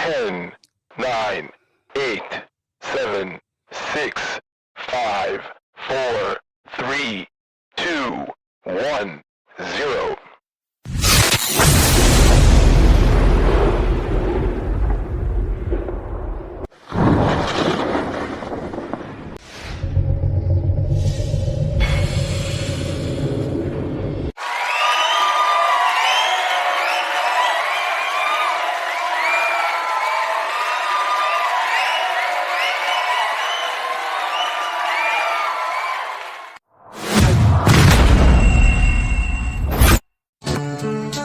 10, 9, 8, 7, 6, 5, 4, 3, 2, 1, 0.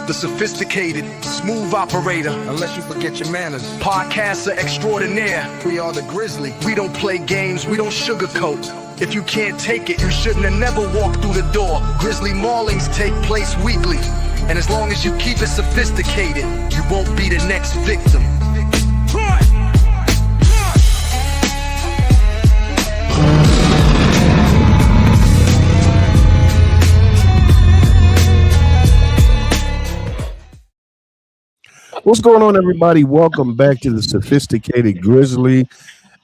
The sophisticated, smooth operator. Unless you forget your manners. Podcaster extraordinaire. We are the Grizzly. We don't play games, we don't sugarcoat. If you can't take it, you shouldn't have never walked through the door. Grizzly maulings take place weekly. And as long as you keep it sophisticated, you won't be the next victim. What's going on, everybody? Welcome back to the Sophisticated Grizzly.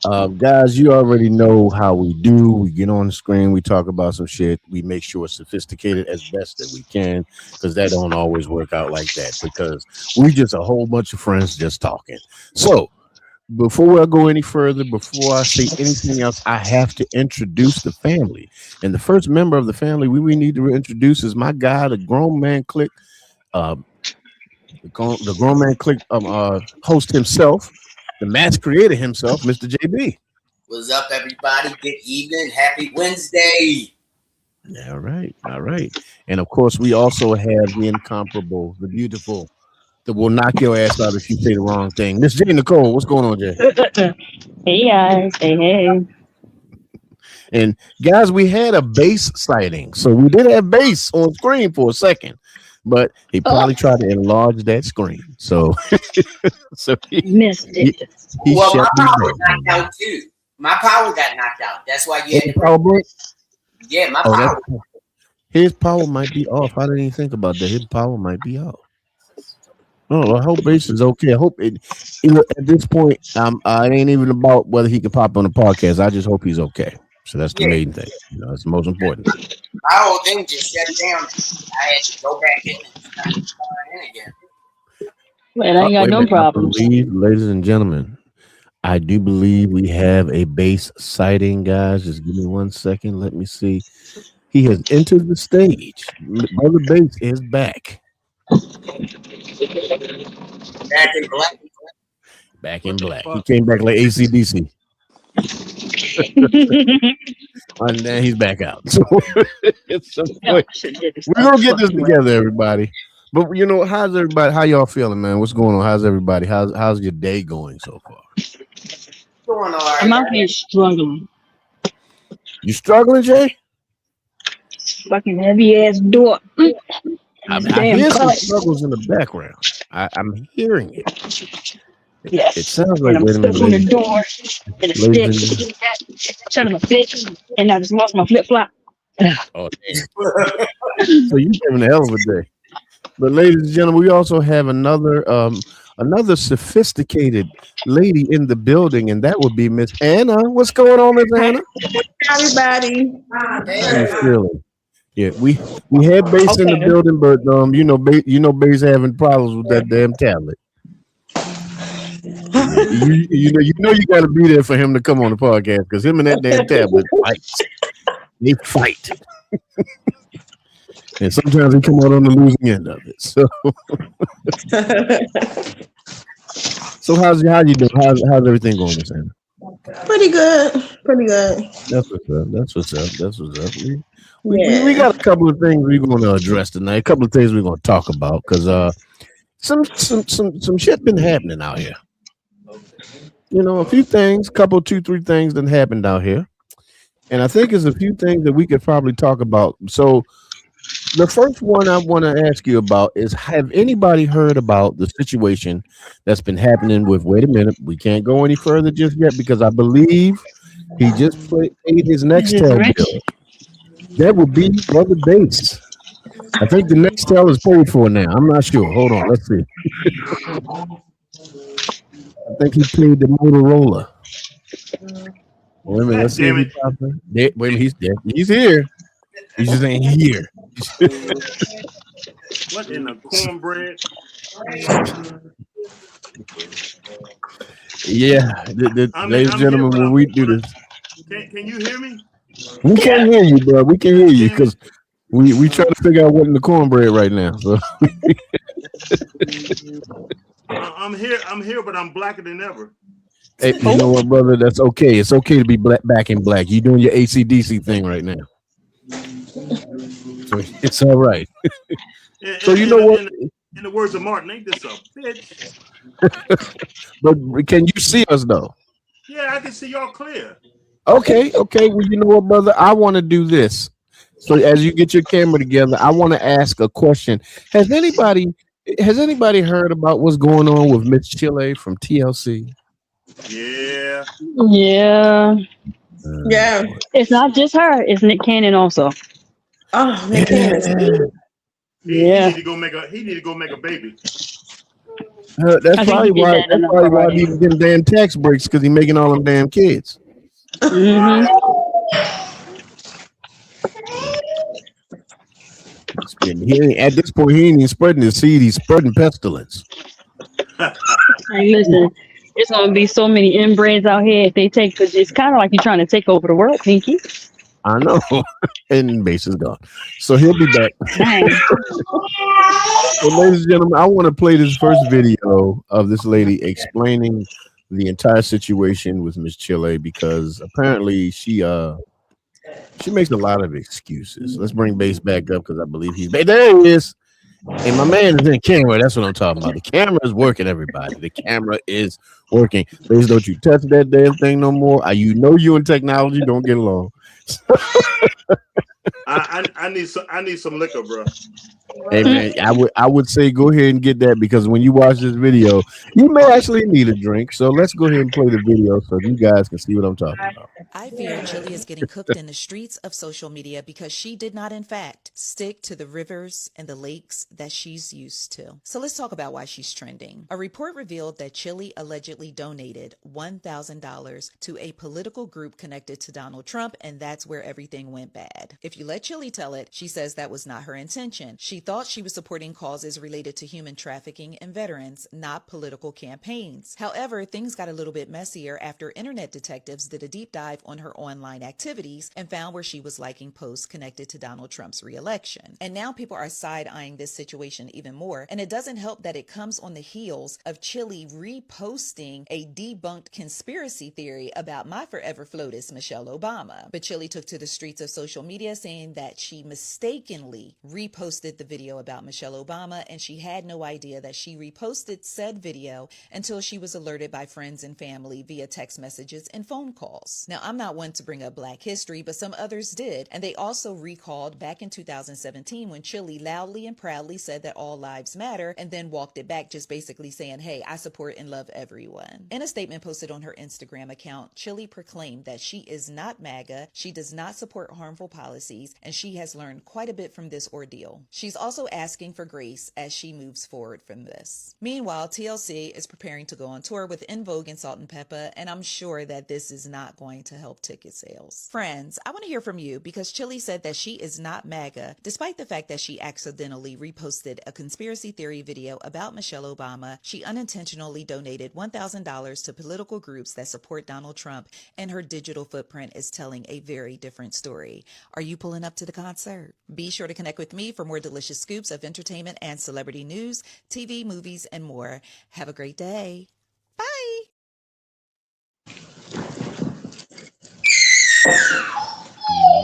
Guys, you already know how we do. We get on the screen, we talk about some shit. We make sure it's sophisticated as best that we can, because that don't always work out like that, because we just a whole bunch of friends just talking. So before I go any further, before I say anything else, I have to introduce the family. And the first member of the family we need to introduce is my guy, the Grown Man Click. The Grown Man Click host himself, the match creator himself, Mr. JB. What's up, everybody? Good evening. Happy Wednesday. All right. And of course, we also have the incomparable, the beautiful, that will knock your ass out if you say the wrong thing. Miss J. Nicole, what's going on, Jay? Hey, guys. Hey. And guys, we had a base sighting. So we did have base on screen for a second. But he probably tried to enlarge that screen. So, he missed it. Well, my power got knocked out too. My power got knocked out. That's why you had to power break? Yeah, my power. His power might be off. I didn't even think about that. His power might be off. Oh, I hope base is okay. I hope it at this point, it ain't even about whether he can pop on the podcast. I just hope he's okay. So that's the main thing. That's the most important. My whole thing just shut down. I had to go back in and start in again. Well, I ain't got no problems. Ladies and gentlemen, I do believe we have a base sighting, guys. Just give me 1 second. Let me see. He has entered the stage. Brother Bates is back. Back in black. Back in black. He came back like AC/DC. And then he's back out. So it's some point. We're gonna get this together, everybody. But how's everybody? How y'all feeling, man? What's going on? How's everybody? How's your day going so far? Going all right. I'm out here struggling. You struggling, Jay? Fucking heavy ass door. I hear some struggles in the background. I'm hearing it. Yes. It sounds like I'm stuck on the door and a stick. Trying to fit, and I just lost my flip flop. Oh, damn. So you're having a hell of a day. But ladies and gentlemen, we also have another sophisticated lady in the building, and that would be Miss Anna. What's going on, Miss Anna? Everybody. How you feeling? Yeah, we had Bass in the building, but Bass having problems with that damn tablet. you got to be there for him to come on the podcast, because him and that damn tablet they fight. And sometimes they come out on the losing end of it. So how you doing? How's everything going, Miss Anna? Pretty good. That's what's up. We got a couple of things we're going to address tonight. A couple of things we're going to talk about, because some shit been happening out here. A few things, two, three things that happened out here. And I think there's a few things that we could probably talk about. So the first one I want to ask you about is, have anybody heard about the situation that's been happening with, wait a minute, we can't go any further just yet, because I believe he just paid his next bill. That would be Brother Bates. I think the next tell is paid for now. I'm not sure. Hold on. Let's see. I think he played the Motorola. Wait a minute, let's see if Damn he it. popped in. Wait a minute, he's there. He's here. He just ain't here. What in the cornbread? Yeah, ladies and gentlemen, when we do this, Can you hear me? we can't hear you, bro. We can hear you Damn it. because we trying to figure out what in the cornbread right now. So I'm here, but I'm blacker than ever. hey, you know what, brother? That's okay. It's okay to be back in black. You doing your ACDC thing right now, so it's all right. So you know what? In the words of Martin, ain't this a bitch? But can you see us though? Yeah, I can see y'all clear. Okay. Well, you know what, brother? I want to do this. So as you get your camera together, I want to ask a question. Has anybody heard about what's going on with Miss Chile from TLC? Yeah. Yeah. Yeah. It's not just her. It's Nick Cannon also. Oh, Nick Cannon. He Yeah. need to go make a baby. That's I think probably he did why. that That's enough probably why already. he's getting damn tax breaks because he's making all them damn kids. Mm-hmm. At this point, he ain't even spreading the seed; he's spreading pestilence. Hey, listen, it's gonna be so many inbreds out here if they take, because it's kind of like you're trying to take over the world, Pinky. I know, and base is gone, so he'll be back. Dang. So, ladies and gentlemen, I want to play this first video of this lady explaining the entire situation with Miss Chile because apparently she makes a lot of excuses. Let's bring Base back up because I believe he's back. There he is. And my man is in camera. That's what I'm talking about. The camera is working, everybody. The camera is working. Base, don't you touch that damn thing no more. You know you and technology don't get along. I need some liquor, bro. Hey man, I would say go ahead and get that because when you watch this video, you may actually need a drink. So let's go ahead and play the video so you guys can see what I'm talking about. I fear Chile is getting cooked in the streets of social media because she did not, in fact, stick to the rivers and the lakes that she's used to. So let's talk about why she's trending. A report revealed that Chile allegedly donated $1,000 to a political group connected to Donald Trump, and that's where everything went bad. If you let Chile tell it, she says that was not her intention. She thought she was supporting causes related to human trafficking and veterans, not political campaigns. However, things got a little bit messier after internet detectives did a deep dive on her online activities and found where she was liking posts connected to Donald Trump's re-election. And now people are side-eyeing this situation even more, and it doesn't help that it comes on the heels of Chile reposting a debunked conspiracy theory about my forever FLOTUS, Michelle Obama. But Chile took to the streets of social media saying that she mistakenly reposted the video about Michelle Obama, and she had no idea that she reposted said video until she was alerted by friends and family via text messages and phone calls. Now, I'm not one to bring up Black history, but some others did, and they also recalled back in 2017 when Chile loudly and proudly said that all lives matter and then walked it back, just basically saying, hey, I support and love everyone. In a statement posted on her Instagram account, Chile proclaimed that she is not MAGA, she does not support harmful policies, and she has learned quite a bit from this ordeal. She's also asking for grace as she moves forward from this. Meanwhile, TLC is preparing to go on tour with En Vogue and Salt and Pepper, and I'm sure that this is not going to help ticket sales. Friends, I want to hear from you because Chile said that she is not MAGA, despite the fact that she accidentally reposted a conspiracy theory video about Michelle Obama. She unintentionally donated $1,000 to political groups that support Donald Trump, and her digital footprint is telling a very different story. Are you pulling up to the concert? Be sure to connect with me for more delicious scoops of entertainment and celebrity news, TV, movies, and more. Have a great day. Bye.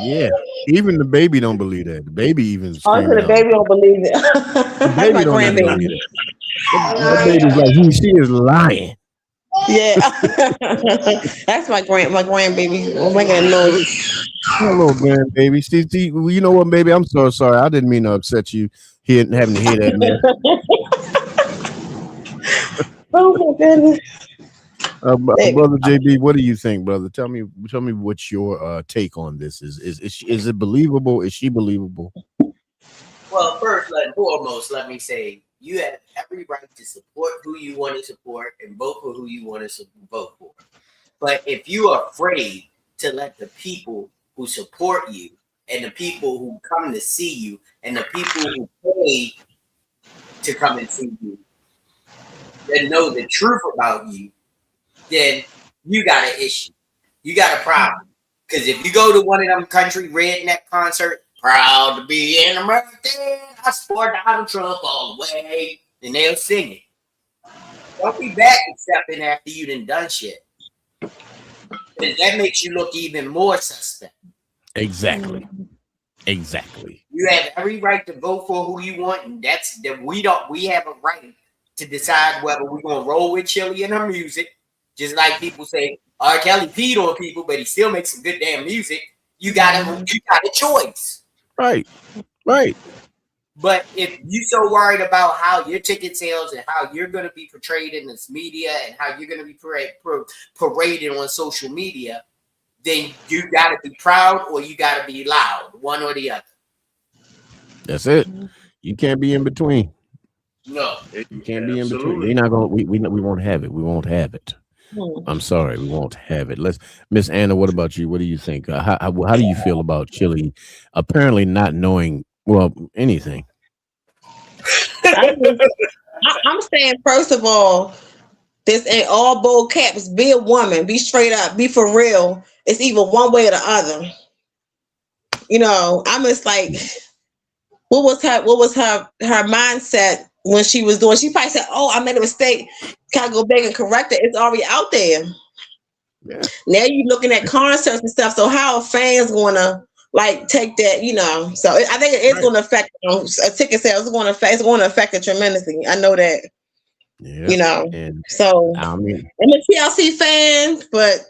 Yeah, even the baby don't believe that. The baby even Oh, screaming the out. baby don't believe it. The That's baby my don't even grandbaby. believe it. That baby's like she is lying. Yeah. That's my grandbaby. Oh my God, no. Hello, grandbaby. See, well, you know what, baby? I'm so sorry. I didn't mean to upset you having to hear that, man. Oh my goodness. Brother JB, what do you think, brother? Tell me what's your take on this. Is it believable? Is she believable? Well, first, foremost, let me say, you have every right to support who you want to support and vote for who you want to vote for. But if you are afraid to let the people who support you and the people who come to see you and the people who pay to come and see you that know the truth about you, then you got an issue. You got a problem. Because if you go to one of them country redneck concerts, proud to be an American, I support Donald Trump all the way, and they'll sing it. Don't be back accepting after you done shit. Because that makes you look even more suspect. Exactly. You have every right to vote for who you want, and that's that we have a right to decide whether we're gonna roll with Chili and her music. Just like people say, R. Kelly peed on people, but he still makes some good damn music. You got a choice. Right. But if you're so worried about how your ticket sales and how you're going to be portrayed in this media and how you're going to be paraded on social media, then you got to be proud or you got to be loud, one or the other. That's it. You can't be in between. No, you can't be in between. We're not gonna. We won't have it. We won't have it. I'm sorry, we won't have it. Let's, Miss Anna. What about you? What do you think? How do you feel about Chili apparently not knowing anything? I'm saying, first of all, this ain't all bull caps. Be a woman. Be straight up. Be for real. It's either one way or the other. You know, I'm just like, what was her mindset when she was doing? She probably said, "Oh, I made a mistake. Can I go back and correct it?" It's already out there. Yeah. Now you're looking at concerts and stuff. So how are fans gonna like take that? You know. So I think it's going to affect ticket sales. It's going to affect it tremendously. I know that. Yeah. You know. And so I mean, I'm a TLC fan, but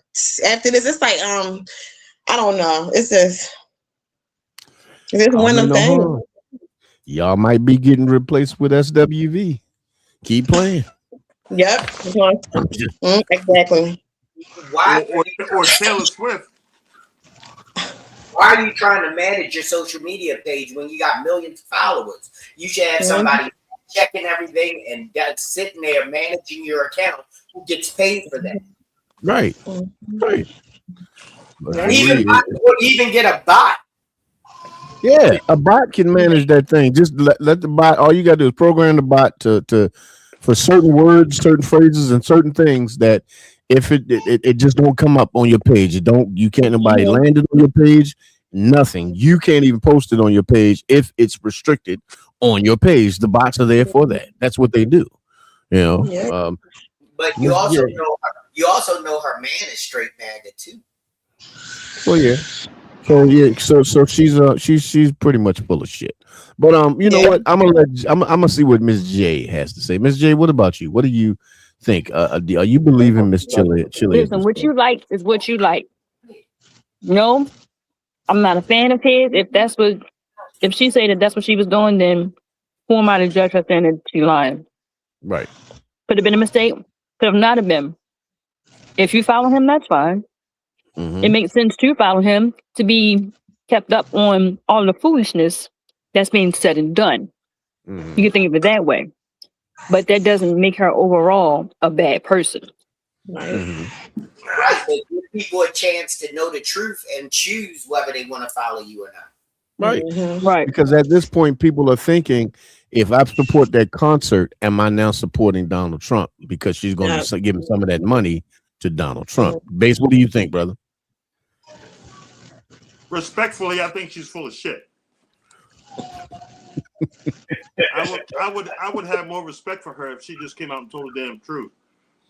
after this, it's like I don't know. It's just one of them things. Y'all might be getting replaced with SWV. Keep playing. Yep. Exactly. Why or Taylor Swift? Why are you trying to manage your social media page when you got millions of followers? You should have somebody checking everything and sitting there managing your account who gets paid for that. Right. Even get a bot. Yeah, a bot can manage that thing. Just let the bot. All you got to do is program the bot to for certain words, certain phrases, and certain things that if it just don't come up on your page. You can't nobody land it on your page. Nothing. You can't even post it on your page if it's restricted on your page. The bots are there for that. That's what they do. You know. Yeah. But you also know her man is straight bagger too. Well, yeah. So she's pretty much full of shit. But you know what? I'm gonna see what Miss J has to say. Miss J, what about you? What do you think? Are you believing Miss Chili? Listen, what you like is what you like. No, I'm not a fan of his. If she said that's what she was doing, then who am I to judge her saying that she's lying? Right. Could have been a mistake. Could have not have been. If you follow him, that's fine. It makes sense to follow him to be kept up on all the foolishness that's being said and done. You can think of it that way. But that doesn't make her overall a bad person. Right. But give people a chance to know the truth and choose whether they want to follow you or not. Right. Because at this point, people are thinking, if I support that concert, am I now supporting Donald Trump? Because she's going to be giving some of that money to Donald Trump. Base, what do you think, brother? Respectfully, I think she's full of shit. I would have more respect for her if she just came out and told the damn truth.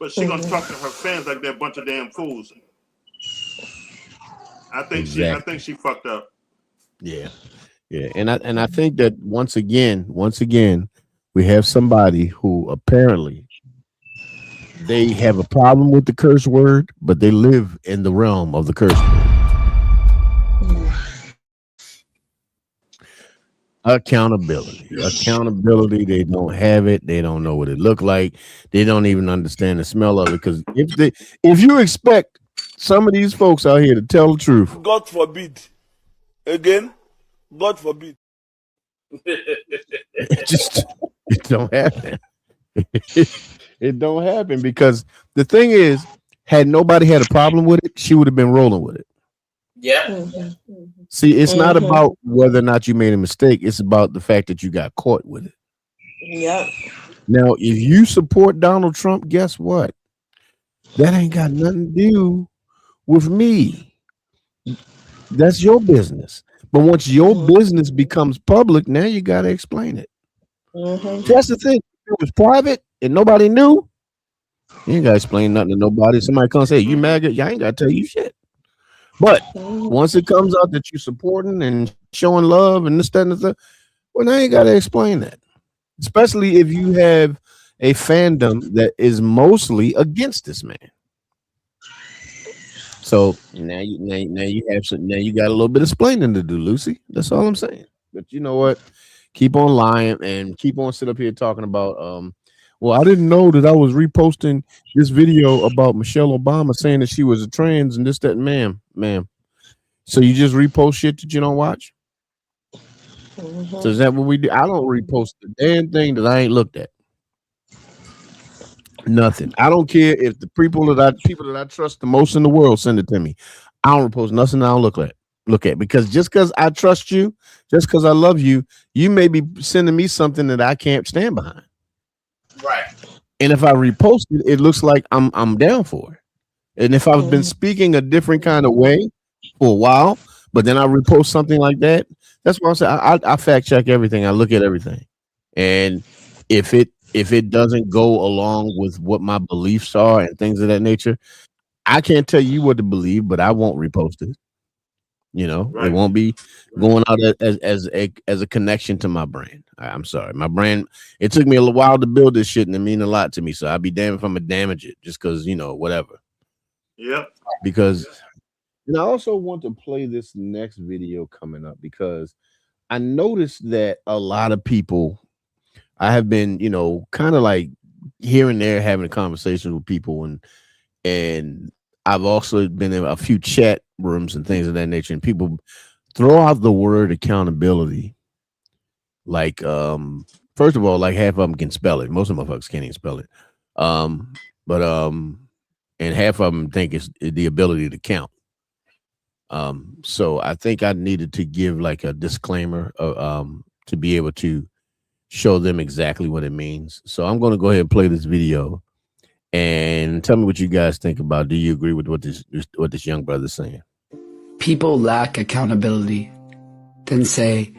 But she's gonna talk to her fans like they're a bunch of damn fools. I think she fucked up. Yeah. And I think that once again, we have somebody who apparently they have a problem with the curse word, but they live in the realm of the curse word. Accountability. They don't have it. They don't know what it looked like. They don't even understand the smell of it. Because if you expect some of these folks out here to tell the truth, God forbid. Again, God forbid. It It don't happen. It don't happen because the thing is, had nobody had a problem with it, she would have been rolling with it. Yeah. See, it's not about whether or not you made a mistake. It's about the fact that you got caught with it. Yep. Now, if you support Donald Trump, guess what? That ain't got nothing to do with me. That's your business. But once your business becomes public, now you got to explain it. That's the thing. If it was private and nobody knew, you ain't got to explain nothing to nobody. Somebody comes say, you maggot, I ain't got to tell you shit. But once it comes out that you're supporting and showing love and this, that, and the thing, well, now you got to explain that. Especially if you have a fandom that is mostly against this man. So now you have some, now you got a little bit of explaining to do, Lucy. That's all I'm saying. But you know what? Keep on lying and keep on sit up here talking about well, I didn't know that I was reposting this video about Michelle Obama saying that she was a trans and this, that, ma'am. So you just repost shit that you don't watch? So is that what we do? I don't repost the damn thing that I ain't looked at. Nothing. I don't care if the people that I trust the most in the world send it to me. I don't repost nothing I don't look at because just because I trust you, just because I love you, you may be sending me something that I can't stand behind. Right. And if I repost it, it looks like I'm down for it. And if I've been speaking a different kind of way for a while, but then I repost something like that, that's why I'm saying I fact check everything. I look at everything, and if it doesn't go along with what my beliefs are and things of that nature, I can't tell you what to believe, but I won't repost it. You know, Right. It won't be going out as a connection to my brand. I'm sorry, my brand. It took me a while to build this shit, and it means a lot to me. So I'd be damned if I'm gonna damage it just because whatever. Yep. Because, and I also want to play this next video coming up because I noticed that a lot of people. I have been, kind of like here and there having conversations with people, and I've also been in a few chat rooms and things of that nature, and people throw out the word accountability. Like, first of all, like half of them can spell it. Most of them motherfuckers can't even spell it. And half of them think it's the ability to count. So I think I needed to give like a disclaimer, to be able to show them exactly what it means. So I'm going to go ahead and play this video and tell me what you guys think about. Do you agree with what this young brother's saying? People lack accountability, then say,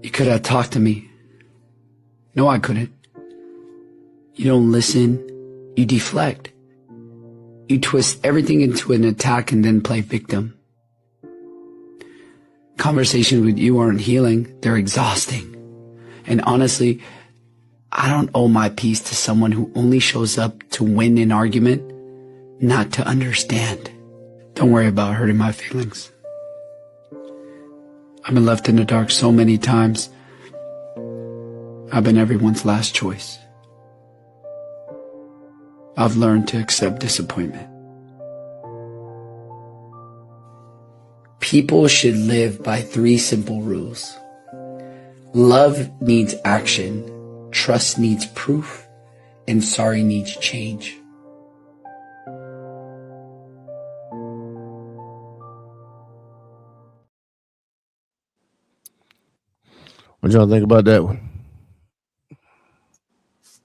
you could have talked to me. No, I couldn't. You don't listen, you deflect. You twist everything into an attack and then play victim. Conversations with you aren't healing, they're exhausting. And honestly, I don't owe my peace to someone who only shows up to win an argument, not to understand. Don't worry about hurting my feelings. I've been left in the dark so many times. I've been everyone's last choice. I've learned to accept disappointment. People should live by 3 simple rules. Love needs action, trust needs proof, and sorry needs change. What y'all think about that one?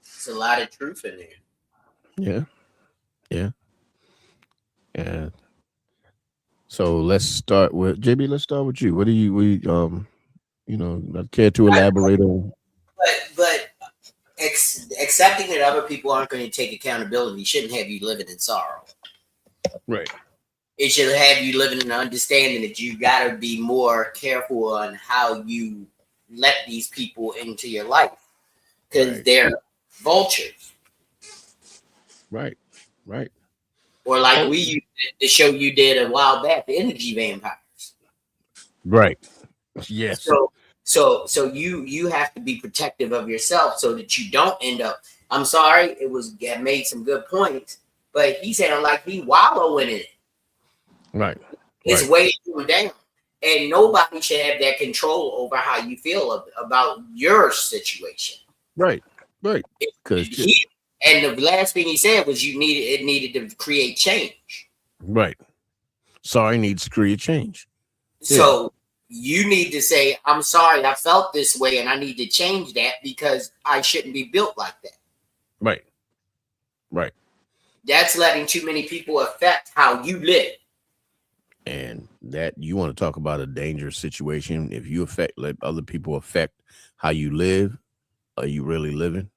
It's a lot of truth in there. Yeah. So let's start with JB. Let's start with you. What do you care to elaborate on? But accepting that other people aren't going to take accountability shouldn't have you living in sorrow. Right. It should have you living in understanding that you got to be more careful on how you let these people into your life because they're vultures. Right. Or like we used the show you did a while back, the energy vampires. Right. Yes. So you have to be protective of yourself so that you don't end up. I'm sorry, it made some good points, but he sounded like he wallowing in it. Right. It's weighing you down, and nobody should have that control over how you feel about your situation. Right. Because and the last thing he said was it needed to create change. right. Sorry needs to create change. So you need to say, I'm sorry, I felt this way and I need to change that because I shouldn't be built like that. Right. That's letting too many people affect how you live. And that you want to talk about a dangerous situation. If you let other people affect how you live, are you really living?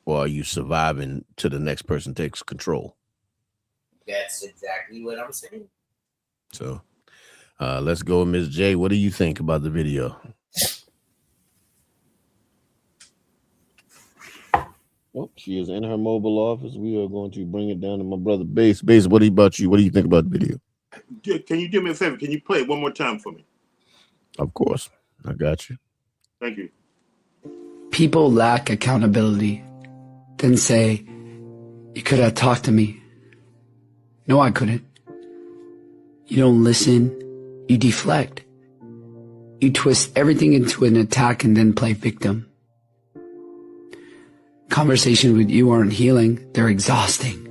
Or are you surviving till the next person takes control? That's exactly what I'm saying. So let's go, Ms. J. What do you think about the video? Oh, she is in her mobile office. We are going to bring it down to my brother Base. Base, what about you? What do you think about the video? Can you do me a favor? Can you play it one more time for me? Of course. I got you. Thank you. People lack accountability, then say, you could have talked to me. No, I couldn't. You don't listen, you deflect. You twist everything into an attack and then play victim. Conversations with you aren't healing, they're exhausting.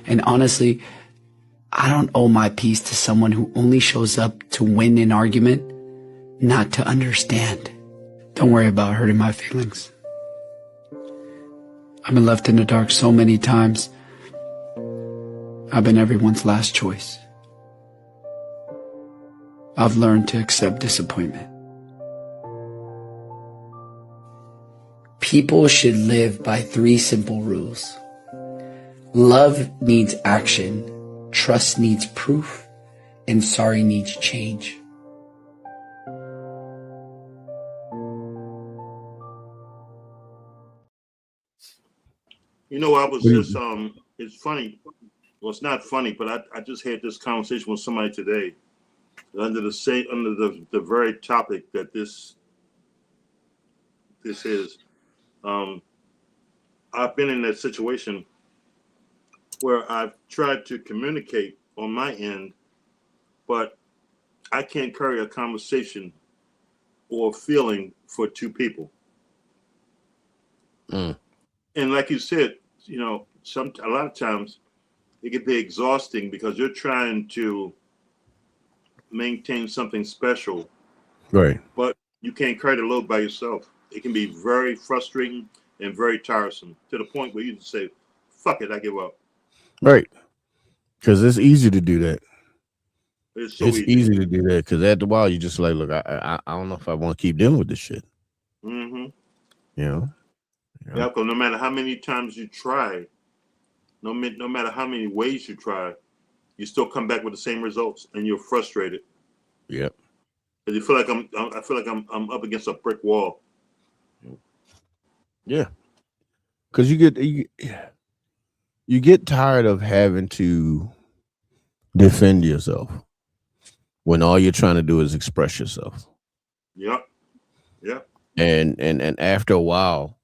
And honestly, I don't owe my peace to someone who only shows up to win an argument, not to understand. Don't worry about hurting my feelings. I've been left in the dark so many times. I've been everyone's last choice. I've learned to accept disappointment. People should live by 3 simple rules. Love needs action, trust needs proof, and sorry needs change. You know, I was just it's funny. Well, it's not funny, but I just had this conversation with somebody today under the very topic that this is. I've been in that situation where I've tried to communicate on my end, but I can't carry a conversation or feeling for 2 people. And like you said, you know, a lot of times it can be exhausting because you're trying to maintain something special, right? But you can't carry the load by yourself. It can be very frustrating and very tiresome to the point where you just say, "Fuck it, I give up." Right? Because it's easy to do that. It's so easy to do that because after a while you just like, look, I don't know if I want to keep dealing with this shit. Mm-hmm. You know. Yeah, because no matter how many times you try, no matter how many ways you try, you still come back with the same results, and you're frustrated. Yep. Because you feel like I feel like I'm up against a brick wall. Yeah. Because you get tired of having to defend yourself when all you're trying to do is express yourself. Yep. Yep. And after a while,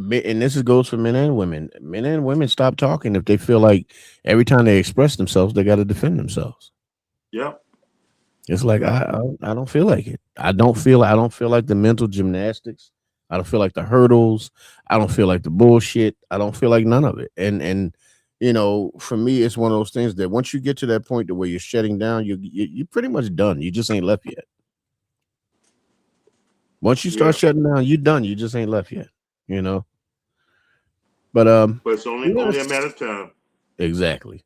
and this goes for men and women. Men and women stop talking if they feel like every time they express themselves, they got to defend themselves. Yep. It's like I don't feel like it. I don't feel like the mental gymnastics. I don't feel like the hurdles. I don't feel like the bullshit. I don't feel like none of it. And you know, for me, it's one of those things that once you get to that point to where you're shutting down, you're pretty much done. You just ain't left yet. Once you start shutting down, you're done. You just ain't left yet. You know. But it's only a matter of time. Exactly.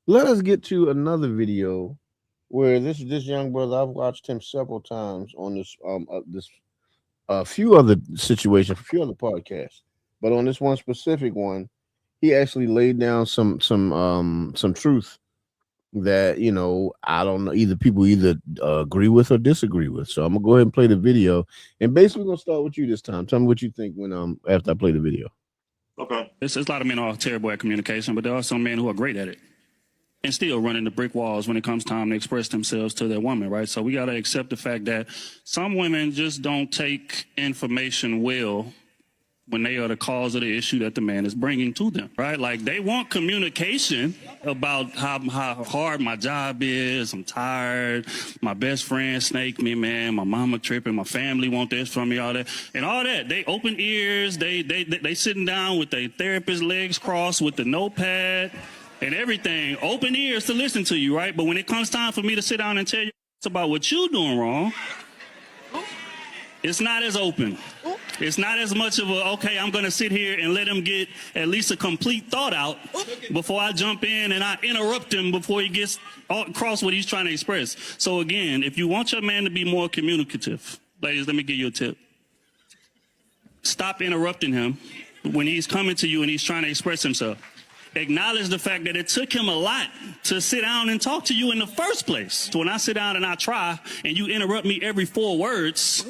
Let us get to another video where this young brother, I've watched him several times on this few other situations, a few other podcasts, but on this one specific one, he actually laid down some truth that, you know, I don't know, people either agree with or disagree with. So I'm gonna go ahead and play the video, and basically we're gonna start with you this time. Tell me what you think when after I play the video. Okay. There's a lot of men who are terrible at communication, but there are some men who are great at it and still run into brick walls when it comes time to express themselves to their woman, right? So we got to accept the fact that some women just don't take information well when they are the cause of the issue that the man is bringing to them, right? Like they want communication about how hard my job is. I'm tired. My best friend snaked me, man. My mama tripping. My family want this from me, all that. And all that. They open ears. They sitting down with their therapist legs crossed with the notepad and everything. Open ears to listen to you, right? But when it comes time for me to sit down and tell you about what you doing wrong, it's not as open. It's not as much of a, okay, I'm going to sit here and let him get at least a complete thought out before I jump in and I interrupt him before he gets across what he's trying to express. So again, if you want your man to be more communicative, ladies, let me give you a tip. Stop interrupting him when he's coming to you and he's trying to express himself. Acknowledge the fact that it took him a lot to sit down and talk to you in the first place. So when I sit down and I try and you interrupt me every 4 words,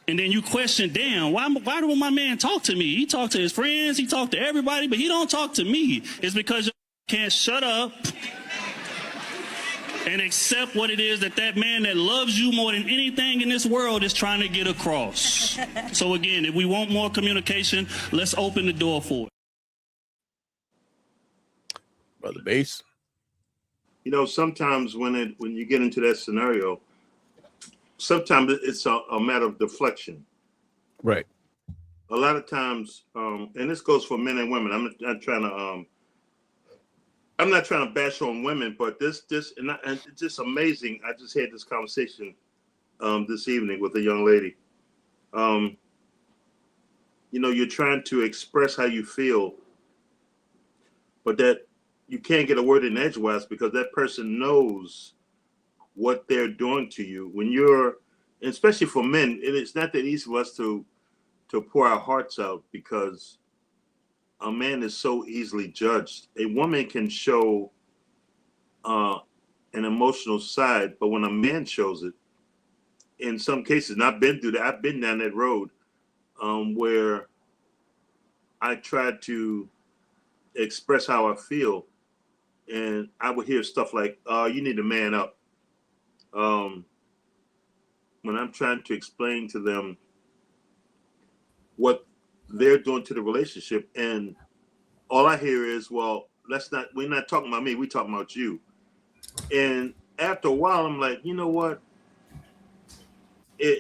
and then you question, damn, why do my man talk to me? He talk to his friends, he talk to everybody, but he don't talk to me. It's because you can't shut up and accept what it is that man that loves you more than anything in this world is trying to get across. So again, if we want more communication, let's open the door for it. Brother Bass. You know, sometimes when you get into that scenario, sometimes it's a matter of deflection. Right. A lot of times, and this goes for men and women. I'm not trying to bash on women, but this and it's just amazing. I just had this conversation this evening with a young lady. You know, you're trying to express how you feel, but that you can't get a word in edgewise because that person knows what they're doing to you. When you're, especially for men, it's not that easy for us to pour our hearts out because a man is so easily judged. A woman can show an emotional side, but when a man shows it, in some cases, and I've been through that, I've been down that road where I tried to express how I feel, and I would hear stuff like, you need to man up. When I'm trying to explain to them what they're doing to the relationship, and all I hear is, well, we're not talking about me, we're talking about you. And after a while, I'm like, you know what?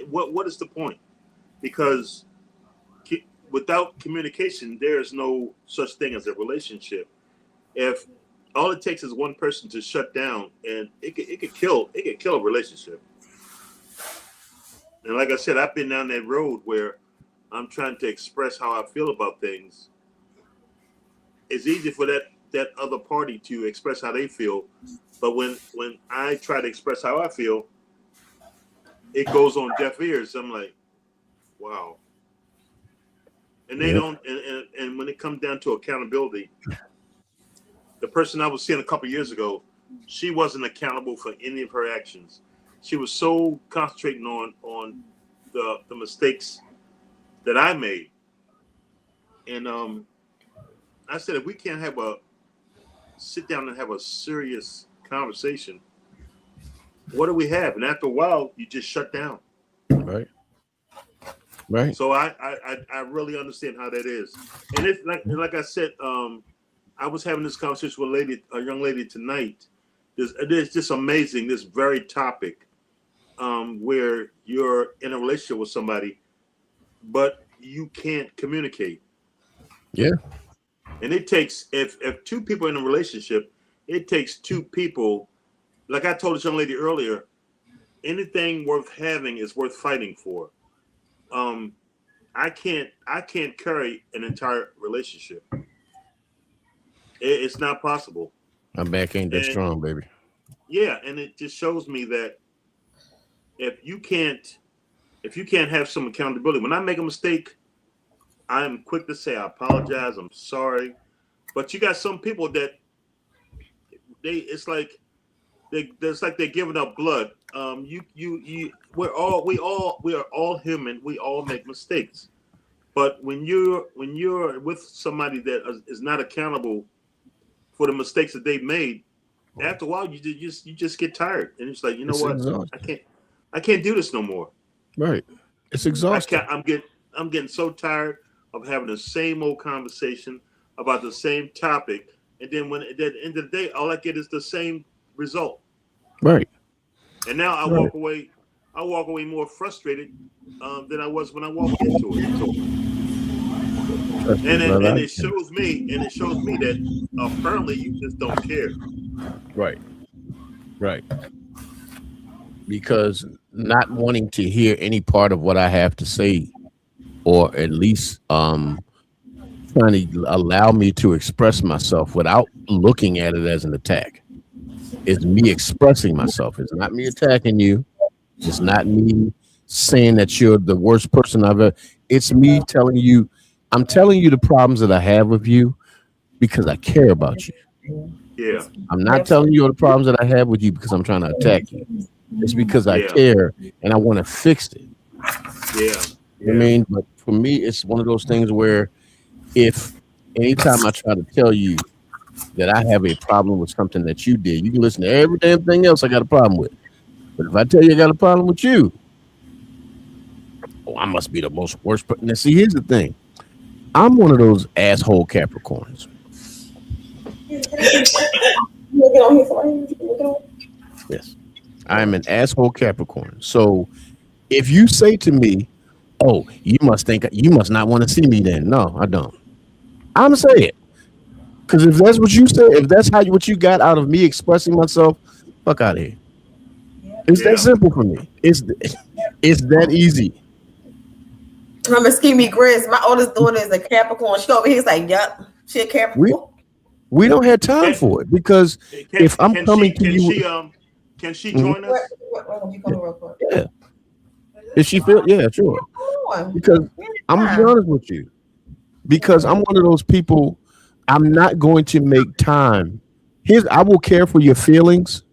What is the point? Because without communication, there is no such thing as a relationship. If all it takes is one person to shut down, and it could kill a relationship. And like I said, I've been down that road where I'm trying to express how I feel about things. It's easy for that other party to express how they feel, but when I try to express how I feel, it goes on deaf ears. I'm like, wow. And they don't. And when it comes down to accountability, the person I was seeing a couple years ago, she wasn't accountable for any of her actions. She was so concentrating on the mistakes that I made. And I said, if we can't sit down and have a serious conversation, what do we have? And after a while, you just shut down. Right. So I really understand how that is. And it's like I said, I was having this conversation with a young lady tonight. It's just amazing, this very topic, where you're in a relationship with somebody, but you can't communicate. Yeah. And it takes, if 2 people in a relationship, it takes 2 people. Like I told this young lady earlier, anything worth having is worth fighting for. I can't carry an entire relationship. It's not possible. My back ain't that strong, baby. Yeah, and it just shows me that if you can't have some accountability, when I make a mistake, I'm quick to say I apologize, I'm sorry. But you got some people that it's like they're giving up blood. We are all human. We all make mistakes. But when you're with somebody that is not accountable for the mistakes that they've made, after a while you just get tired, and it's like, you know what, exhausting. I can't do this no more. Right, it's exhausting. I'm getting so tired. of having the same old conversation about the same topic, and then when at the end of the day, all I get is the same result. Right. And now I walk away. I walk away more frustrated than I was when I walked into it. And it shows me, that apparently you just don't care. Right. Right. Because not wanting to hear any part of what I have to say, or at least trying to allow me to express myself without looking at it as an attack. It's me expressing myself. It's not me attacking you. It's not me saying that you're the worst person I've ever. It's me telling you, I'm telling you the problems that I have with you because I care about you. Yeah. I'm not telling you the problems that I have with you because I'm trying to attack you. It's because I care and I want to fix it. Yeah. I mean, but for me, it's one of those things where if anytime I try to tell you that I have a problem with something that you did, you can listen to every damn thing else I got a problem with. But if I tell you I got a problem with you, I must be the most worst person. Now, see, here's the thing. I'm one of those asshole Capricorns. Yes. I'm an asshole Capricorn. So if you say to me, oh, you must not want to see me then. No, I don't. I'm gonna say it. Because if that's what you say, if that's what you got out of me expressing myself, fuck out of here. It's that simple for me. It's that easy. Remember, Skimmy Grizz, my oldest daughter is a Capricorn. She over here, he's like, yup, she a Capricorn. We don't have time for it because if I'm coming to you, can she join us? Yeah. If she feel, yeah, sure. Because I'm gonna be honest with you. Because I'm one of those people, I'm not going to make time. I will care for your feelings,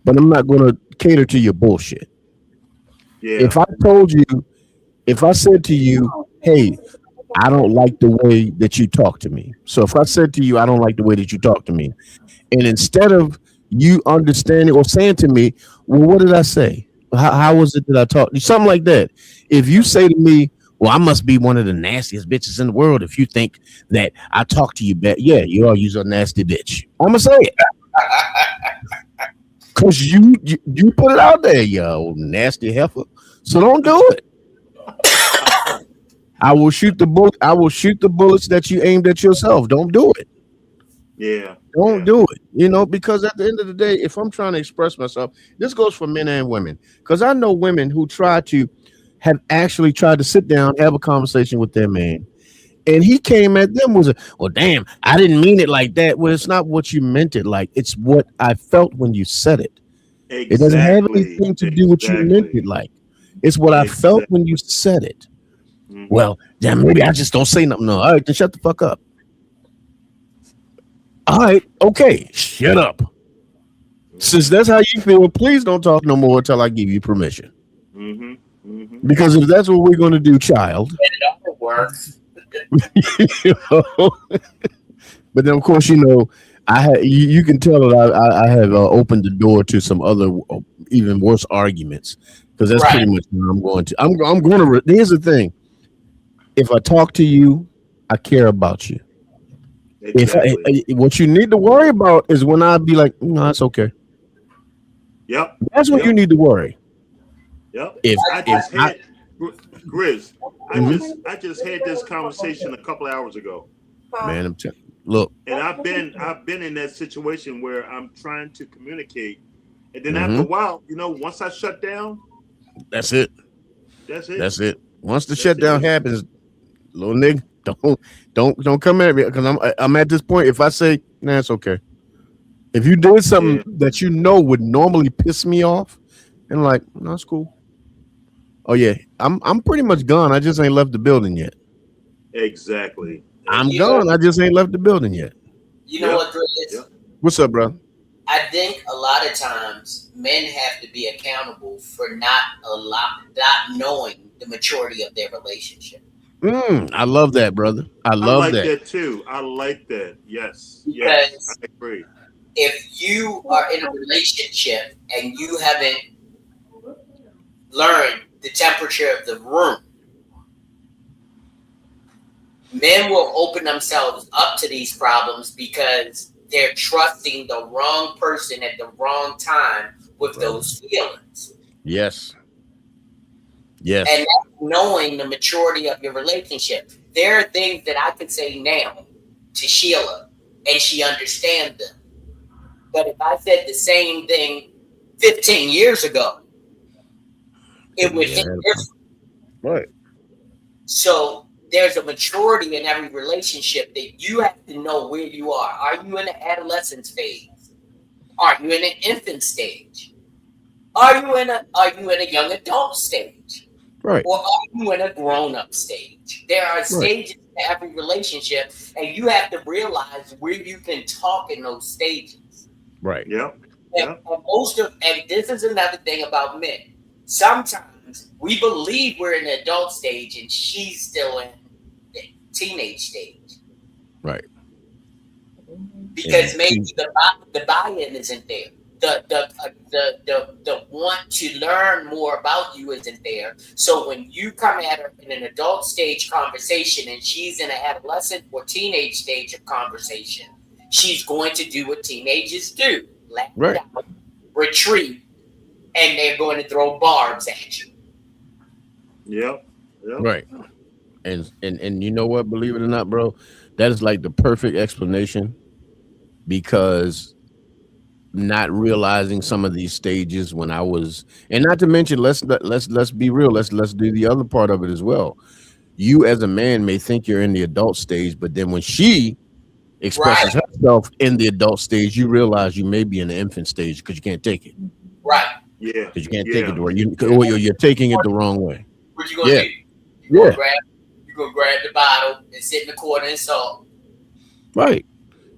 but I'm not going to cater to your bullshit. Yeah. If I said to you, hey, I don't like the way that you talk to me. So if I said to you, I don't like the way that you talk to me, and instead of you understanding or saying to me, well, what did I say? How was it that I talked? Something like that. If you say to me, well, I must be one of the nastiest bitches in the world if you think that I talk to you bad. Yeah, you are. You're a nasty bitch. I'm gonna say it because you put it out there, you old nasty heifer. So don't do it. I will shoot the bullet. I will shoot the bullets that you aimed at yourself. Don't do it. Yeah. Don't do it. Because at the end of the day, if I'm trying to express myself, this goes for men and women. Because I know women who have actually tried to sit down, have a conversation with their man, and he came at them well, damn, I didn't mean it like that. Well, it's not what you meant it like. It's what I felt when you said it. Exactly. It doesn't have anything to do with you meant it like. It's what I felt when you said it. Mm-hmm. Well, damn, maybe I just don't say nothing. No, all right, then shut the fuck up. All right, okay, shut up. Since that's how you feel, please don't talk no more until I give you permission. Mm-hmm. Mm-hmm. Because if that's what we're going to do, child. It don't work. But then, of course, you can tell that I have opened the door to some other even worse arguments because that's pretty much what I'm going to. I'm going to. Here's the thing: if I talk to you, I care about you. Exactly. What you need to worry about is when I be like, no, that's okay. Yep. That's what you need to worry. Yep. Grizz, I just had this conversation a couple of hours ago. Man, I'm telling you, look. And I've been in that situation where I'm trying to communicate, and then after a while, once I shut down, that's it. That's it. Once the shutdown happens, little nigga, don't come at me because I'm at this point. If I say, nah, it's okay. If you did something that would normally piss me off, and like, no, it's cool. Oh yeah, I'm pretty much gone. I just ain't left the building yet. Exactly. I'm gone. I just ain't left the building yet. You know what, Chris? Yep. What's up, bro? I think a lot of times men have to be accountable for not knowing the maturity of their relationship. I love that, brother. I like that too. I like that. Yes. Because I agree. If you are in a relationship and you haven't learned the temperature of the room, Men will open themselves up to these problems because they're trusting the wrong person at the wrong time with those feelings. Yes. And that's knowing the maturity of your relationship. There are things that I could say now to Sheila, and she understands them. But if I said the same thing 15 years ago, it would hit different. Right. So there's a maturity in every relationship that you have to know where you are. Are you in the adolescence phase? Are you in an infant stage? Are you in a young adult stage? Right. Or are you in a grown-up stage? There are stages to every relationship, and you have to realize where you can talk in those stages. Right. Yep. And this is another thing about men. Sometimes we believe we're in the adult stage and she's still in the teenage stage. Right. Because maybe the buy-in isn't there. The want to learn more about you isn't there. So when you come at her in an adult stage conversation and she's in an adolescent or teenage stage of conversation, she's going to do what teenagers do. Laugh it out, retreat, and they're going to throw barbs at you. Yep. Right. And you know what? Believe it or not, bro, that is like the perfect explanation, because not realizing some of these stages when I was, and not to mention, let's be real. Let's do the other part of it as well. You as a man may think you're in the adult stage, but then when she expresses herself in the adult stage, you realize you may be in the infant stage because you can't take it. Right. Yeah. Because you can't take it the way you're taking it the wrong way. What you gonna do? You're gonna grab the bottle and sit in the corner and salt. Right.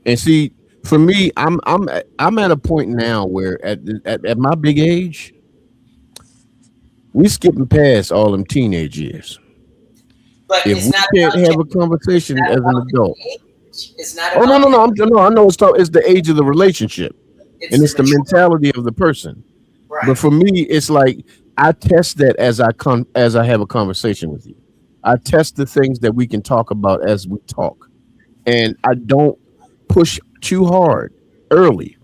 And see, for me, I'm at a point now where at my big age, we skipping past all them teenage years. But if we can't have a conversation as an adult, it's not. Oh no! I know it's the age of the relationship, and it's the mentality of the person. Right. But for me, it's like I test that as I have a conversation with you. I test the things that we can talk about as we talk, and I don't push too hard early.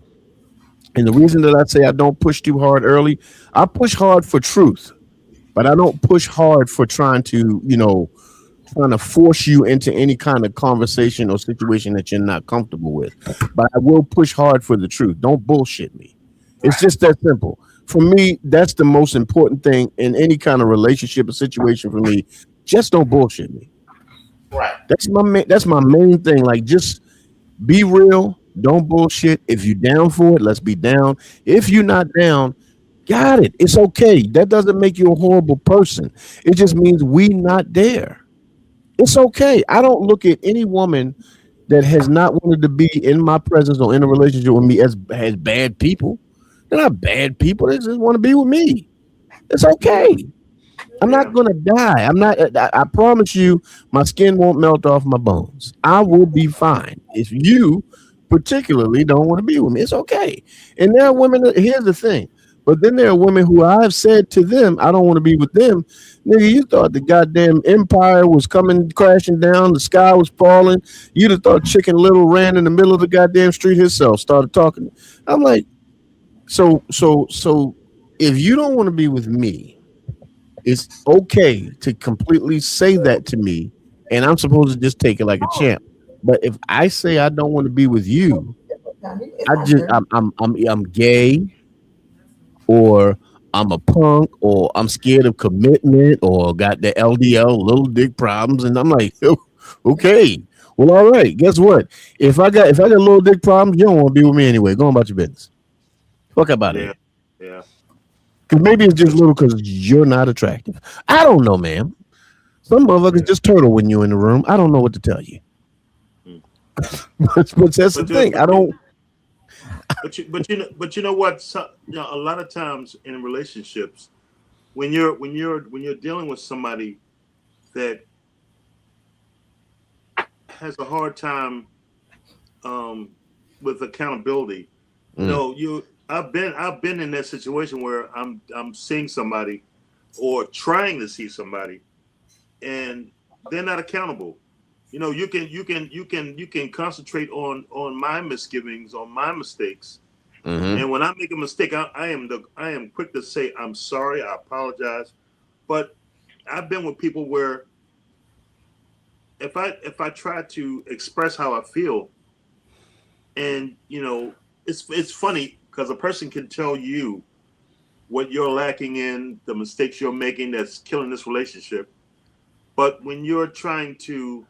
And the reason that I say I don't push too hard early, I push hard for truth, but I don't push hard for trying to force you into any kind of conversation or situation that you're not comfortable with. But I will push hard for the truth. Don't bullshit me. It's just that simple. For me, that's the most important thing in any kind of relationship or situation for me. Just don't bullshit me. Right. That's my main thing. Like, just be real. Don't bullshit. If you're down for it, let's be down. If you're not down, got it. It's okay. That doesn't make you a horrible person. It just means we not there. It's okay. I don't look at any woman that has not wanted to be in my presence or in a relationship with me as bad people. They're not bad people. They just want to be with me. It's okay. I'm not gonna die. I promise you, my skin won't melt off my bones. I will be fine. If you particularly don't want to be with me, it's okay. And there are women. Here's the thing. But then there are women who I've said to them, I don't want to be with them. Nigga, you thought the goddamn empire was coming crashing down, the sky was falling. You'd have thought Chicken Little ran in the middle of the goddamn street himself, started talking. I'm like, so if you don't want to be with me, it's okay to completely say that to me, and I'm supposed to just take it like a champ. But if I say I don't want to be with you, I'm gay, or I'm a punk, or I'm scared of commitment, or got the LDL little dick problems, and I'm like, okay, well, all right. Guess what? If I got little dick problems, you don't want to be with me anyway. Go on about your business. Fuck about it. Yeah. Because maybe it's just little because you're not attractive. I don't know, man. Some motherfuckers just turtle when you're in the room. I don't know what to tell you. but that's the thing. I don't. But you know what? So, a lot of times in relationships, when you're dealing with somebody that has a hard time with accountability, I've been in that situation where I'm seeing somebody or trying to see somebody, and they're not accountable. You know, you can concentrate on my misgivings, on my mistakes. And when I make a mistake, I am quick to say I'm sorry, I apologize. But I've been with people where if I try to express how I feel, and you know, it's funny because a person can tell you what you're lacking in, the mistakes you're making that's killing this relationship. But when you're trying to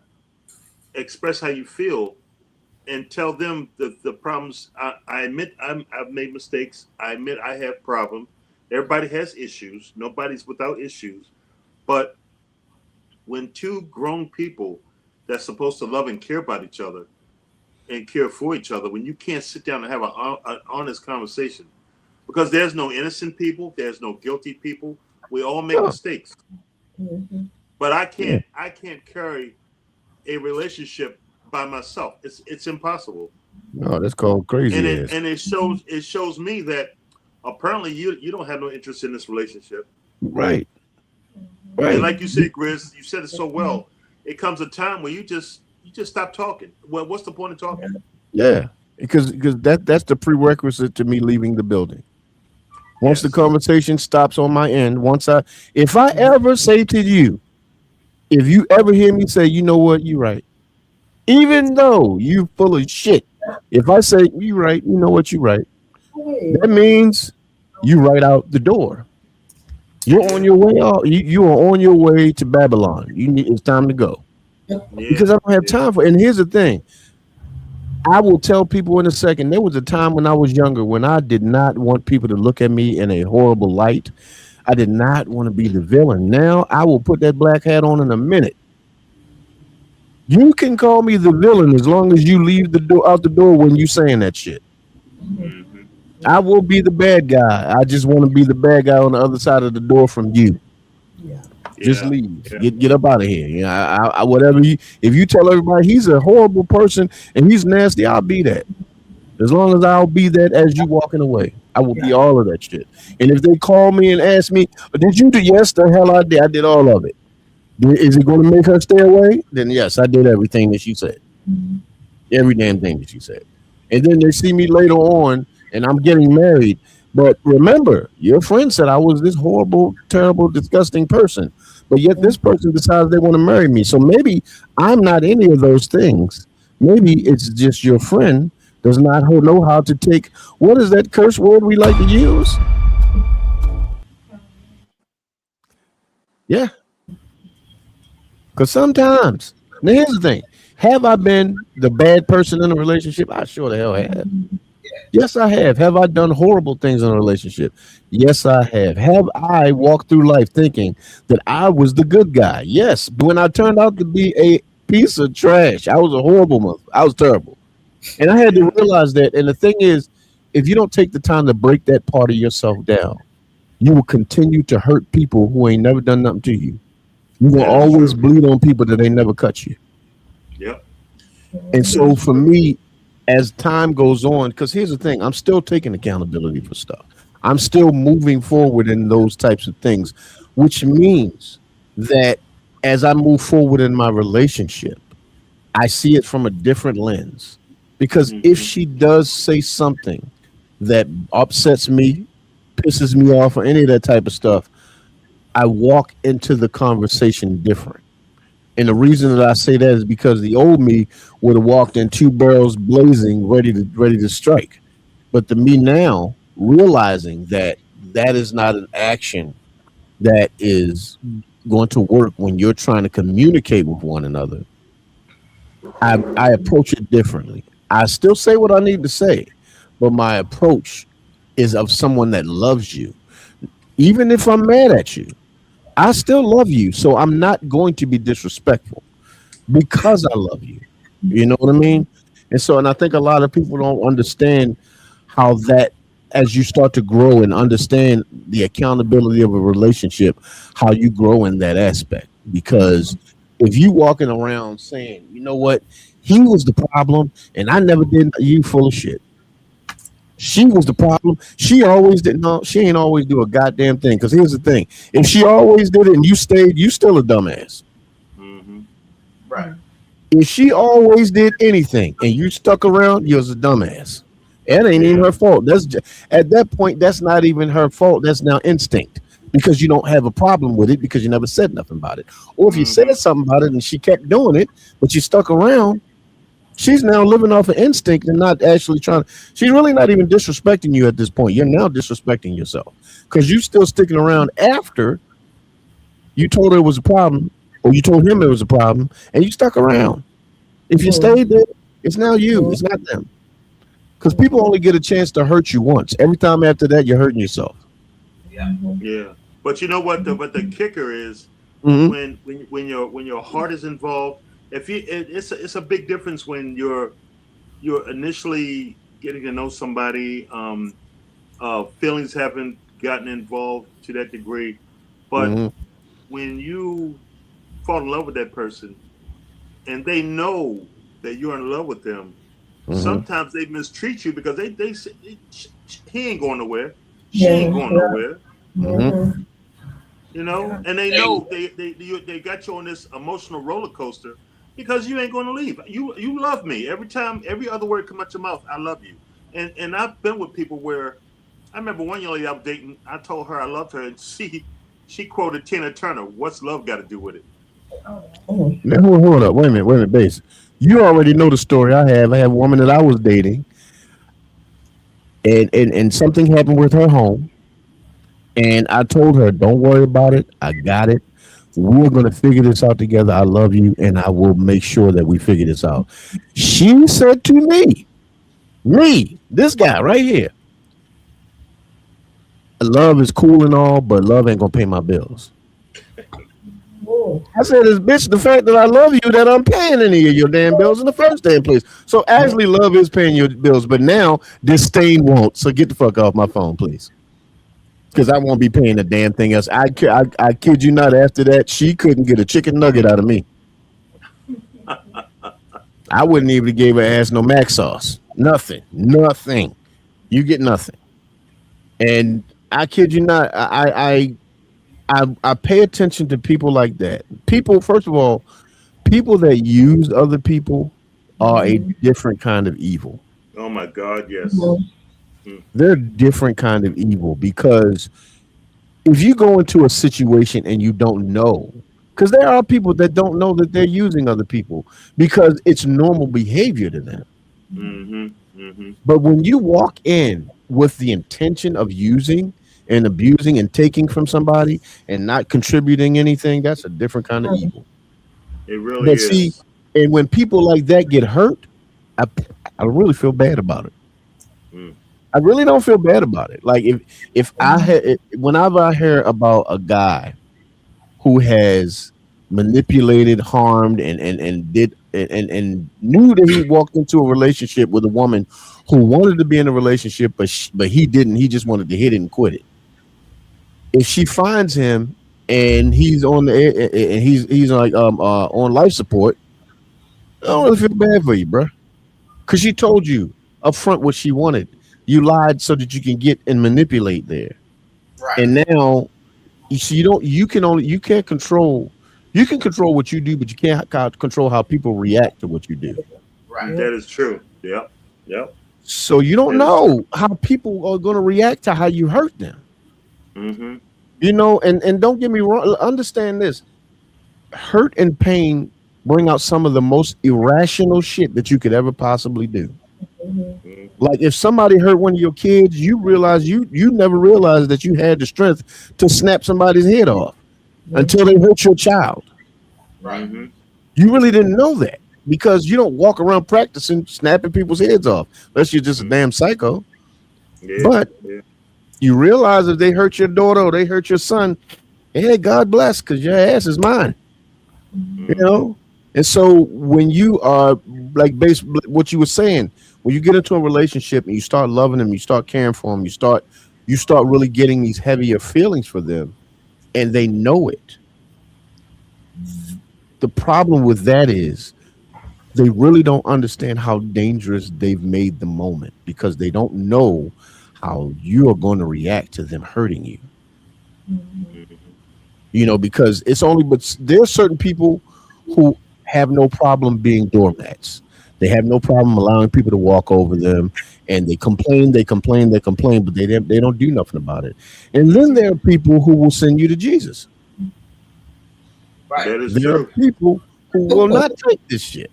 express how you feel and tell them the problems, I admit I've made mistakes. I admit I have problems. Everybody has issues. Nobody's without issues. But when two grown people that's supposed to love and care about each other and care for each other, when you can't sit down and have an honest conversation, because there's no innocent people, there's no guilty people. We all make mistakes. But I can't carry a relationship by myself. It's impossible. No, that's called crazy ass. And it shows me that apparently you don't have no interest in this relationship. Right. And like you said, Grizz, you said it so well. It comes a time where you just stop talking. Well, what's the point of talking? Yeah, because that's the prerequisite to me leaving the building. Once the conversation stops on my end, if I ever say to you, if you ever hear me say, you know what, you're right, even though you full of shit, if I say you right, you know what, you're right, that means you right out the door. You're on your way out. You are on your way to Babylon. It's time to go. Because I don't have time for it. And here's the thing. I will tell people in a second, there was a time when I was younger when I did not want people to look at me in a horrible light. I did not want to be the villain. Now I will put that black hat on in a minute. You can call me the villain as long as you leave out the door when you saying that shit. I will be the bad guy. I just want to be the bad guy on the other side of the door from you. Just leave. Get up out of here. You know, I whatever if you tell everybody he's a horrible person and he's nasty, I'll be that. As long as I'll be that as you walking away, I will be all of that shit. And if they call me and ask me, did you do? Yes, the hell I did. I did all of it. Is it going to make her stay away? Then yes, I did everything that she said. Every damn thing that she said. And then they see me later on and I'm getting married. But remember, your friend said I was this horrible, terrible, disgusting person. But yet this person decides they want to marry me. So maybe I'm not any of those things. Maybe it's just your friend does not know how to take, what is that curse word we like to use? Yeah. Because sometimes, now here's the thing. Have I been the bad person in a relationship? I sure the hell have. Yes, I have. Have I done horrible things in a relationship? Yes, I have. Have I walked through life thinking that I was the good guy? Yes. But when I turned out to be a piece of trash, I was a horrible mother. I was terrible. And I had to realize that. And the thing is, if you don't take the time to break that part of yourself down, you will continue to hurt people who ain't never done nothing to you. You will always bleed on people that ain't never cut you. Yep. And so for me, as time goes on, because here's the thing, I'm still taking accountability for stuff. I'm still moving forward in those types of things, which means that as I move forward in my relationship, I see it from a different lens. Because if she does say something that upsets me, pisses me off, or any of that type of stuff, I walk into the conversation different. And the reason that I say that is because the old me would have walked in two barrels blazing, ready to strike. But the me now, realizing that that is not an action that is going to work when you're trying to communicate with one another, I approach it differently. I still say what I need to say, but my approach is of someone that loves you. Even if I'm mad at you, I still love you, so I'm not going to be disrespectful because I love you. You know what I mean? And I think a lot of people don't understand how that, as you start to grow and understand the accountability of a relationship, how you grow in that aspect. Because if you walking around saying, you know what, he was the problem and I never did, you full of shit. She was the problem. She always did. No, she ain't always do a goddamn thing. Because here's the thing: if she always did it and you stayed, you still a dumbass. Right. If she always did anything and you stuck around, you're a dumbass. It ain't even her fault. At that point, that's not even her fault. That's now instinct because you don't have a problem with it because you never said nothing about it. Or if you said something about it and she kept doing it, but you stuck around, she's now living off of instinct and not actually trying. She's really not even disrespecting you at this point. You're now disrespecting yourself because you still sticking around after you told her it was a problem or you told him it was a problem and you stuck around. If you stayed there, it's now you. It's not them. Because people only get a chance to hurt you once. Every time after that, you're hurting yourself. Yeah. But you know what? The kicker is when your heart is involved. It's a big difference when you're initially getting to know somebody. Feelings haven't gotten involved to that degree, but when you fall in love with that person and they know that you're in love with them, sometimes they mistreat you because they say he ain't going nowhere, she ain't going nowhere. You know, and they know they got you on this emotional roller coaster because you ain't going to leave. You love me. Every other word come out your mouth, I love you. And I've been with people where I remember one young lady I was dating. I told her I loved her, and she quoted Tina Turner. What's love got to do with it? Now, hold up. Wait a minute, base. You already know the story I have. I have a woman that I was dating, and something happened with her home. And I told her, don't worry about it. I got it. We're going to figure this out together. I love you, and I will make sure that we figure this out. She said to me, this guy right here, love is cool and all, but love ain't going to pay my bills. I said, this bitch, the fact that I love you, that I'm paying any of your damn bills in the first damn place. So actually, love is paying your bills, but now disdain won't. So get the fuck off my phone, please. Because I won't be paying a damn thing else. I kid you not, after that, she couldn't get a chicken nugget out of me. I wouldn't even give her ass no mac sauce. Nothing. You get nothing. And I kid you not, I pay attention to people like that. People, first of all, people that use other people are a different kind of evil. Oh my God, yes. They're a different kind of evil because if you go into a situation and you don't know, because there are people that don't know that they're using other people because it's normal behavior to them. But when you walk in with the intention of using and abusing and taking from somebody and not contributing anything, that's a different kind of evil. It really is. See, and when people like that get hurt, I really feel bad about it. I really don't feel bad about it. Like if I had, whenever I hear about a guy who has manipulated, harmed, and knew that he walked into a relationship with a woman who wanted to be in a relationship, but he didn't. He just wanted to hit it and quit it. If she finds him and he's on the and he's like on life support, I don't really feel bad for you, bro, because she told you up front what she wanted. You lied so that you can get and manipulate there. Right. And now you can control what you do, but you can't control how people react to what you do. Right. That is true. Yep. So you don't know how people are going to react to how you hurt them. You know, and don't get me wrong, understand this. Hurt and pain bring out some of the most irrational shit that you could ever possibly do. Like if somebody hurt one of your kids, you realize you never realized that you had the strength to snap somebody's head off until they hurt your child. Right. You really didn't know that because you don't walk around practicing snapping people's heads off unless you're just a damn psycho. But you realize if they hurt your daughter or they hurt your son, hey, God bless, because your ass is mine. You know? And so when you are like what you were saying, when you get into a relationship and you start loving them, you start caring for them, you start really getting these heavier feelings for them, and they know it. The problem with that is they really don't understand how dangerous they've made the moment because they don't know how you are going to react to them hurting you. You know, because but there are certain people who have no problem being doormats. They have no problem allowing people to walk over them, and they complain, but they don't do nothing about it. And then there are people who will send you to Jesus. Right. That is There are true. people who will not take this shit.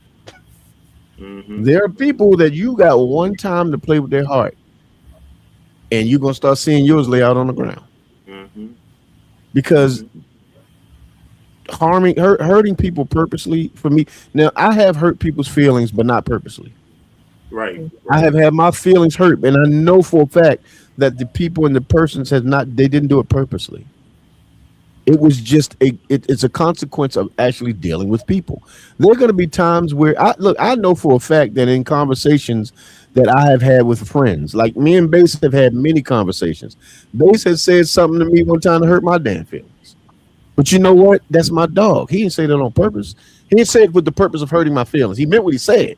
Mm-hmm. There are people that you got one time to play with their heart, and you're gonna start seeing yours lay out on the ground. Mm-hmm. Because hurting people purposely, for me, now I have hurt people's feelings, but not purposely. Right. I have had my feelings hurt, and I know for a fact that the people and the persons they didn't do it purposely. It was just it's a consequence of actually dealing with people. There are going to be times where I know for a fact that in conversations that I have had with friends, like me and Bass have had many conversations. Bass has said something to me one time to hurt my damn feelings. But you know what? That's my dog. He didn't say that on purpose. He didn't say it with the purpose of hurting my feelings. He meant what he said,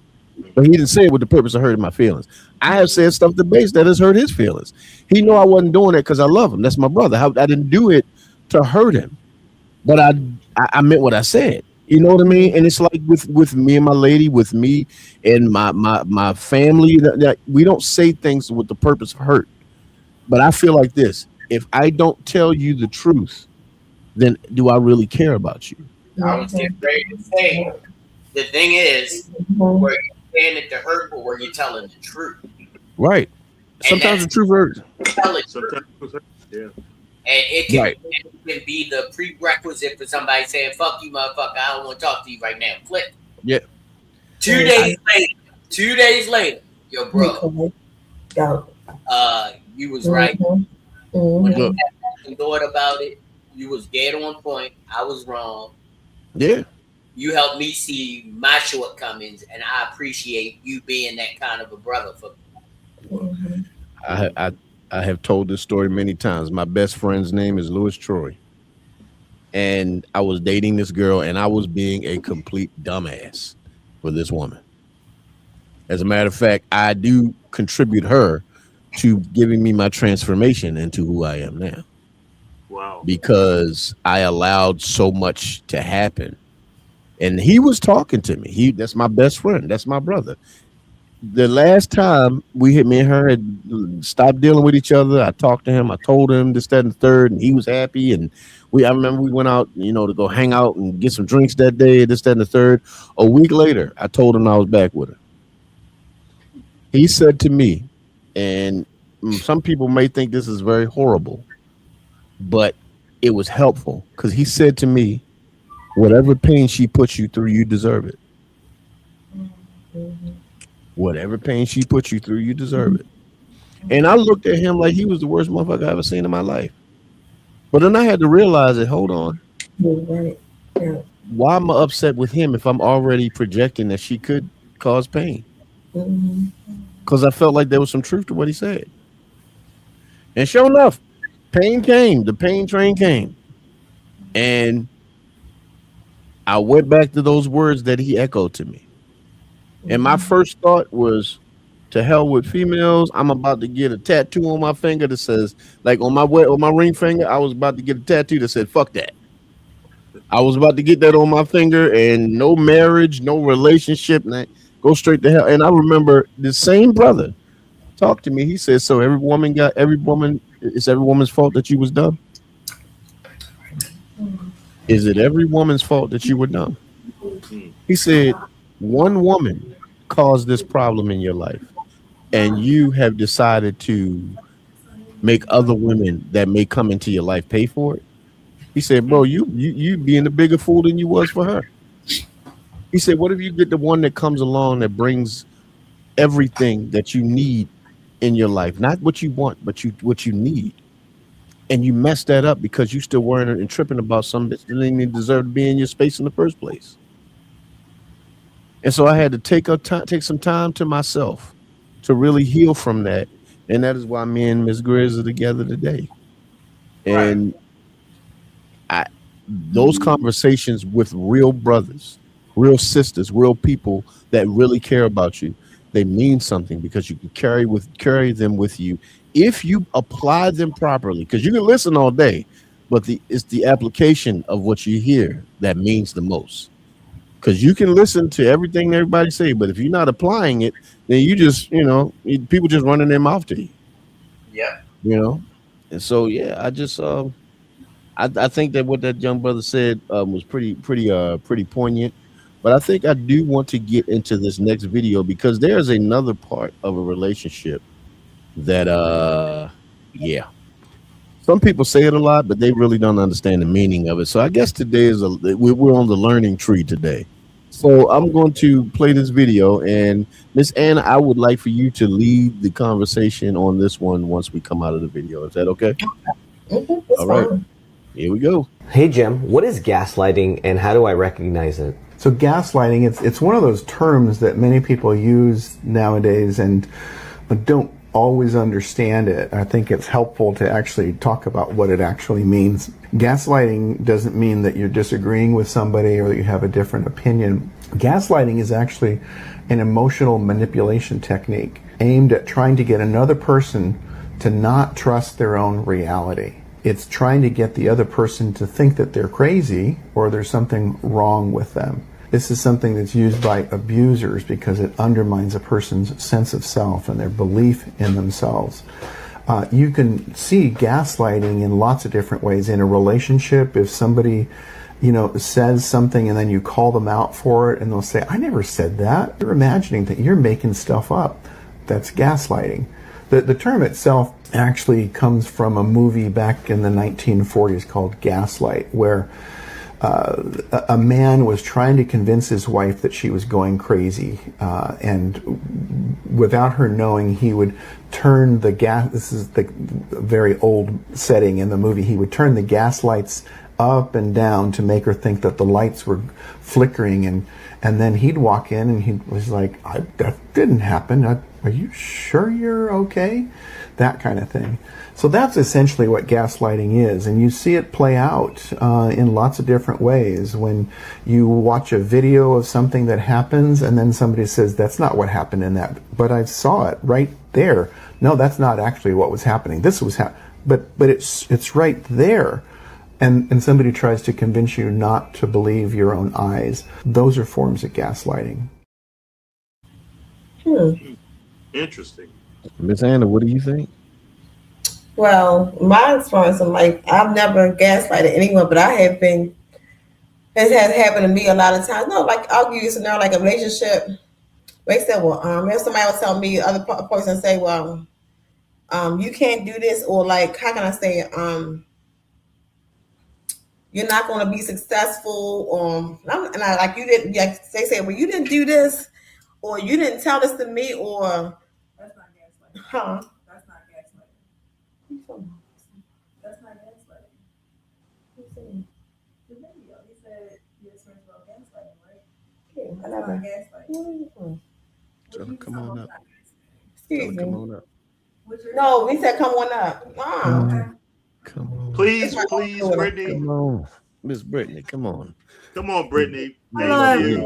but he didn't say it with the purpose of hurting my feelings. I have said stuff to Bass that has hurt his feelings. He know I wasn't doing it because I love him. That's my brother. I didn't do it to hurt him, but I meant what I said. You know what I mean? And it's like with me and my lady, with me and my family, that we don't say things with the purpose of hurt. But I feel like this: if I don't tell you the truth, then do I really care about you? I was getting ready to say, the thing is, were you saying it to hurt, or were you telling the truth? Right. Sometimes the truth hurts. Sometimes, yeah. And it can be the prerequisite for somebody saying, fuck you, motherfucker, I don't want to talk to you right now. Flip. Yeah. 2 days later, yo, bro, you was right. When I thought about it, you was dead on point. I was wrong. Yeah. You helped me see my shortcomings, and I appreciate you being that kind of a brother for me. I have told this story many times. My best friend's name is Louis Troy. And I was dating this girl, and I was being a complete dumbass for this woman. As a matter of fact, I do contribute her to giving me my transformation into who I am now. Wow. Because I allowed so much to happen. And he was talking to me. That's my best friend. That's my brother. The last time me and her had stopped dealing with each other, I talked to him. I told him this, that, and the third, and he was happy. And I remember we went out, to go hang out and get some drinks that day, this, that, and the third. A week later, I told him I was back with her. He said to me, and some people may think this is very horrible, but it was helpful, because he said to me, whatever pain she puts you through, you deserve it. Whatever pain she puts you through, you deserve it. And I looked at him like he was the worst motherfucker I ever seen in my life. But then I had to realize that, hold on. Why am I upset with him if I'm already projecting that she could cause pain? Because I felt like there was some truth to what he said. And sure enough, pain came. The pain train came. And I went back to those words that he echoed to me. And my first thought was, to hell with females. I'm about to get a tattoo on my finger that says, like on my ring finger, I was about to get a tattoo that said, fuck that. I was about to get that on my finger, and no marriage, no relationship, go straight to hell. And I remember the same brother talked to me. He said, so it's every woman's fault that you was dumb? Is it every woman's fault that you were dumb? He said, one woman caused this problem in your life, and you have decided to make other women that may come into your life pay for it. He said, bro, you being a bigger fool than you was for her. He said, what if you get the one that comes along that brings everything that you need in your life, not what you want, but what you need, and you mess that up because you still worrying and tripping about something that didn't even deserve to be in your space in the first place. And so I had to take some time to myself to really heal from that. And that is why me and Miss Grizz are together today. And those conversations with real brothers, real sisters, real people that really care about you, they mean something, because you can carry them with you if you apply them properly. Because you can listen all day, but it's the application of what you hear that means the most. because you can listen to everything everybody say, but if you're not applying it, then you just, people just running their mouth to you, Yep. And so, yeah, I think that what that young brother said was pretty poignant. But I think I do want to get into this next video because there's another part of a relationship that yeah, some people say it a lot, but they really don't understand the meaning of it. So I guess today we're on the learning tree today. So I'm going to play this video, and Miss Anna, I would like for you to lead the conversation on this one once we come out of the video. Is that okay? All right. Here we go. Hey Jim, what is gaslighting and how do I recognize it? So gaslighting, it's one of those terms that many people use nowadays and don't always understand it. I think it's helpful to actually talk about what it actually means. Gaslighting doesn't mean that you're disagreeing with somebody or that you have a different opinion. Gaslighting is actually an emotional manipulation technique aimed at trying to get another person to not trust their own reality. It's trying to get the other person to think that they're crazy or there's something wrong with them. This is something that's used by abusers because it undermines a person's sense of self and their belief in themselves. You can see gaslighting in lots of different ways. In a relationship, if somebody, says something and then you call them out for it and they'll say, I never said that. You're imagining that you're making stuff up. That's gaslighting. The term itself actually comes from a movie back in the 1940s called Gaslight, where a man was trying to convince his wife that she was going crazy, and without her knowing, he would turn the gas. This is the very old setting in the movie. He would turn the gas lights up and down to make her think that the lights were flickering, and then he'd walk in and he was like, that didn't happen. Are you sure you're okay? That kind of thing. So that's essentially what gaslighting is, and you see it play out in lots of different ways. When you watch a video of something that happens and then somebody says, that's not what happened in that, but I saw it right there. No, that's not actually what was happening. This was but it's right there. And somebody tries to convince you not to believe your own eyes. Those are forms of gaslighting. Interesting. Miss Anna, what do you think? Well, my experience in life, I've never gaslighted anyone, but I have been. It has happened to me a lot of times. No, like I'll give you a scenario, like a relationship. They said, well, if somebody will tell me, other person say, well, you can't do this, or like, how can I say, you're not going to be successful, and I like you didn't. Like they say, well, you didn't do this, or you didn't tell this to me, or that's not gaslighting. Huh? That's not gaslighting. That's not gaslighting. The video, he said your experience about gaslighting, right? Yeah, that's not gaslighting. Tell them come on up. Excuse me. Come on up. No, we said come on up. Come on. Please, Brittany. Come on. Miss Brittany, come on. Come on, Brittany. Hello, Thank you.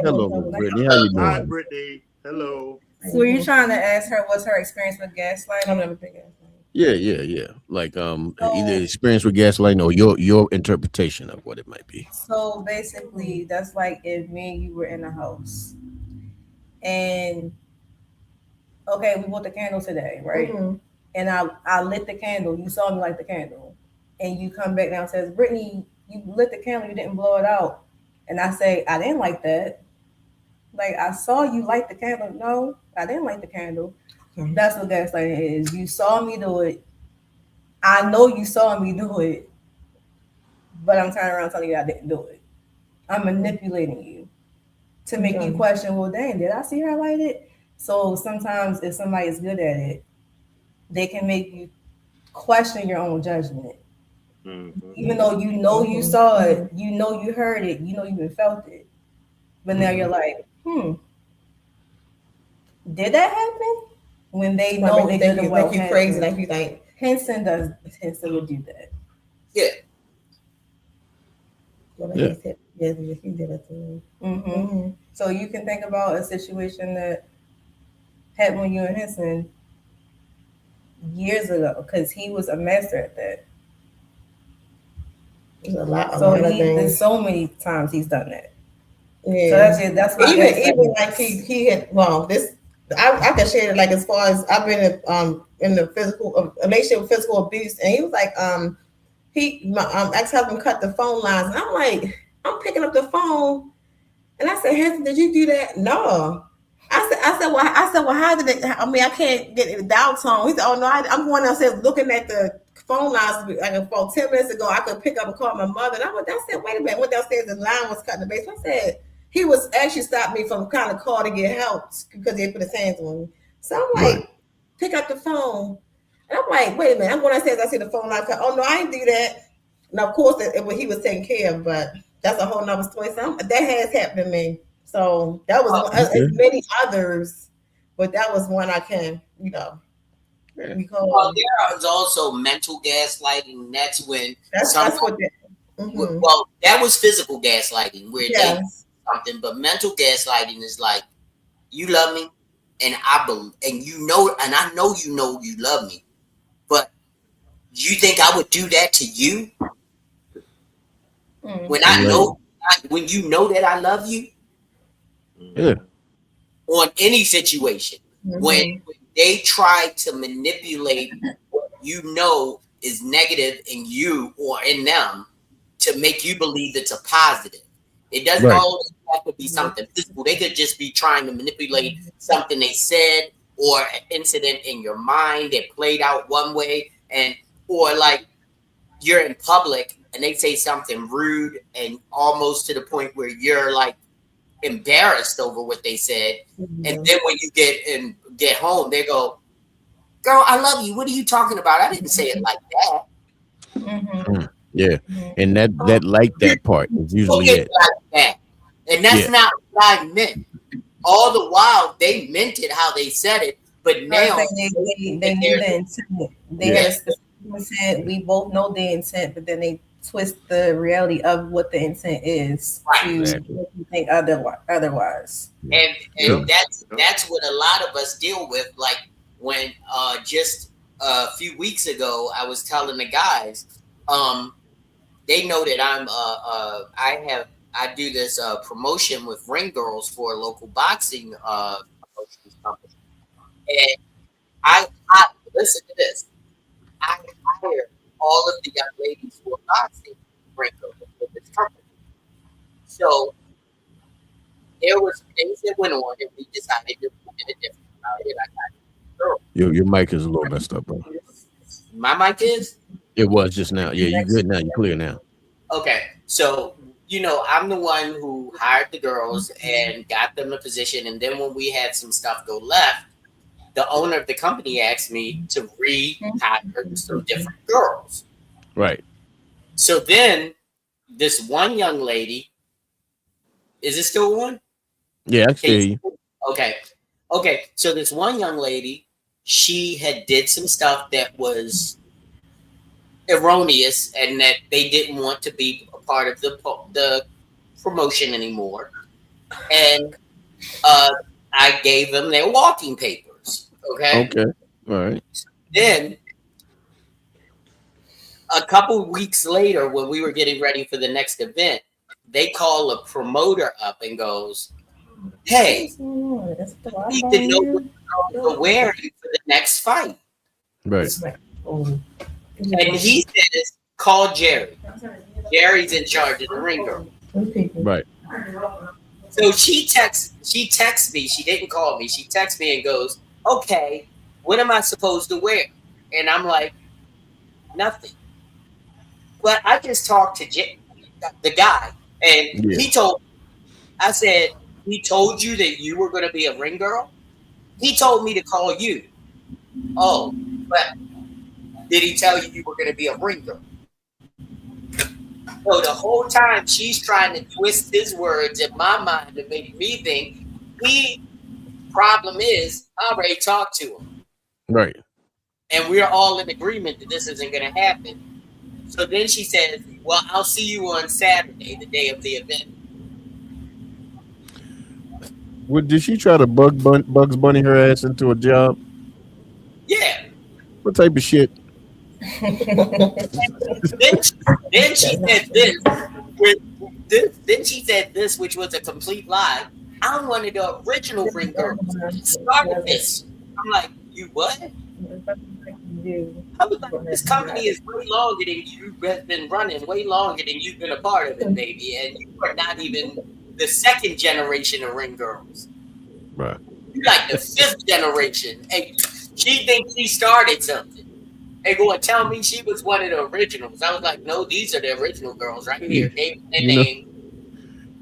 Hello, Miss Brittany. How you doing? Hi, Brittany. Hello. So were you trying to ask her what's her experience with gaslighting? I've never been gaslighted. Yeah. Like either experience with gaslighting or your interpretation of what it might be. So basically, that's like if me and you were in a house, and okay, we bought the candle today, right? Mm-hmm. And I lit the candle. You saw me light the candle, and you come back downstairs, Brittany, you lit the candle, you didn't blow it out, and I say I didn't like that. Like I saw you light the candle. No, I didn't light the candle. Mm-hmm. That's what gaslighting is. You saw me do it. I know you saw me do it, but I'm turning around telling you I didn't do it. I'm manipulating you to make you question, well, dang, did I see her light it? So sometimes if somebody is good at it, they can make you question your own judgment. Mm-hmm. Even though you know you saw it, you know you heard it, you know you even felt it. But now you're like, did that happen? When they know it didn't make you crazy, like you think. Henson would do that. Yeah. Yeah. Yes, he did it to me. Mm-hmm. So you can think about a situation that happened with you and Henson years ago, because he was a master at that. There's a lot. So there's so many times he's done that. Yeah. So that's why even like he had this I can share it like as far as I've been in the physical relationship with physical abuse, and he was like my ex-husband cut the phone lines, and I'm like, I'm picking up the phone, and I said, Hanson, did you do that? No. I said, well, how did it? I mean, I can't get the dial tone. He said, oh no, I'm going downstairs looking at the phone lines like about 10 minutes ago. I could pick up and call my mother. And I said, wait a minute. Went downstairs, the line was cutting the base. I said, he was actually stopped me from kind of call to get help because he put his hands on me. So I'm like, pick up the phone. And I'm like, wait a minute. I'm going downstairs. I see the phone line cut. Oh no, I didn't do that. Now, of course, what he was taking care of, but that's a whole nother story. So that has happened to me. So that was many others, but that was one I can, because well, there is also mental gaslighting. That's when that's what well, that was physical gaslighting where they something, but mental gaslighting is like, you love me, and I know you love me, but you think I would do that to you? When I know, when you know that I love you. Yeah. On any situation, when they try to manipulate what you know is negative in you or in them to make you believe it's a positive. It doesn't always have to be something physical. They could just be trying to manipulate something they said or an incident in your mind that played out one way, or like you're in public and they say something rude and almost to the point where you're like embarrassed over what they said, and then when you get home, they go, "Girl, I love you. What are you talking about? I didn't say it like that." Yeah, and that part is usually it. Like that. And that's not what I meant. All the while, they meant it how they said it, but now they knew the intent. They had a specific intent. We both know the intent, but then they twist the reality of what the intent is to make you think otherwise. And that's what a lot of us deal with. Like when just a few weeks ago, I was telling the guys, they know that I do this promotion with Ring Girls for a local boxing promotions company, and I listen to this. I hire all of the young ladies who are boxing Ring Girls with this company. So there was things that went on, and we decided to put it different about it. I got girl. Your mic is a little messed up, bro. My mic is? It was just now. Yeah, you're good now. You're clear now. Okay, so I'm the one who hired the girls and got them a position, and then when we had some stuff go left, the owner of the company asked me to re-hire some different girls. Right. So then this one young lady, is it still on? Yeah, I see you. Okay. So this one young lady, she had did some stuff that was erroneous and that they didn't want to be a part of the promotion anymore. And I gave them their walking papers. Okay. All right. Then a couple weeks later, when we were getting ready for the next event, they call a promoter up and goes, "Hey, we need to know what you're wearing for the next fight." Right. And he says, "Call Jerry. Jerry's in charge of the Ring Girl." Right. So she texts me. She didn't call me. She texts me and goes, "Okay, what am I supposed to wear?" And I'm like, "Nothing." But I just talked to the guy, and he told me, I said, "He told you that you were going to be a Ring Girl?" He told me to call you. Oh, but did he tell you were going to be a Ring Girl? So the whole time she's trying to twist his words in my mind to make me think problem is I already talked to him. Right. And we're all in agreement that this isn't going to happen. So then she says, "Well, I'll see you on Saturday, the day of the event." Did she try to Bugs Bunny her ass into a job? Yeah. What type of shit? then she said this, Then she said this, which was a complete lie. I'm one of the original ring girls. I started this. I'm like, you what? I was like, this company is way longer than you have been running, way longer than you've been a part of it, baby. And you are not even the second generation of ring girls. Right. You're like the fifth generation. And she thinks she started something. And going to tell me she was one of the originals. I was like, no, these are the original girls right here. Name and name.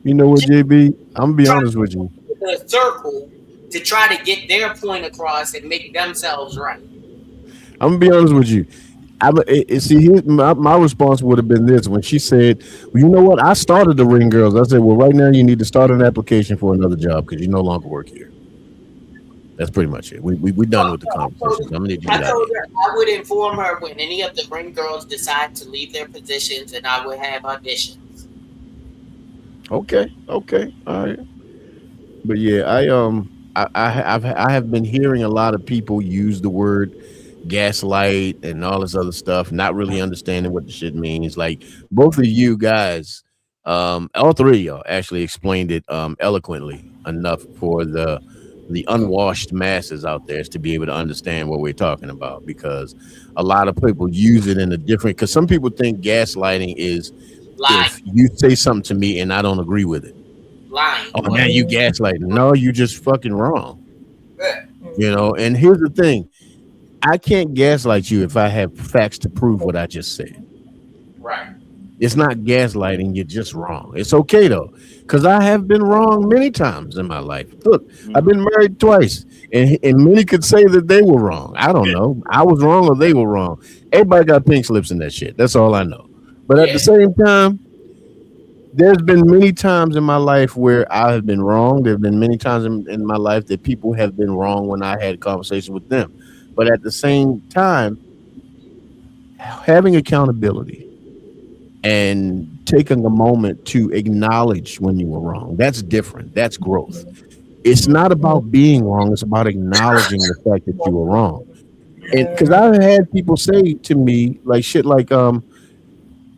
You know what, JB? I'm gonna be honest with you. The circle to try to get their point across and make themselves right. I'm gonna be honest with you. My response would have been this when she said, "Well, you know what? I started the Ring Girls." I said, "Well, right now you need to start an application for another job because you no longer work here." That's pretty much it. We done with the conversation. I'm gonna need you to get out of here. I would inform her when any of the Ring Girls decide to leave their positions, and I would have auditions. Okay, all right. But yeah, I have been hearing a lot of people use the word gaslight and all this other stuff, not really understanding what the shit means. Like both of you guys, all three of y'all actually explained it eloquently enough for the unwashed masses out there to be able to understand what we're talking about, because a lot of people use it in a different, because some people think gaslighting is if you say something to me and I don't agree with it. Lying. Oh, now you gaslighting. No, you just fucking wrong. You know, and here's the thing. I can't gaslight you if I have facts to prove what I just said. Right. It's not gaslighting. You're just wrong. It's okay though, because I have been wrong many times in my life. Look, I've been married twice, and many could say that they were wrong. I don't know. I was wrong or they were wrong. Everybody got pink slips in that shit. That's all I know. But at the same time, there's been many times in my life where I have been wrong. There have been many times in my life that people have been wrong when I had conversations with them. But at the same time, having accountability and taking a moment to acknowledge when you were wrong, that's different. That's growth. It's not about being wrong. It's about acknowledging the fact that you were wrong. And because I've had people say to me like shit like,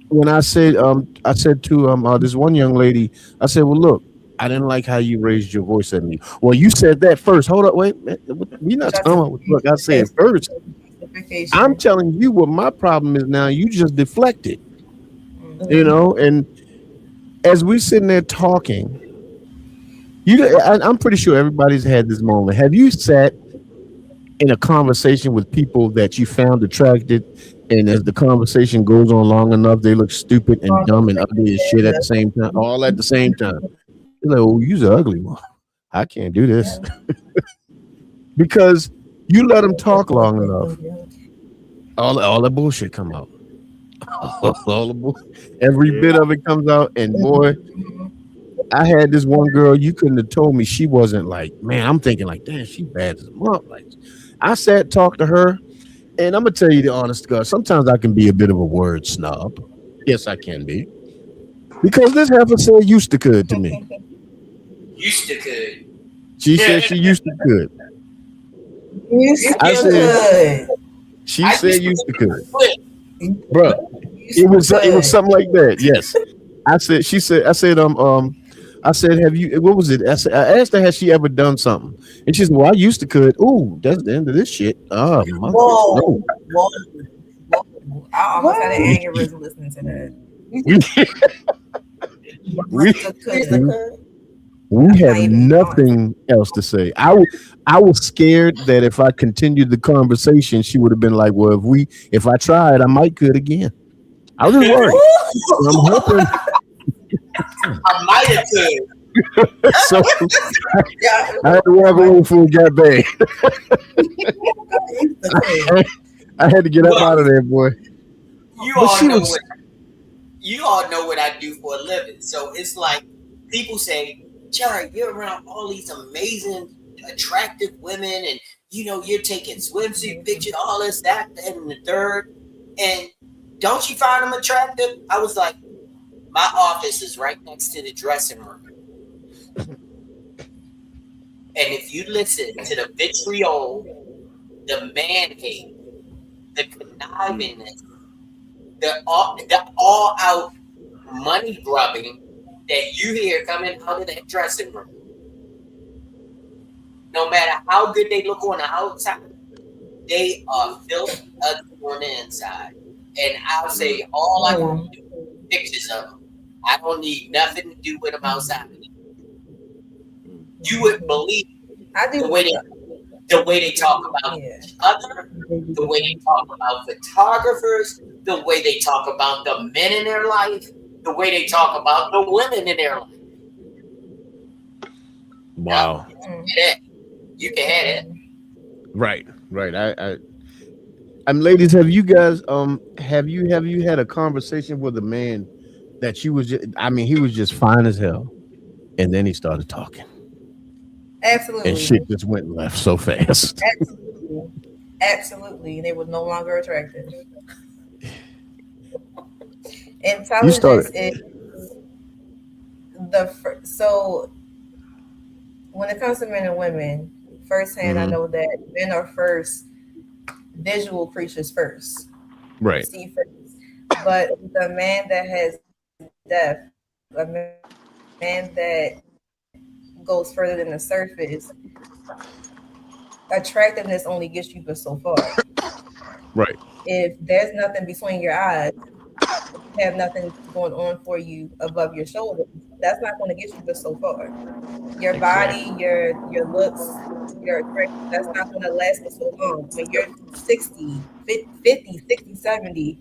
when I said to this one young lady, I said, well, look, I didn't like how you raised your voice at me. Well, you said that first. Hold up, wait, man, we're not talking about what I said first. I'm telling you what my problem is now. You just deflected, you know. And as we sitting there talking, I'm pretty sure everybody's had this moment. Have you sat in a conversation with people that you found attracted, and as the conversation goes on long enough, they look stupid and dumb and ugly as shit at the same time, all at the same time? You're like, oh, you're ugly, man. I can't do this. Because you let them talk long enough, all the bullshit come out. Every bit of it comes out, and boy, I had this one girl, you couldn't have told me she wasn't like, man, I'm thinking like, damn, she bad as a mom. Like, I sat, talked to her, and I'm gonna tell you the honest God, sometimes I can be a bit of a word snob. Yes, I can be. Because this heifer said used to could to me. Used to could. She said she used to could. She said used to could. Bro, it was something like that. Yes. I said, have you, what was it? I asked her, has she ever done something? And she said, well, I used to could. Ooh, that's the end of this shit. Oh, whoa. I almost had an aneurysm listening to that. We have nothing else to say. I was scared that if I continued the conversation, she would have been like, well, if I tried, I might could again. I was just worried. I'm hoping. I might have could. So I had to walk away before it got bad. I had to get up out of there, boy. You all know what I do for a living. So it's like people say, Jerry, you're around all these amazing, attractive women, and you're taking swimsuit pictures, all this, that, and the third. And don't you find them attractive? I was like, my office is right next to the dressing room. And if you listen to the vitriol, the man hate, the connivingness, the all out money grubbing, that you hear coming out of that dressing room, no matter how good they look on the outside, they are filthy ugly on the inside. And I'll say all I want to do is pictures of them. I don't need nothing to do with them outside. You would believe the way they talk about each other, the way they talk about photographers, the way they talk about the men in their life, the way they talk about the women in their life. Wow. You can have it. Right. Ladies, have you guys have you had a conversation with a man that you was just, he was just fine as hell, and then he started talking, Absolutely, and shit just went left so fast. Absolutely, they were no longer attractive. Intelligence is so when it comes to men and women, firsthand, I know that men are first visual creatures first, right? See first, but the man that has depth, a man that goes further than the surface, attractiveness only gets you but so far. Right. If there's nothing between your eyes, you have nothing going on for you above your shoulders, that's not going to get you but so far. Your body, your looks, your attraction, that's not going to last for so long. When you're 60, 50, 60, 70,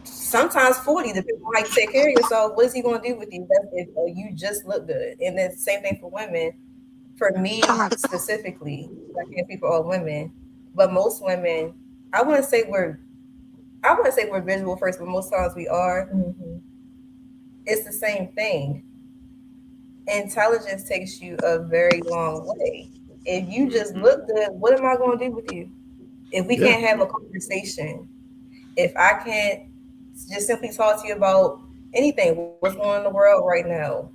sometimes 40, depending on how you take care of yourself, what is he going to do with you? That's if you just look good. And then same thing for women. For me specifically, I can't speak for all women, but most women, I wouldn't say we're visual first, but most times we are. Mm-hmm. It's the same thing. Intelligence takes you a very long way. If you just look good, what am I going to do with you? If we can't have a conversation, if I can't just simply talk to you about anything, what's going on in the world right now,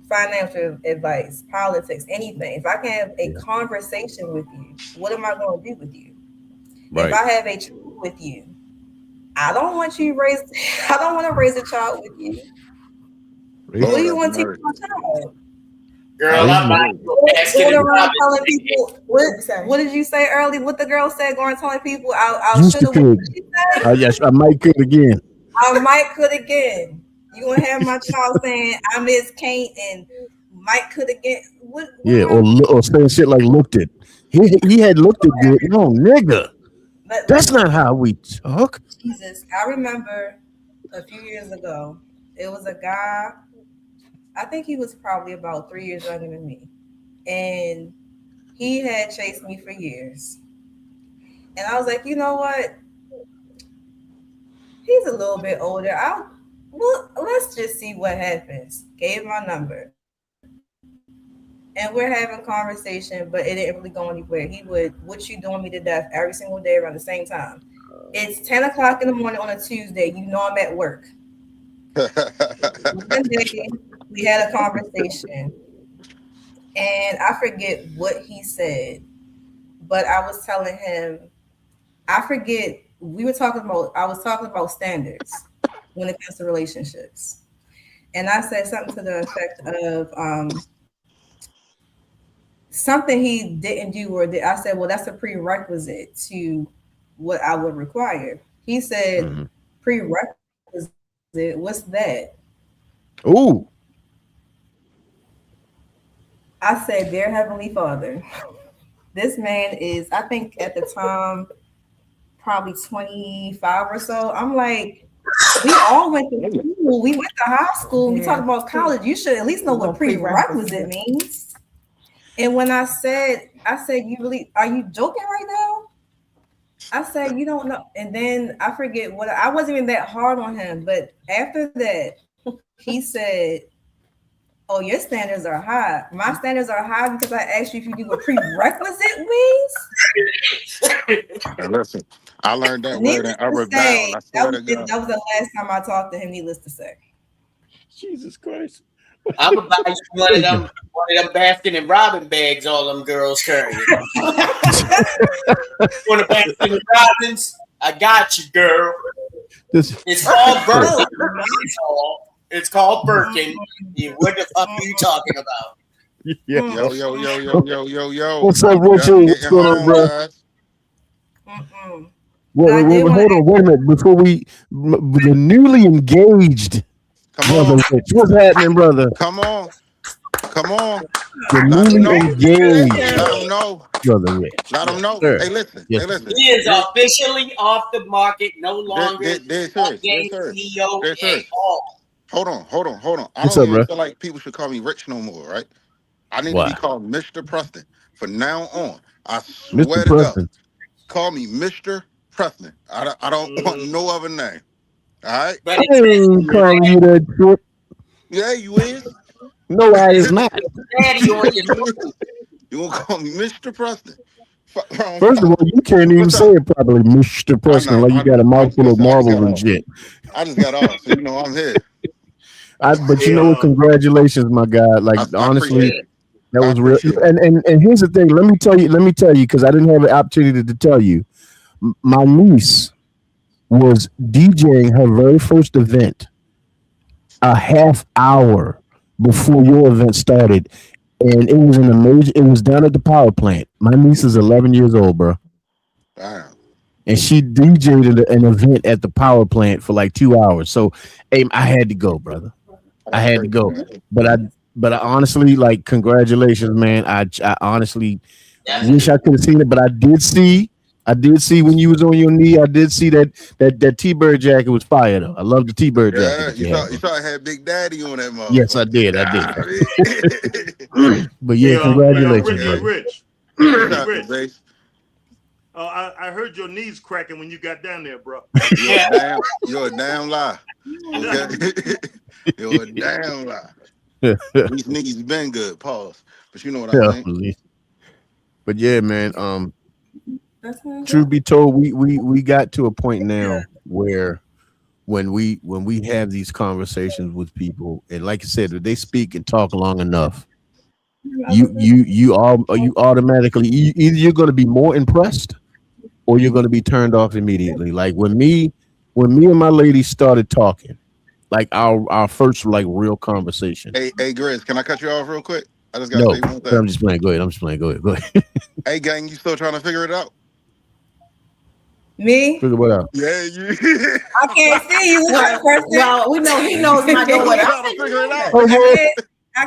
financial advice, politics, anything. If I can have a conversation with you, what am I going to do with you? Right. If I have a child with you, I don't want to raise a child with you. What do you want to teach my child? Girl, I'm going around telling people. What did you say earlier? What the girl said, going telling people, I'll should have. Yes, I might could again. I might could again. You gonna have my child saying I miss Kate and Mike could again? What or saying shit like looked it. He had looked it good. No, nigga. That's not how we talk. Jesus, I remember a few years ago, it was a guy. I think he was probably about 3 years younger than me, and he had chased me for years. And I was like, you know what? He's a little bit older. Let's just see what happens. Gave my number. And we're having conversation, but it didn't really go anywhere. He would, what you doing me to death every single day around the same time. It's 10 o'clock in the morning on a Tuesday. You know I'm at work. One day, we had a conversation. And I forget what he said. But I was telling him, I was talking about standards when it comes to relationships. And I said something to the effect of something he didn't do I said, well, that's a prerequisite to what I would require. He said, prerequisite, what's that? Ooh. I said, dear Heavenly Father, this man is, I think at the time, probably 25 or so. I'm like, we all went to school. We went to high school. We talked about college. You should at least know what prerequisite means. And when I said, you really, are you joking right now? I said, you don't know. And then I forget I wasn't even that hard on him. But after that, he said, oh, your standards are high. My standards are high because I asked you if you knew what prerequisite means. And listen, I learned that word in Upward Bound. I swear to God. That was the last time I talked to him, needless to say. Jesus Christ. I'm gonna buy you one of them Baskin and Robin bags all them girls carry. Want a Baskin and Robbins? I got you, girl. It's all girl. It's called Birkin. What the fuck are you talking about? Yeah. Yo. What's up, Richard? What's going on, bro? Wait, hold on. Wait a minute. Before the newly engaged brother Rich. What's happening, brother? Come on. The newly engaged Let them know. brother Rich. Let them know. Sir. Hey, listen. Yes. Hey, listen. He is officially off the market. No longer game CEO at all. Hold on. I What's don't up, even bro? feel like people should call me Rich no more, right? I need to Why? be called Mr. Preston from now on. I Mr. swear to Preston. God. Call me Mr. Preston. I don't want no other name. All right? I ain't calling you that shit. Yeah, you is. No, I is not. Daddy on your move. You gonna call me Mr. Preston? First of all, you can't even say it properly, Mr. Preston, like you got a mouthful of marbles and shit. I just got off, so you know I'm here. But you know what? Congratulations, my guy. Like honestly, that was real. And here's the thing. Let me tell you, because I didn't have an opportunity to tell you. My niece was DJing her very first event a half hour before your event started, and it was it was down at the power plant. My niece is 11 years old, bro. Damn. And she DJ'd an event at the power plant for like 2 hours. So, I had to go, brother. I had to go. But I honestly, like, congratulations, man. I honestly wish I could have seen it, but I did see when you was on your knee. I did see that T-Bird jacket was fire though. I love the T-Bird jacket. You saw I had Big Daddy on that motherfucker. Yes, I did. But yeah, congratulations, Rich. I heard your knees cracking when you got down there, bro. You're a damn lie. Okay? You're a damn lie. These niggas been good, pause. But you know what I mean. But yeah, man. Truth be told, we got to a point now where when we have these conversations with people, and like I said, if they speak and talk long enough, you automatically either you're going to be more impressed or you're going to be turned off immediately. Like when me and my lady started talking, like our first like real conversation. Hey, Grizz, can I cut you off real quick? I just got No, to say one thing. I'm just playing. Go ahead. Go ahead. Hey, gang, you still trying to figure it out? Me? Figure what out? Yeah, you. I can't see you. Well, we know he knows my door. I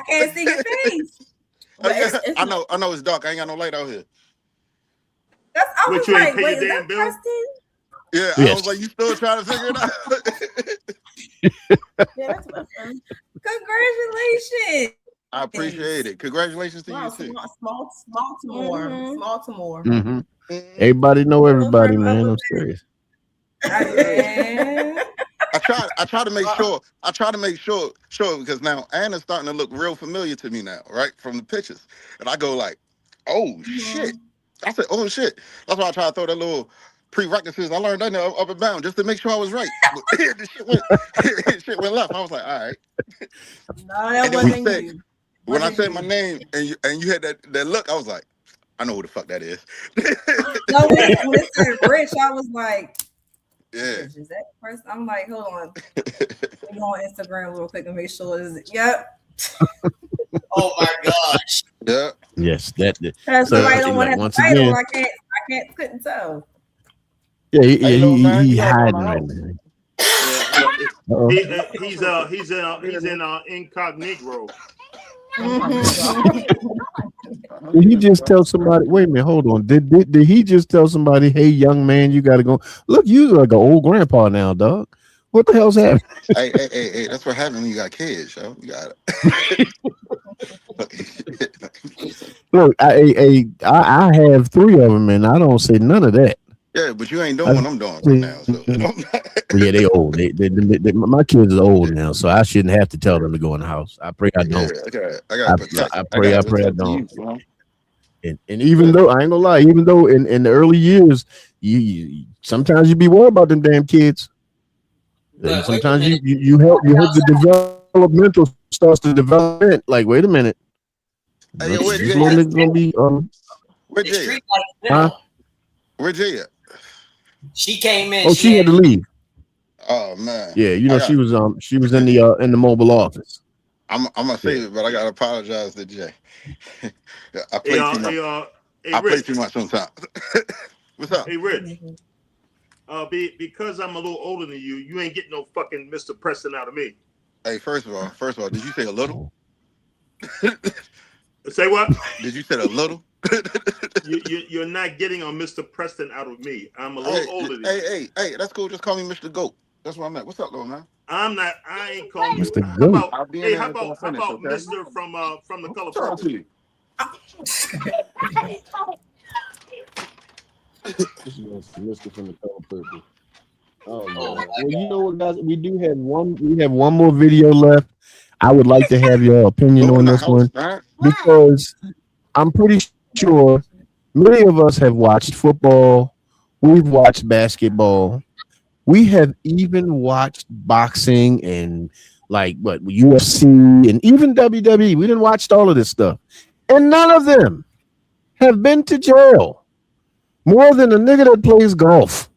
can't see your face. I know it's dark. I ain't got no light out here. I was like, wait, is that Preston? Yeah, I was like, you still trying to figure it out? Yeah, that's my friend. Congratulations. I appreciate it. Congratulations to you too. Small to more. Mm-hmm. Small to more. Mm-hmm. Everybody know everybody, man. I'm serious. I try to make sure. I try to make sure because now Anna's starting to look real familiar to me now, right? From the pictures. And I go like, oh shit. I said, oh shit. That's why I try to throw that little prerequisites. I learned that up and down just to make sure I was right. The shit went left. I was like, all right. No, that wasn't you. When I said my name and you had that look, I was like, I know who the fuck that is. No, when it said Rich, I was like, yeah. Rich, is that person? I'm like, hold on. Let me go on Instagram real quick and make sure it is. Yep. Oh my gosh. Yeah. Yes, that. Because somebody don't want to have the title. I couldn't tell. Yeah, he hiding right now. He's in incognito. Did he just tell somebody? Wait a minute, hold on. Did he just tell somebody, "Hey, young man, you got to go"? Look, you like an old grandpa now, dog. What the hell's happening? Hey, that's what happens when you got kids, yo. You got it. Look, I have 3 of them, and I don't say none of that. Yeah, but you ain't doing what I'm doing right now. So. Yeah, they old. My kids are old now, so I shouldn't have to tell them to go in the house. I pray I don't. I pray I don't. And even though I ain't gonna lie, even though in the early years, you sometimes you be worried about them damn kids. And sometimes you help the developmental starts to develop. Like, wait a minute, hey, this little nigga's gonna be where Jay? Huh? Where Jay at? She came in. Oh, she had to leave. Oh man. Yeah, you know she was in the mobile office. I'm gonna save it, but I gotta apologize to Jay. I play too much. Hey, I play Rich. too much sometimes. What's up? Hey, Rich. Because I'm a little older than you, you ain't getting no fucking Mr. Preston out of me. Hey, first of all, did you say a little? Say what? Did you say a little? You're not getting a Mr. Preston out of me. I'm a little older than you. Hey, that's cool. Just call me Mr. Goat. That's what I'm at. What's up, little man? I ain't calling you. Mr. How Goat. about Mr. from the Color Purple? Mr. from the Color Purple. Oh man. Well, you know what, guys? We have one more video left. I would like to have your opinion on this one because I'm pretty sure many of us have watched football. We've watched basketball. We have even watched boxing and UFC and even WWE. We didn't watch all of this stuff. And none of them have been to jail more than a nigga that plays golf.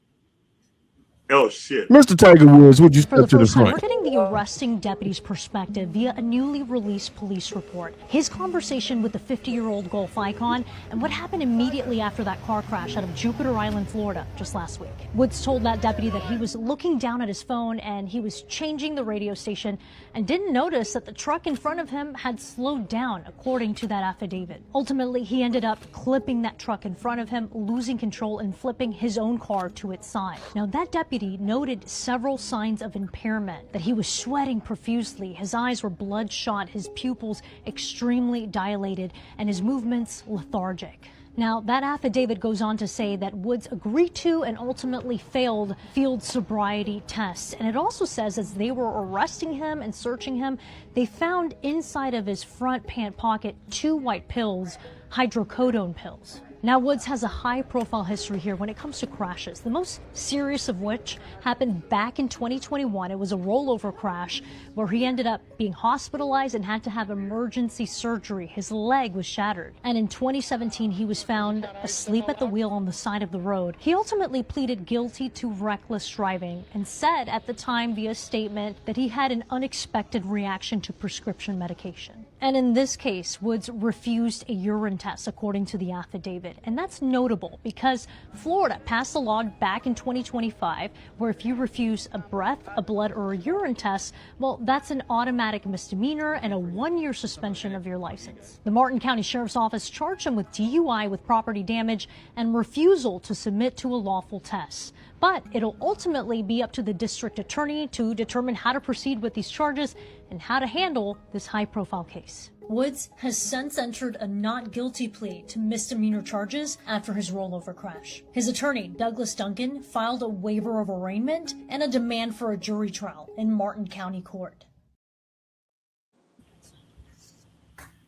Oh shit. Mr. Tiger Woods, would you step to the front? We're getting the arresting deputy's perspective via a newly released police report. His conversation with the 50-year-old golf icon and what happened immediately after that car crash out of Jupiter Island, Florida, just last week. Woods told that deputy that he was looking down at his phone and he was changing the radio station and didn't notice that the truck in front of him had slowed down, according to that affidavit. Ultimately, he ended up clipping that truck in front of him, losing control and flipping his own car to its side. Now, that deputy noted several signs of impairment, that he was sweating profusely, his eyes were bloodshot, his pupils extremely dilated, and his movements lethargic. Now, that affidavit goes on to say that Woods agreed to and ultimately failed field sobriety tests. And it also says as they were arresting him and searching him, they found inside of his front pant pocket 2 white pills, hydrocodone pills. Now, Woods has a high-profile history here when it comes to crashes, the most serious of which happened back in 2021. It was a rollover crash where he ended up being hospitalized and had to have emergency surgery. His leg was shattered. And in 2017, he was found asleep at the wheel on the side of the road. He ultimately pleaded guilty to reckless driving and said at the time via statement that he had an unexpected reaction to prescription medication. And in this case, Woods refused a urine test, according to the affidavit. And that's notable because Florida passed a law back in 2025 where if you refuse a breath, a blood, or a urine test, well, that's an automatic misdemeanor and a 1-year suspension of your license. The Martin County Sheriff's Office charged him with DUI with property damage and refusal to submit to a lawful test. But it'll ultimately be up to the district attorney to determine how to proceed with these charges and how to handle this high-profile case. Woods has since entered a not guilty plea to misdemeanor charges after his rollover crash. His attorney, Douglas Duncan, filed a waiver of arraignment and a demand for a jury trial in Martin County Court.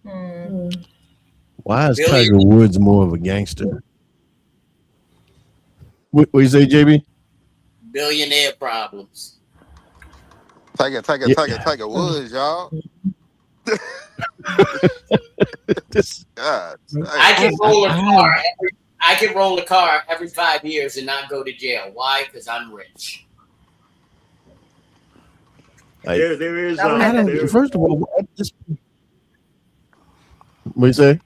Why is Tiger Woods more of a gangster? What you say, JB? Billionaire problems. Tiger Woods, y'all. God, I can roll a car. I can roll a car every 5 years and not go to jail. Why? Because I'm rich. There is. First of all, what you say?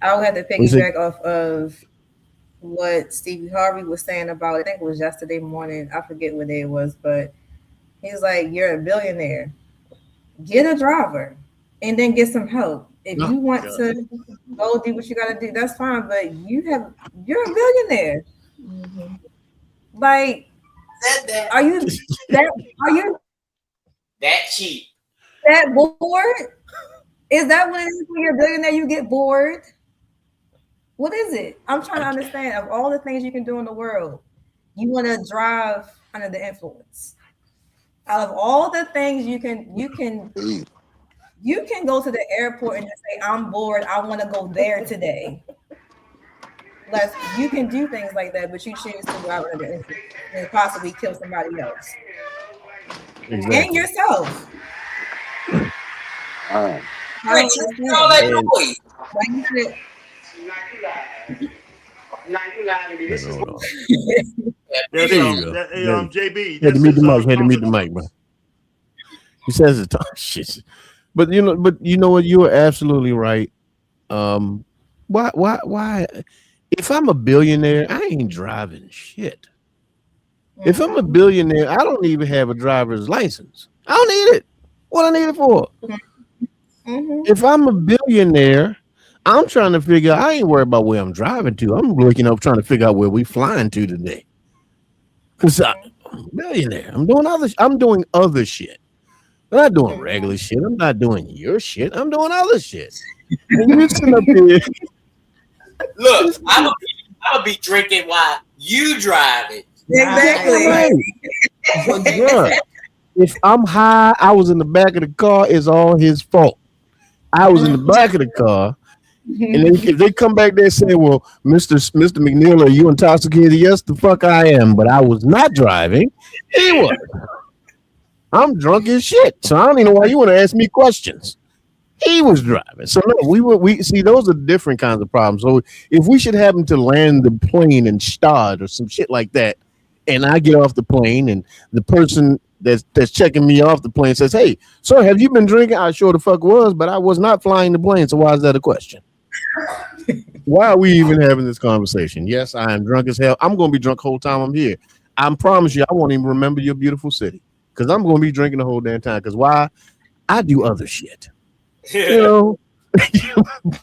I would have to piggyback off of what Stevie Harvey was saying about, I think it was yesterday morning. I forget what day it was, but he's like, you're a billionaire. Get a driver and then get some help. If you want to go do what you got to do, that's fine. But you're a billionaire. Mm-hmm. Like, are you that cheap? That bored? Is that what it is when you're a billionaire? You get bored? What is it? I'm trying to understand. Of all the things you can do in the world, you want to drive under the influence. Out of all the things you can go to the airport and just say, I'm bored, I want to go there today. You can do things like that, but you choose to drive under the influence and possibly kill somebody else. Exactly. And yourself. There's There you go. JB. Had to This meet is the mic. Had to meet the consequence. mic, bro. He says it's shit. But you know what? You are absolutely right. Why? If I'm a billionaire, I ain't driving shit. If I'm a billionaire, I don't even have a driver's license. I don't need it. What I need it for? If I'm a billionaire, I'm trying to figure. I ain't worried about where I'm driving to. I'm looking up, trying to figure out where we flying to today. Cause I'm a billionaire. I'm doing other shit. I'm not doing regular shit. I'm not doing your shit. I'm doing other shit. And you sitting up here. Look, I'm gonna be drinking while you driving. Exactly. Right. Bruh, if I'm high, I was in the back of the car. It's all his fault. I was in the back of the car, and if they come back there and say, "Well, Mr. McNeil, are you intoxicated?" Yes, the fuck I am, but I was not driving. He was. I'm drunk as shit, so I don't even know why you want to ask me questions. He was driving, so no, we see those are different kinds of problems. So if we should happen to land the plane in Stad or some shit like that, and I get off the plane, and the person that's checking me off the plane says, "Hey, sir, have you been drinking?" I sure the fuck was, but I was not flying the plane. So why is that a question? Why are we even having this conversation? Yes, I am drunk as hell. I'm going to be drunk the whole time I'm here. I promise you, I won't even remember your beautiful city because I'm going to be drinking the whole damn time. Because why? I do other shit. You know,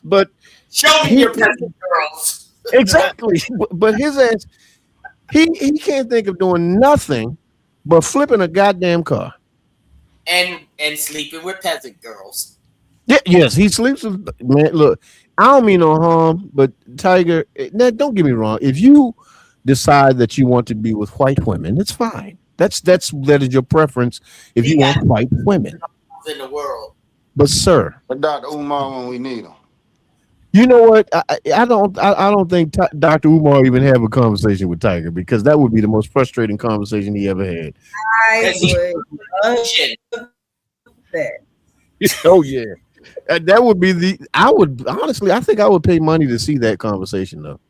but show me your peasant girls. Exactly. But his ass, he can't think of doing nothing but flipping a goddamn car and sleeping with peasant girls. Yeah, yes, he sleeps with man. Look, I don't mean no harm, but Tiger, now don't get me wrong. If you decide that you want to be with white women, it's fine. That is your preference. If you want white women, in the world. But sir, But Dr. Umar when we need him. you know what? I don't think Dr. Umar even have a conversation with Tiger because that would be the most frustrating conversation he ever had. I would love that. Oh yeah, that would be I would honestly, I think I would pay money to see that conversation though.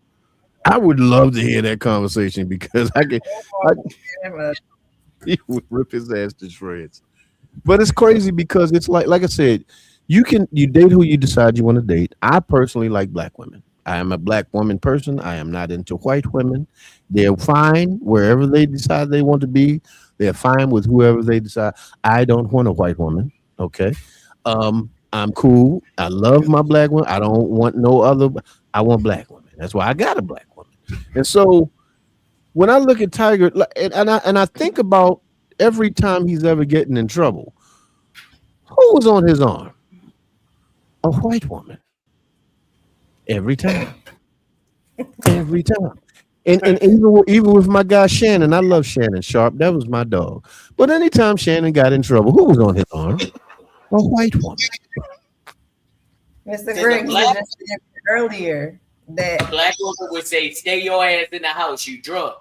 I would love to hear that conversation because he would rip his ass to shreds. But it's crazy because it's like I said, you date who you decide you want to date. I personally like black women. I am a black woman person. I am not into white women. They're fine wherever they decide they want to be. They're fine with whoever they decide. I don't want a white woman. Okay. I'm cool. I love my black woman. I don't want no other. I want black women. That's why I got a black woman. And so when I look at Tiger, and I think about every time he's ever getting in trouble, who was on his arm? A white woman. Every time. Every time. And even with my guy Shannon, I love Shannon Sharp. That was my dog. But anytime Shannon got in trouble, who was on his arm? A white woman. Mr. Greg, you just said earlier that a black woman would say, "Stay your ass in the house, you drunk."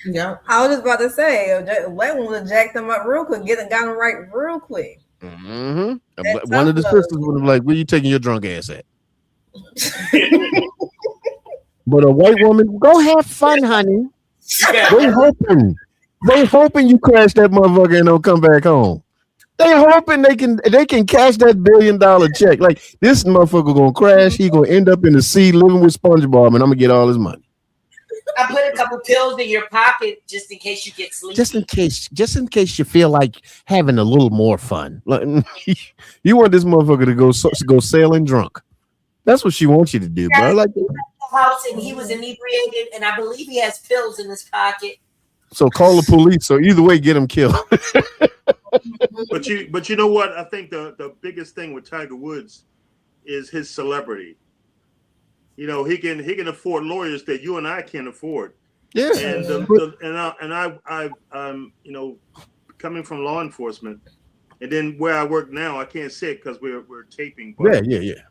Yeah, I was just about to say, a black woman would have jacked them up real quick, got them right real quick. Mm-hmm. One of the sisters would have like, "Where you taking your drunk ass at?" But a white woman, go have fun, honey. They hoping you crash that motherfucker and don't come back home. They hoping they can cash that $1 billion check. Like this motherfucker gonna crash. He gonna end up in the sea living with SpongeBob, and I'm gonna get all his money. I put a couple pills in your pocket just in case you get sleepy. Just in case you feel like having a little more fun. Like, you want this motherfucker to go sailing drunk. That's what she wants you to do, bro. Like the house, and he was inebriated, and I believe he has pills in his pocket. So call the police. So either way, get him killed. But you know what? I think the biggest thing with Tiger Woods is his celebrity. You know, he can afford lawyers that you and I can't afford. Yeah. And I'm you know, coming from law enforcement, and then where I work now, I can't say it because we're taping. But, yeah.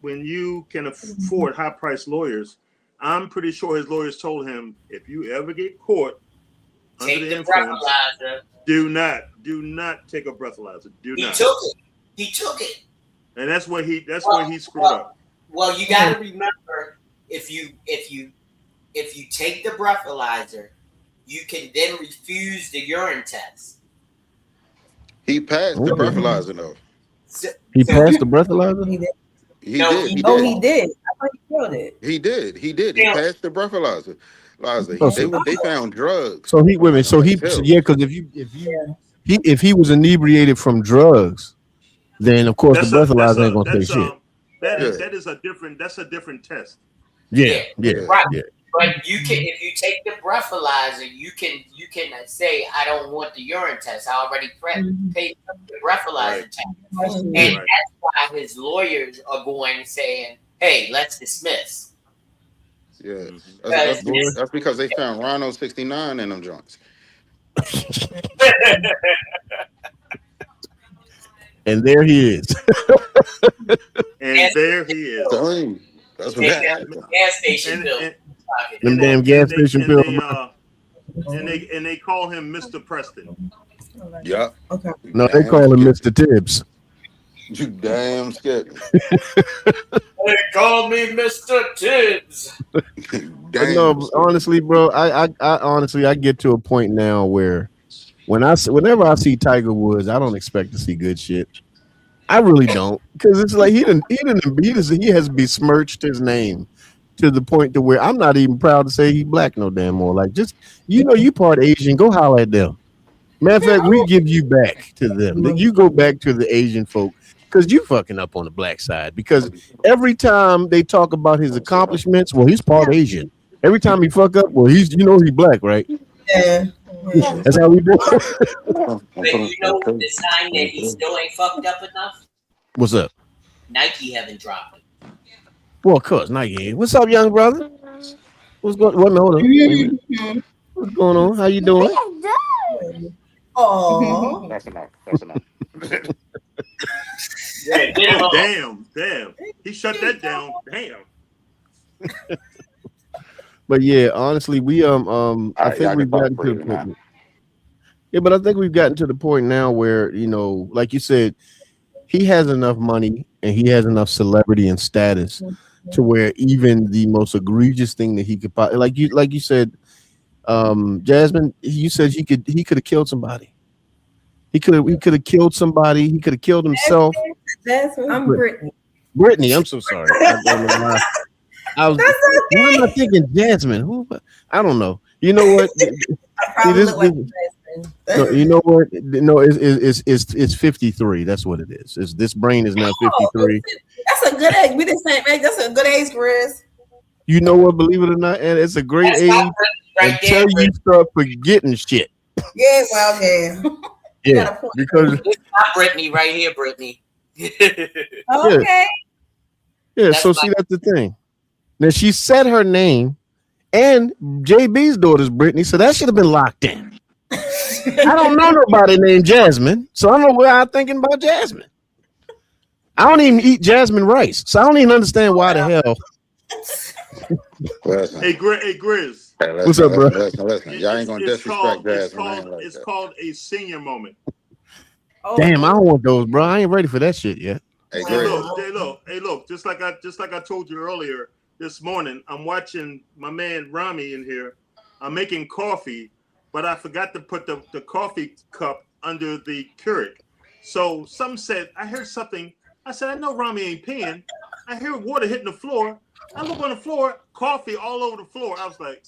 When you can afford high priced lawyers, I'm pretty sure his lawyers told him, if you ever get caught under the influence, do not take a breathalyzer. He took it. And that's where he screwed up. Well, you got to remember, if you take the breathalyzer, you can then refuse the urine test. He passed the breathalyzer though. He passed the breathalyzer? He No, did. he He Oh, did. he did. I thought he killed it. He did. He did. He passed the breathalyzer. Oh, They found drugs. So he women. So he Pill. yeah, because if he was inebriated from drugs, then of course the breathalyzer ain't gonna say shit. That is a different. That's a different test. Yeah. Right. But you can, if you take the breathalyzer, you can say, I don't want the urine test. I already paid for the breathalyzer test. And that's why his lawyers are going saying, hey, let's dismiss. Yeah. That's because they found Rhino 69 in them joints. And there he is. And there he is. That's what happened. Gas station bill. Them damn gas station pills. And they call him Mr. Preston. Yeah. Okay. No, they call him Mr. Tibbs. You damn scared. They call me Mr. Tibbs. But no, honestly, bro, I honestly I get to a point now where whenever I see Tiger Woods, I don't expect to see good shit. I really don't, because it's like he has besmirched his name to the point to where I'm not even proud to say he's black no damn more. Like, just you part Asian, go holler at them. Matter of fact, we give you back to them. You go back to the Asian folk because you fucking up on the black side. Because every time they talk about his accomplishments, well, he's part Asian. Every time he fuck up, well, he's black, right? Yeah. That's how we do. But you know the sign that he still ain't fucked up enough? What's up? Nike haven't dropped it. Well, of course, Nike. What's up, young brother? What's going on? Hold on. Wait a minute. What's going on? How you doing? Oh. That's enough. Damn. He shut that down. Damn. But yeah, honestly, we I think we've gotten to the point. Yeah, but I think we've gotten to the point now where, like you said, he has enough money and he has enough celebrity and status to where even the most egregious thing that he could like you said, Jasmine, you said he could have killed somebody. He could have killed somebody. He could have killed himself. I'm Brittany. Brittany, I'm so sorry. I don't know why. Why am I thinking Jasmine? Who? I don't know. You know what? No, you know what? No, it's 53. That's what it is. This brain is now 53. That's a good age. We the same age. That's a good age, Chris. You know what? Believe it or not, and it's a great age until you start forgetting shit. Yeah, well, yeah. Yeah, because it's not Brittany right here, Brittany. Okay. Yeah. So see, that's the thing. Now she said her name, and JB's daughter's Brittany, so that should have been locked in. I don't know nobody named Jasmine, so I don't know where I'm thinking about Jasmine. I don't even eat jasmine rice, so I don't even understand why the hell. Hey, Grizz. What's up, bro? Listen. Y'all ain't gonna disrespect Jasmine. It's called a senior moment. Damn, I don't want those, bro. I ain't ready for that shit yet. Hey, look. Just like I told you earlier this morning, I'm watching my man Rami in here. I'm making coffee, but I forgot to put the coffee cup under the Keurig. So I heard something. I said, I know Rami ain't peeing. I hear water hitting the floor. I look on the floor, coffee all over the floor. I was like,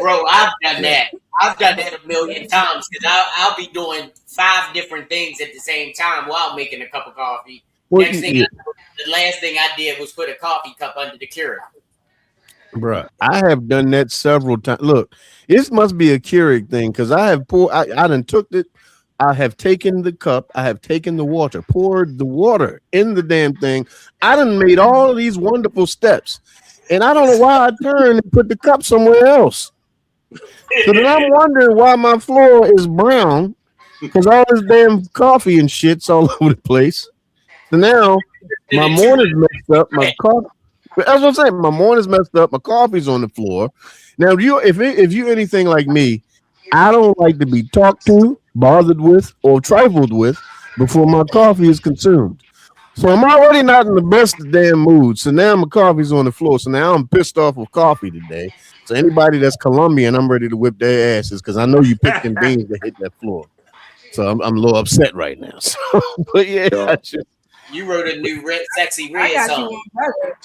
bro, I've done that. I've done that a million times because I'll be doing 5 different things at the same time while making a cup of coffee. Next thing, the last thing I did was put a coffee cup under the Keurig. Bruh, I have done that several times. Look, this must be a Keurig thing because I have poured. I done took it. I have taken the cup. I have taken the water, poured the water in the damn thing. I done made all of these wonderful steps, and I don't know why I turned and put the cup somewhere else. So then I'm wondering why my floor is brown because all this damn coffee and shit's all over the place. So now my morning's messed up. My coffee. That's what I'm saying. My morning's messed up. My coffee's on the floor. Now, if you anything like me, I don't like to be talked to, bothered with, or trifled with before my coffee is consumed. So I'm already not in the best damn mood. So now my coffee's on the floor. So now I'm pissed off with coffee today. So anybody that's Colombian, I'm ready to whip their asses because I know you picked them beans that hit that floor. So I'm a little upset right now. So, but yeah, You wrote a new sexy I red got song. you one better.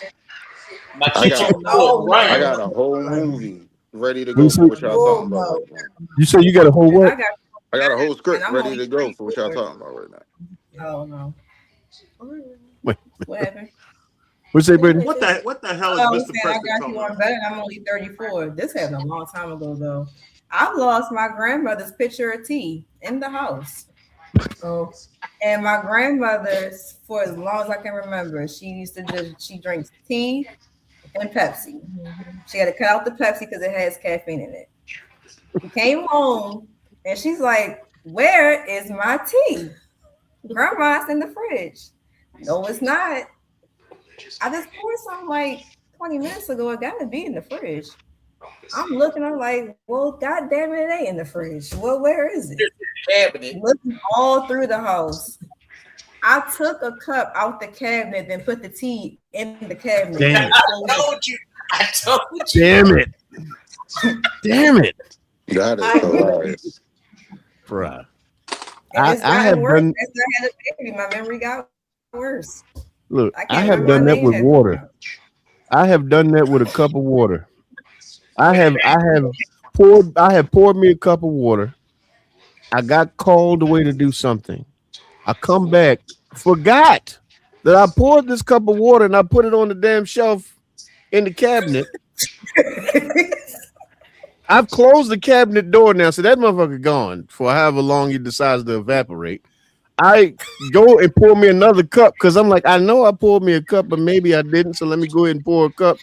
My I kitchen got floor is I running. got a whole movie ready to You go for say, what y'all talking about right now. you say you got a whole what? I got I got a whole and script I'm ready only to go for what y'all 34. talking about right now. Oh no. Wait, What happened? what'd you say, Brittany? What the hell is Oh, I'm Mr. saying I President got talking you about? on better. And I'm only 34. This happened a long time ago, though. I lost my grandmother's pitcher of tea in the house. Oh, and my grandmother, for as long as I can remember, she drinks tea and Pepsi. She had to cut out the Pepsi because it has caffeine in it. She came home and she's like, "Where is my tea? Grandma's in the fridge." No, it's not. I just poured some like 20 minutes ago. It gotta be in the fridge. I'm looking, I'm like, well, god damn it, it ain't in the fridge. Well, where is it? Cabinet. Looking all through the house. I took a cup out the cabinet, then put the tea in the cabinet. Damn. I told you. Damn it. Damn it. That is I hilarious. Bruh. And it's I gotten have worse done as I had a baby. My memory got worse. look, I I can't have remember done my that name with half water. I have done that with a cup of water. I have poured me a cup of water. I got called away to do something. I come back, forgot that I poured this cup of water and I put it on the damn shelf in the cabinet. I've closed the cabinet door now, so that motherfucker gone for however long he decides to evaporate. I go and pour me another cup because I'm like, I know I poured me a cup, but maybe I didn't. So let me go ahead and pour a cup.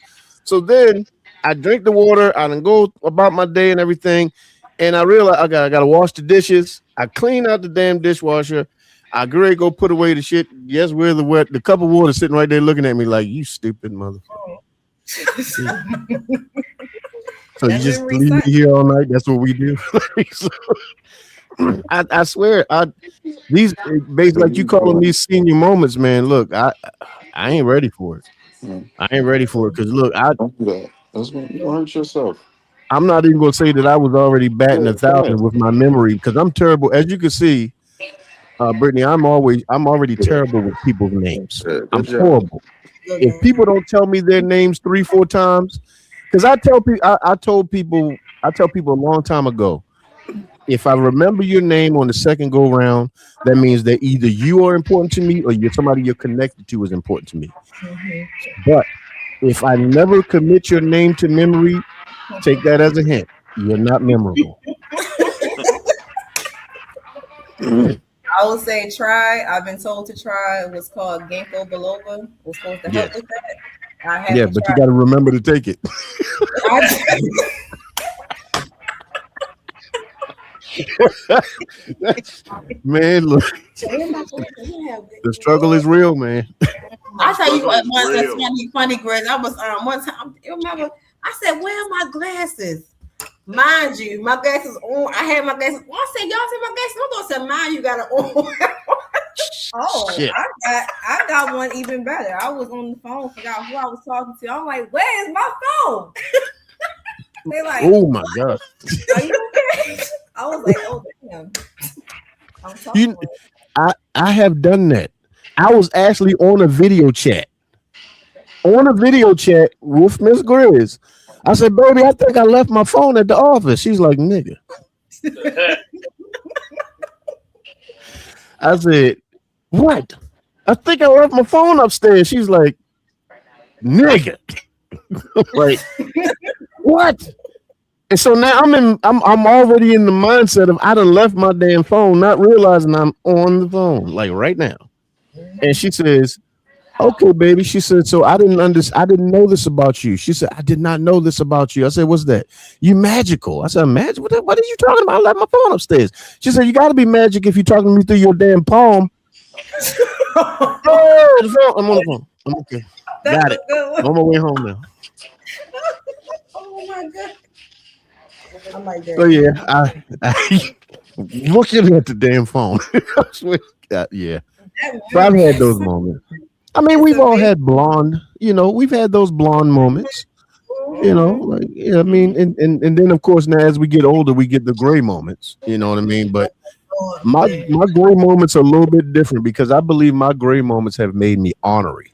So then I drink the water. I then go about my day and everything. And I realize I gotta wash the dishes. I clean out the damn dishwasher. I go put away the shit. Yes, where the cup of water sitting right there looking at me like, you stupid motherfucker. So you just leave me here all night. That's what we do. So, I swear, these basically like you calling these senior moments, man. Look, I ain't ready for it. I ain't ready for it because look, Don't do that. That's gonna hurt yourself. I'm not even gonna say that I was already batting 1,000 with my memory because I'm terrible. As you can see, Brittany, I'm already terrible with people's names. I'm horrible. If people don't tell me their names 3-4 times, because I tell people, I tell people a long time ago, if I remember your name on the second go round, that means that either you are important to me or somebody you're connected to is important to me. But if I never commit your name to memory, take that as a hint. You're not memorable. I would say try. I've been told to try. It was called ginkgo biloba. It was supposed to help with that. I have Yeah, to but try. you got to remember to take it. Man, look, the struggle is real, man. I tell you what, funny, Greg. I was one time. You remember? I said, "Where are my glasses?" Mind you, my glasses on. I had my glasses on. I said, "Y'all see my glasses?" I'm gonna say, "Mind you, got it on." Oh, Shit. I got one even better. I was on the phone, forgot who I was talking to. I'm like, "Where's my phone?" They like, Oh my god. "Are you okay?" I was like, "Oh damn." I'm talking. I have done that. I was actually on a video chat. With Miss Grizz. I said, baby, I think I left my phone at the office. She's like, nigga. I said, what? I think I left my phone upstairs. She's like, nigga. Like, what? And so now I'm already in the mindset of I done left my damn phone, not realizing I'm on the phone, like right now. And she says, okay, baby. She said, so I didn't know this about you. She said, I did not know this about you. I said, what's that? You magical. I said, magic? What are you talking about? I left my phone upstairs. She said, you got to be magic if you're talking to me through your damn palm. Oh, the phone. I'm on the phone. I'm okay. Got it. I'm on my way home now. Oh my god. I'm like that. So yeah, I looking at the damn phone. I swear to God, yeah. So I've had those moments. I mean, we've all had blonde, we've had those blonde moments, like, yeah, I mean, and then of course now as we get older, we get the gray moments, you know what I mean? But my gray moments are a little bit different because I believe my gray moments have made me ornery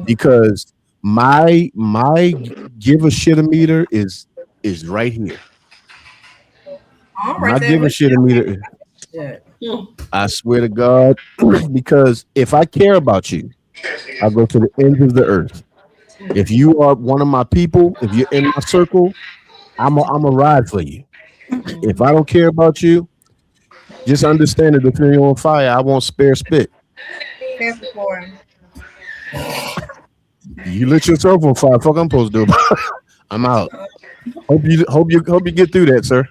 because my give a shit meter is right here. I'm My right there give a with shit meter. you. I swear to God, because if I care about you, I'll go to the ends of the earth. If you are one of my people, if you're in my circle, I'm a ride for you. If I don't care about you, just understand that if you're on fire, I won't spare spit. Capricorn. You lit yourself on fire. Fuck, I'm supposed to do. I'm out. Hope you get through that, sir.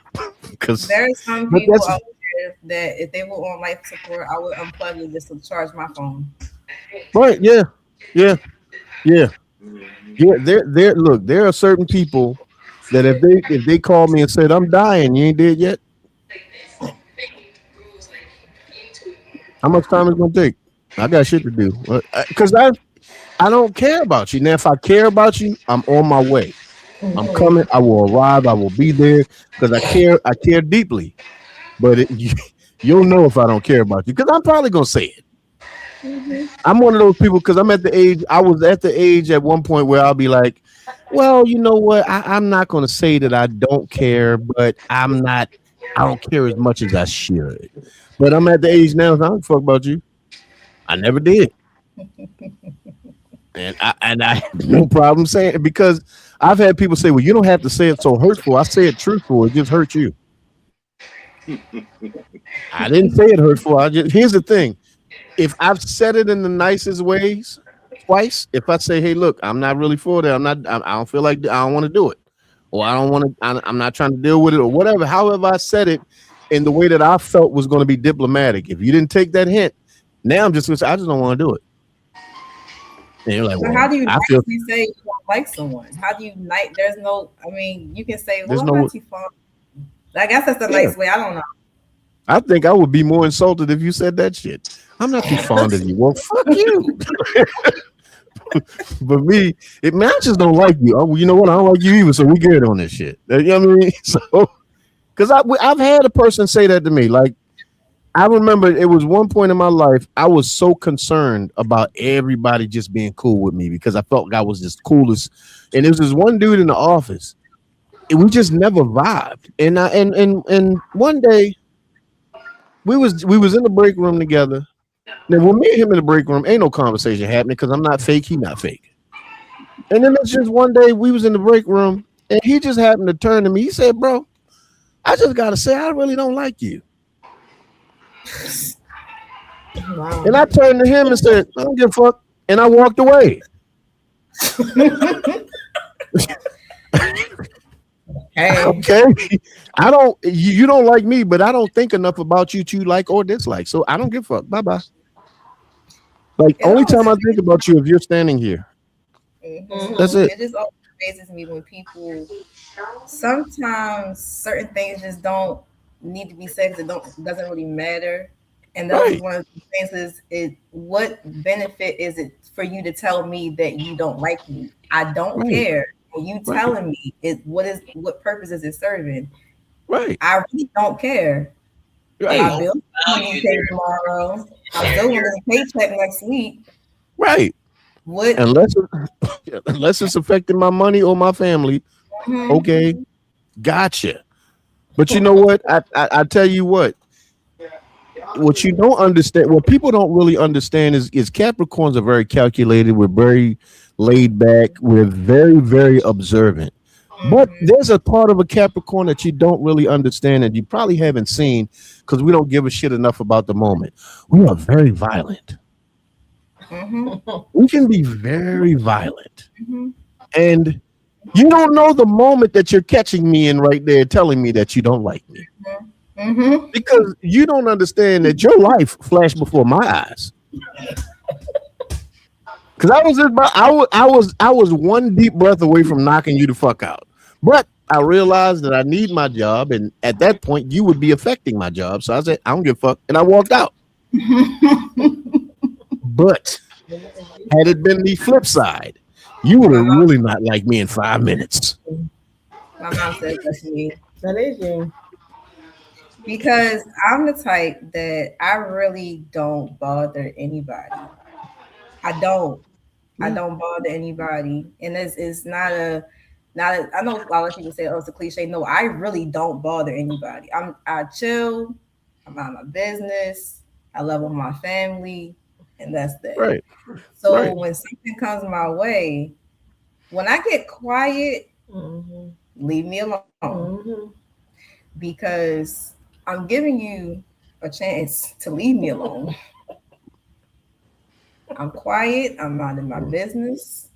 Because there are some people out there that if they were on life support, I would unplug it just to charge my phone. Right? Yeah. Look, there are certain people that if they call me and said I'm dying, you ain't dead yet. How much time is it gonna take? I got shit to do because I don't care about you. Now, if I care about you, I'm on my way. I'm coming. I will arrive. I will be there because I care. I care deeply. But you'll know if I don't care about you because I'm probably gonna say it. I'm one of those people because I'm at the age. I was at the age at one point where I'll be like, well, you know what? I'm not gonna say that I don't care, but I don't care as much as I should. But I'm at the age now. So I don't fuck about you. I never did. And I have no problem saying it because I've had people say, well, you don't have to say it so hurtful. I say it truthful. It just hurts you. I didn't say it hurtful. Here's the thing. If I've said it in the nicest ways twice, if I say, hey, look, I'm not really for that. I don't feel like I don't want to do it. Or I don't want to, I'm not trying to deal with it or whatever. However, I said it in the way that I felt was going to be diplomatic. If you didn't take that hint, now I'm just going to say, I just don't want to do it. And you're like, well, how do you nicely say you don't like someone? How do you there's no, I mean, you can say, well, I'm not too fond. I guess that's the nice way. I don't know. I think I would be more insulted if you said that shit. I'm not too fond of you. Well, fuck you. But me, I just don't like you. Oh, you know what? I don't like you either. So we good on this shit. You know what I mean? So, because I've had a person say that to me. Like, I remember it was one point in my life I was so concerned about everybody just being cool with me because I felt like I was just coolest. And there was this one dude in the office. We just never vibed. And one day we was in the break room together. Now, when me and him in the break room, ain't no conversation happening because I'm not fake. He not fake. And then it's just one day we was in the break room and he just happened to turn to me. He said, bro, I just got to say, I really don't like you. Wow. And I turned to him and said, I don't give a fuck. And I walked away. Hey. Okay. You don't like me, but I don't think enough about you to like or dislike. So I don't give a fuck. Bye-bye. Like, only time I think about you if you're standing here. That's it. It just always amazes me when people, sometimes certain things just don't need to be said because it doesn't really matter. And that's one of the things is what benefit is it for you to tell me that you don't like me? I don't care. And you telling me what purpose is it serving? Right. I really don't care. Right. My bills will be paid tomorrow. I'm still going to get a paycheck next week. Right. What? Unless it's affecting my money or my family. Mm-hmm. Okay. Gotcha. But you know what? I tell you what you don't understand, what people don't really understand is Capricorns are very calculated. We're very laid back. We're very, very observant. But there's a part of a Capricorn that you don't really understand and you probably haven't seen because we don't give a shit enough about the moment. We are very violent. Mm-hmm. We can be very violent. Mm-hmm. And you don't know the moment that you're catching me in right there telling me that you don't like me. Mm-hmm. Because you don't understand that your life flashed before my eyes. Because I was one deep breath away from knocking you the fuck out. But I realized that I need my job, and at that point, you would be affecting my job. So I said, I don't give a fuck, and I walked out. But had it been the flip side, you would have really not liked me in 5 minutes. My mom says that's me. That is you. Because I'm the type that I really don't bother anybody. I don't. I don't bother anybody. And it's not I know a lot of people say, oh, it's a cliche. No, I really don't bother anybody. I chill, I mind my business, I love on my family, and that's that. Right. So Right. when something comes my way, when I get quiet, leave me alone. Because I'm giving you a chance to leave me alone. I'm quiet, I'm minding my business,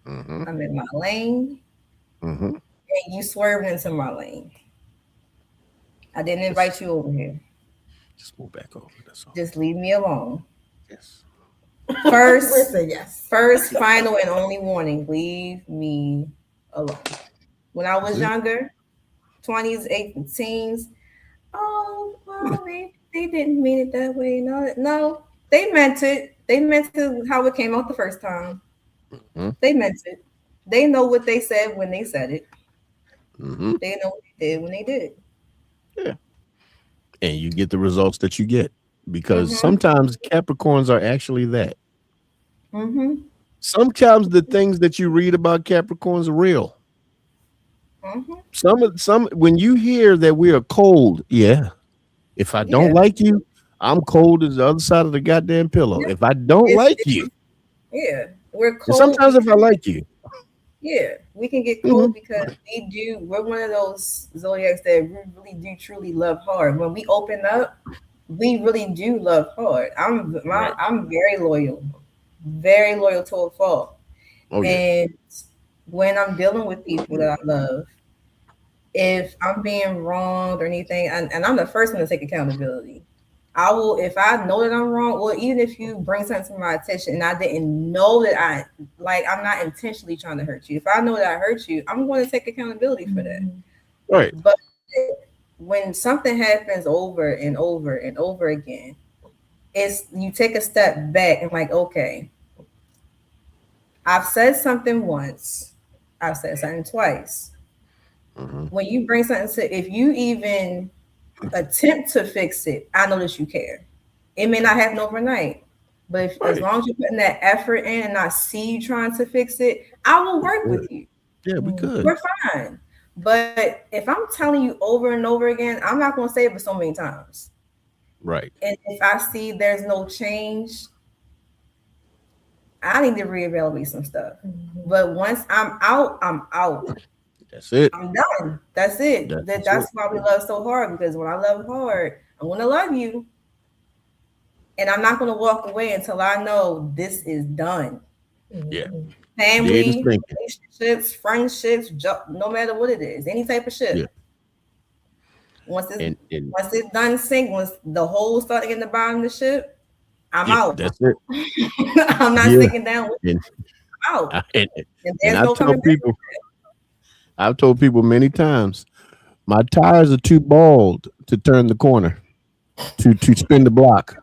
I'm in my lane, and you swerving into my lane. I didn't invite you over here. Just move back over. That's all. Just leave me alone. Yes. First, Listen, yes. first, final, and only warning: leave me alone. When I was younger, 20s, 8s, teens, oh well, they didn't mean it that way. No, they meant it. They meant it how it came out the first time. They meant it. They know what they said when they said it. They know what they did when they did. Yeah. And you get the results that you get because sometimes Capricorns are actually that. Sometimes the things that you read about Capricorns are real. Some when you hear that we are cold, yeah. If I don't like you, I'm cold as the other side of the goddamn pillow. If I don't like you, we're cold. and sometimes if I like you, we can get cold because we're one of those zodiacs that really do truly love hard. When we open up, we really do love hard. I'm very loyal to a fault. And when I'm dealing with people that I love, if I'm being wronged or anything, and I'm the first one to take accountability. I will, if I know that I'm wrong, or even if you bring something to my attention and I didn't know that I'm not intentionally trying to hurt you. If I know that I hurt you, I'm going to take accountability for that. Right. But when something happens over and over and over again, it's you take a step back and like, okay, I've said something once, I've said something twice. When you bring something to, if you even attempt to fix it, I know that you care. It may not happen overnight, but as long as you're putting that effort in and I see you trying to fix it, I will work with you. Yeah, we could. We're fine. But if I'm telling you over and over again, I'm not going to say it for so many times. Right. And if I see there's no change, I need to reevaluate some stuff. But once I'm out, I'm out. That's it. I'm done. That's it. That's why we love so hard, because when I love hard, I'm going to love you. And I'm not going to walk away until I know this is done. Yeah. Family, relationships, friendships, no matter what it is, any type of shit. Yeah. Once it's done sink, once the hole starting in the bottom of the ship, I'm out. That's it. I'm not sticking down with it. I'm out. And there's no coming back. I've told people many times, my tires are too bald to turn the corner, to spin the block.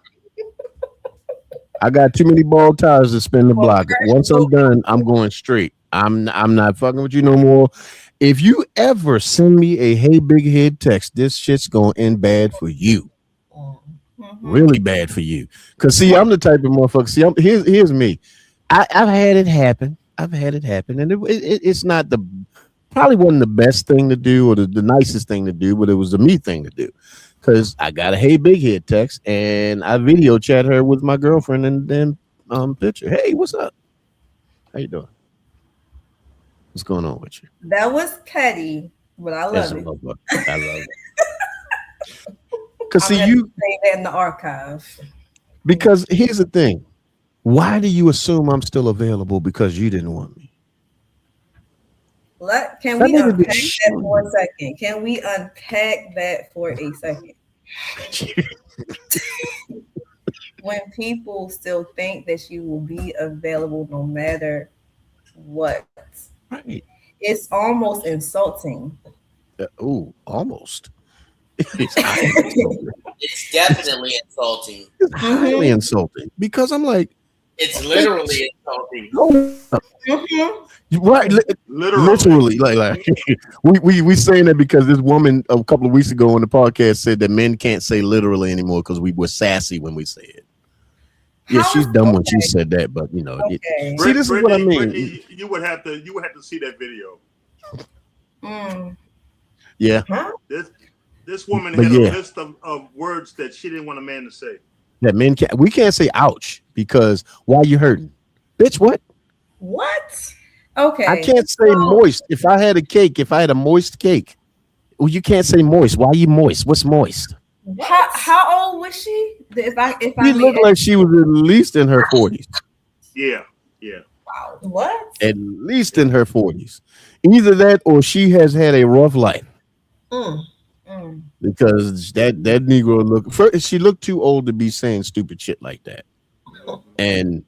I got too many bald tires to spin the block. Once I'm done, I'm going straight. I'm not fucking with you no more. If you ever send me a hey big head text, this shit's gonna end bad for you. Really bad for you. Cause see, I'm the type of motherfucker. See, here's me. I've had it happen. And it's not probably wasn't the best thing to do or the nicest thing to do, but it was the me thing to do. Because I got a hey big head text and I video chat her with my girlfriend and then picture. Hey, what's up? How you doing? What's going on with you? That was petty, but I love it. I love it. Because see, you say that in the archive. Because here's the thing. Why do you assume I'm still available because you didn't want me? Can we unpack that for a second? Can we unpack that for a second? When people still think that you will be available no matter what, right? It's almost insulting. Almost. It's definitely insulting. It's highly insulting because I'm like, it's literally insulting. Right, literally, like we saying that because this woman a couple of weeks ago on the podcast said that men can't say literally anymore because we were sassy when we say it. Yeah, she's dumb when she said that, but you know, see, this is what I mean. Brittany, you would have to see that video. Yeah, this woman But had yeah. a list of words that she didn't want a man to say. that men can't. We can't say ouch because why you hurting, bitch? What? What? Okay. I can't say moist. If I had a cake, if I had a moist cake, well, you can't say moist. Why you moist? What's moist? How old was she? If I She looked like she was at least in her 40s. Yeah. Wow. What? At least in her 40s. Either that or she has had a rough life. Because that Negro she looked too old to be saying stupid shit like that. And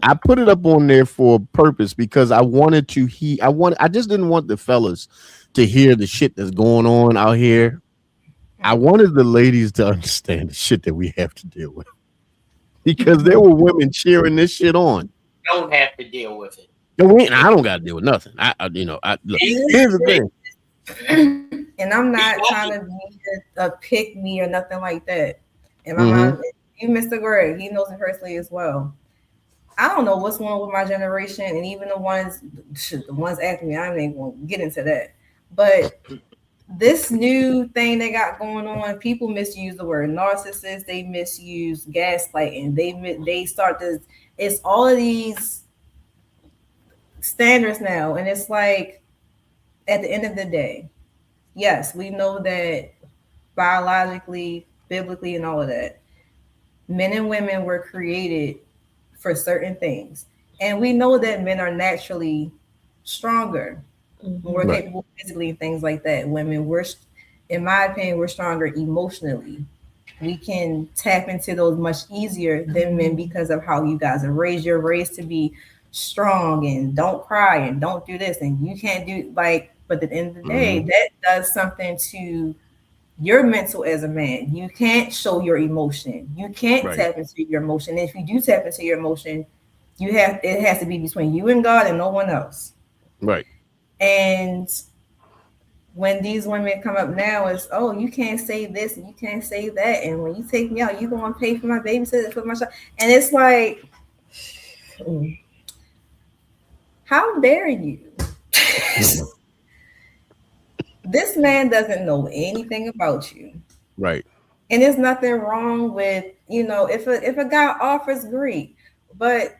I put it up on there for a purpose because I wanted to I just didn't want the fellas to hear the shit that's going on out here. I wanted the ladies to understand the shit that we have to deal with. Because there were women cheering this shit on. Don't have to deal with it. I don't got to deal with nothing. Look, here's the thing. And I'm not trying to be a pick me or nothing like that. And my mom, you, Mr. Greg, he knows it personally as well. I don't know what's going on with my generation, and even the ones after me, I ain't gonna get into that. But this new thing they got going on, people misuse the word narcissist, they misuse gaslighting, they start this. It's all of these standards now, and it's like at the end of the day, yes, we know that biologically, biblically, and all of that, men and women were created for certain things, and we know that men are naturally stronger, more capable physically, and things like that. Women, in my opinion, we're stronger emotionally. We can tap into those much easier than men because of how you guys are raised. You're raised to be strong and don't cry and don't do this and you can't do like. But at the end of the day, that does something to your mental as a man. You can't show your emotion. You can't tap into your emotion. And if you do tap into your emotion, it has to be between you and God and no one else. Right. And when these women come up now, it's you can't say this and you can't say that. And when you take me out, you're going to pay for my babysitter, for my child. And it's like, how dare you? This man doesn't know anything about you. Right. And there's nothing wrong with, if a guy offers, great. But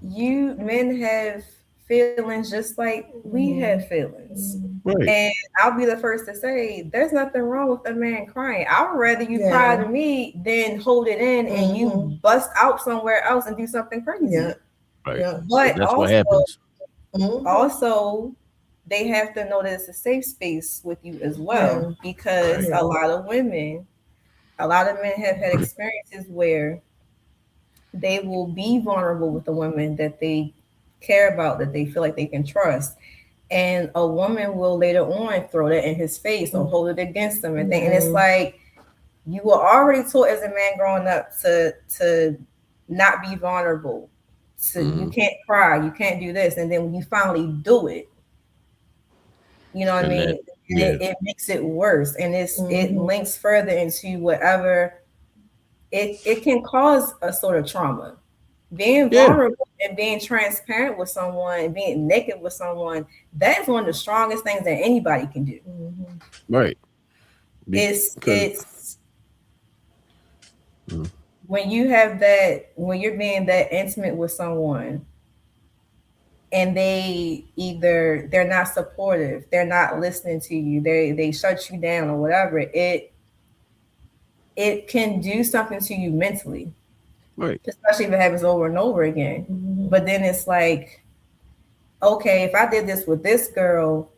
you men have feelings just like we have feelings. Right. And I'll be the first to say there's nothing wrong with a man crying. I would rather you cry to me than hold it in and you bust out somewhere else and do something crazy. Right. But that's also, what happens. Also, they have to know that it's a safe space with you as well, because a lot of men have had experiences where they will be vulnerable with the women that they care about, that they feel like they can trust. And a woman will later on throw that in his face or hold it against him and and it's like you were already taught as a man growing up to not be vulnerable. So you can't cry, you can't do this. And then when you finally do it, you know what I mean? It makes it worse. And it links further into whatever it can cause a sort of trauma. Being vulnerable and being transparent with someone and being naked with someone, that's one of the strongest things that anybody can do. Right. It's when you have that, when you're being that intimate with someone and they're not supportive, they're not listening to you, they shut you down or whatever, it can do something to you mentally. Right. Especially if it happens over and over again. But then it's like, okay, if I did this with this girl,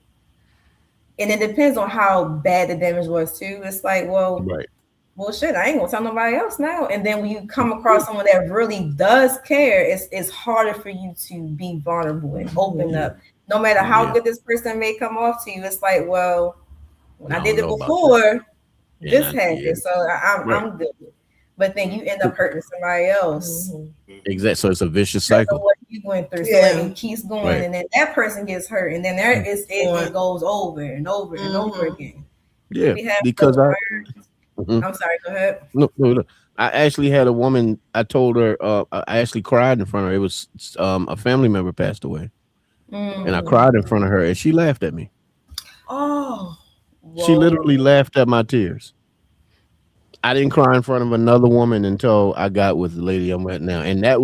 and it depends on how bad the damage was too. It's like, well, shit, I ain't gonna tell nobody else now. And then when you come across someone that really does care, it's harder for you to be vulnerable and open up. No matter how good this person may come off to you, it's like, well, when I did it before, this happened, so I'm good. But then you end up hurting somebody else. Exactly. So it's a vicious Because of cycle. what you went through. So it keeps going, Right. and then that person gets hurt, and then there is it goes over and over and over again. Yeah, We have because I'm sorry, go ahead. No. I actually had a woman. I told her. I actually cried in front of her. It was a family member passed away, and I cried in front of her, and she laughed at me. Oh, She literally laughed at my tears. I didn't cry in front of another woman until I got with the lady I'm with now, and that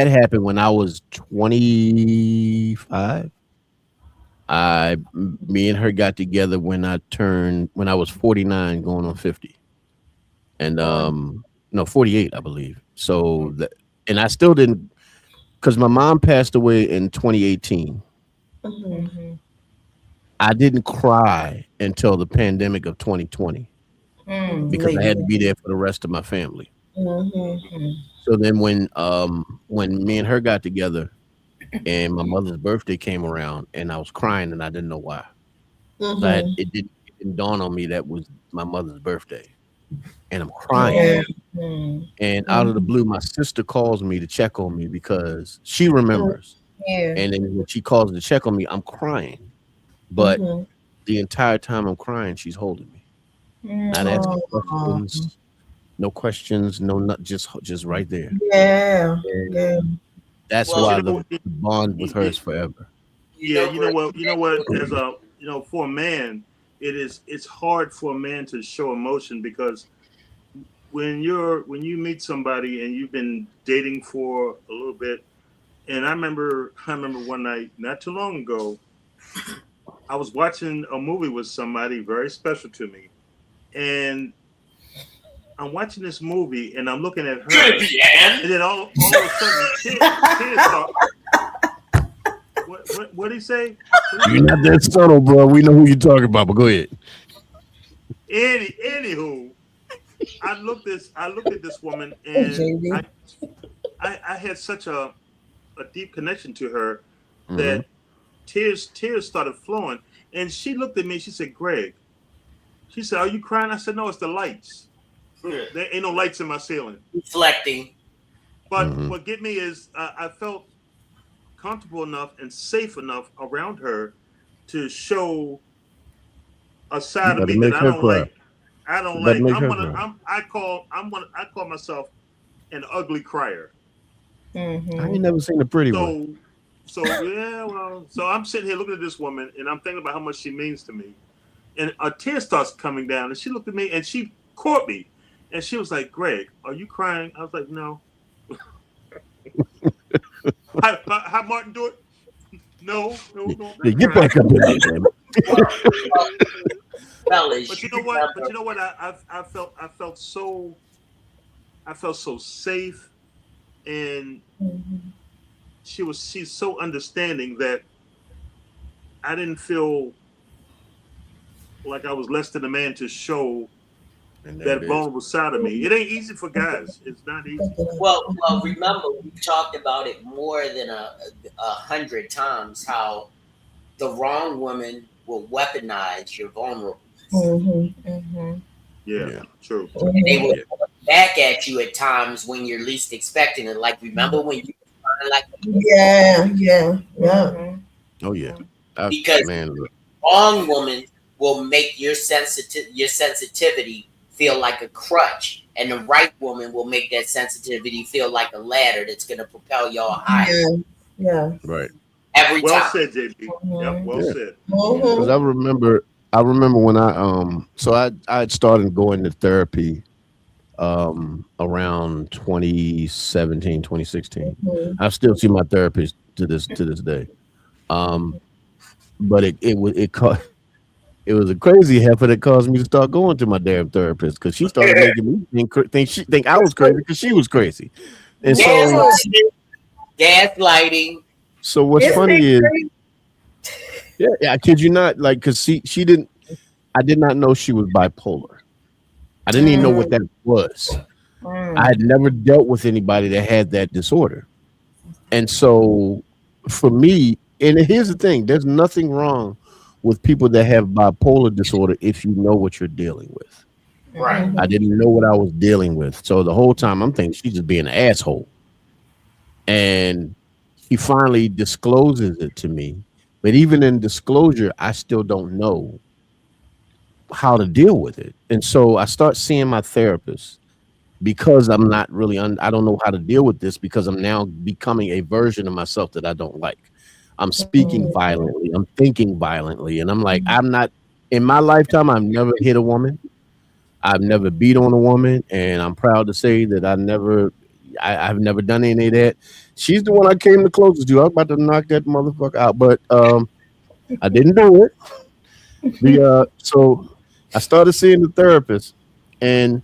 happened when I was 25. Me and her got together when I was 49, going on 50, and no 48, I believe. So and I still didn't, because my mom passed away in 2018. I didn't cry until the pandemic of 2020 because I had to be there for the rest of my family. So then when me and her got together and my mother's birthday came around and I was crying and I didn't know why. So it didn't dawn on me that was my mother's birthday. And I'm crying. And out of the blue, my sister calls me to check on me because she remembers. And then when she calls to check on me, I'm crying. But the entire time I'm crying, she's holding me. Not asking questions, no questions, just right there. Yeah. That's why the bond with her is forever. Yeah, you know what? As for a man, it's hard for a man to show emotion because when you meet somebody and you've been dating for a little bit, and I remember one night not too long ago, I was watching a movie with somebody very special to me, and I'm watching this movie and I'm looking at her, and then all of a sudden, tears start. What did he say? You're not that subtle, bro. We know who you're talking about, but go ahead. Anywho, I looked at this woman and I had such a deep connection to her that tears started flowing. And she looked at me, she said, Greg, she said, are you crying? I said, no, it's the lights. There ain't no lights in my ceiling. Reflecting. But what get me is I felt comfortable enough and safe enough around her to show a side of me that I don't like. I call myself an ugly crier. I ain't never seen a pretty one. So I'm sitting here looking at this woman and I'm thinking about how much she means to me. And a tear starts coming down and she looked at me and she caught me. And she was like, Greg, are you crying? I was like, no. How Martin do it? No. Yeah, get back up in there, man. But you know what? I felt so safe, and she's so understanding that I didn't feel like I was less than a man to show that vulnerable side of me. It ain't easy for guys. It's not easy. Well, remember we talked about it more than 100 times how the wrong woman will weaponize your vulnerable. Yeah, true. And they will come back at you at times when you're least expecting it. Like remember when you were like Oh yeah. Because the wrong woman will make your sensitivity feel like a crutch, and the right woman will make that sensitivity feel like a ladder that's going to propel y'all higher. Yeah. Right. Every well time. Said, JP. Yep, well said. Because I remember when I had started going to therapy around 2017, 2016. I still see my therapist to this day. But it was a crazy heifer that caused me to start going to my damn therapist because she started making me think I was crazy because she was crazy. And gaslighting. So what's funny is, I kid you not, like, because I did not know she was bipolar. I didn't even know what that was. I had never dealt with anybody that had that disorder. And so for me, and here's the thing, there's nothing wrong with people that have bipolar disorder if you know what you're dealing with. Right. I didn't know what I was dealing with. So the whole time I'm thinking she's just being an asshole. And he finally discloses it to me. But even in disclosure, I still don't know how to deal with it. And so I start seeing my therapist because I'm not really, I don't know how to deal with this because I'm now becoming a version of myself that I don't like. I'm speaking violently, I'm thinking violently. And I'm like, I'm not, in my lifetime, I've never hit a woman. I've never beat on a woman. And I'm proud to say that I've never done any of that. She's the one I came the closest to. I was about to knock that motherfucker out, but I didn't do it. So I started seeing the therapist, and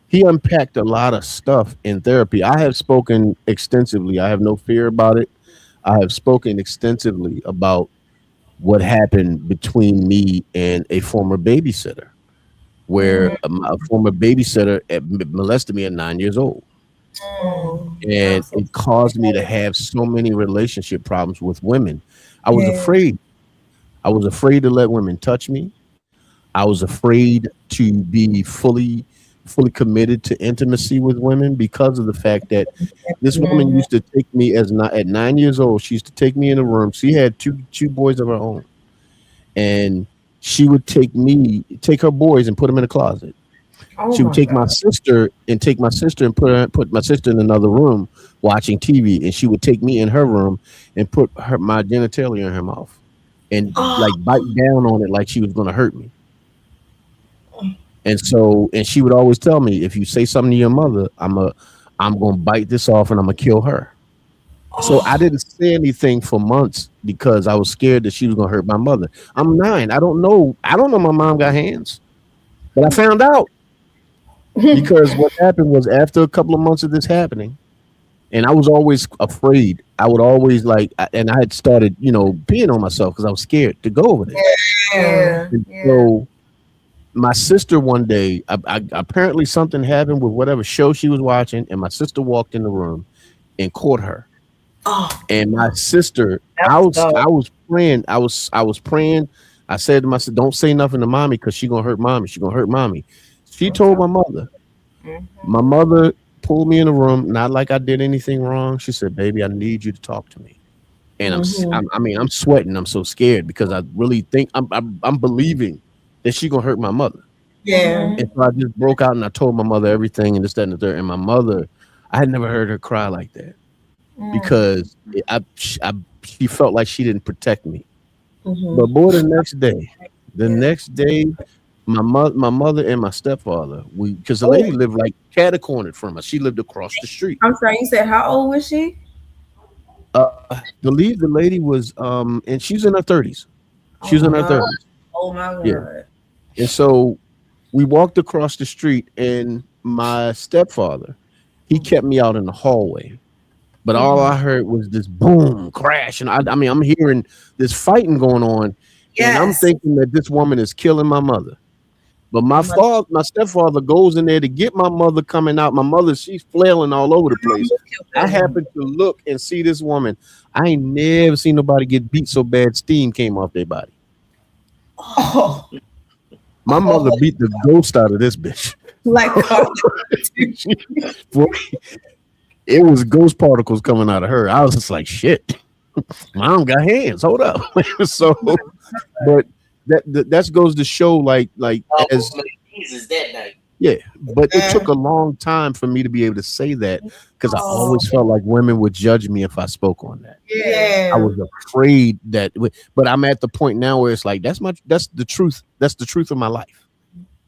he unpacked a lot of stuff in therapy. I have spoken extensively. I have no fear about it. I have spoken extensively about what happened between me and a former babysitter, where a former babysitter molested me at 9 years old. And it caused me to have so many relationship problems with women. I was afraid. I was afraid to let women touch me. I was afraid to be fully committed to intimacy with women because of the fact that this woman used to take me at 9 years old. She used to take me in a room. She had two boys of her own, and she would take her boys and put them in a closet. She would take my sister and put my sister in another room watching TV, and she would take me in her room and put my genitalia in her mouth and like bite down on it like she was going to hurt me. And she would always tell me, if you say something to your mother, I'm gonna bite this off and I'm gonna kill her. So I didn't say anything for months because I was scared that she was gonna hurt my mother. I'm 9. I don't know my mom got hands, but I found out because what happened was after a couple of months of this happening, and I was always afraid. I would always and I had started, peeing on myself because I was scared to go over there. So my sister one day, apparently something happened with whatever show she was watching, and my sister walked in the room and caught her. And my sister, I was praying. I was praying. I said to myself, "Don't say nothing to mommy because she's gonna hurt mommy. She's gonna hurt mommy." She told my mother. My mother pulled me in the room, not like I did anything wrong. She said, "Baby, I need you to talk to me." And I'm sweating. I'm so scared because I really think I'm believing that she gonna hurt my mother. Yeah. And so I just broke out and I told my mother everything and this, that, and the third. And my mother, I had never heard her cry like that because she felt like she didn't protect me. But boy, the next day, my mother and my stepfather, because the lady lived like cat-cornered from us. She lived across the street. I'm sorry, you said how old was she? Believe the lady was and she's in her 30s. She was in her 30s. Oh my God. Yeah. And so we walked across the street, and my stepfather, he kept me out in the hallway. But all I heard was this boom, crash. And I'm hearing this fighting going on. And I'm thinking that this woman is killing my mother. But my stepfather goes in there to get my mother coming out. My mother, she's flailing all over the place. I happen to look and see this woman. I ain't never seen nobody get beat so bad steam came off their body. My mother beat the ghost out of this bitch. Like it was ghost particles coming out of her. I was just like, shit. Mom got hands. Hold up. So, but that goes to show like as Jesus that night. Yeah, but it took a long time for me to be able to say that because I always felt like women would judge me if I spoke on that. Yeah. I was afraid that, but I'm at the point now where it's like that's the truth. That's the truth of my life.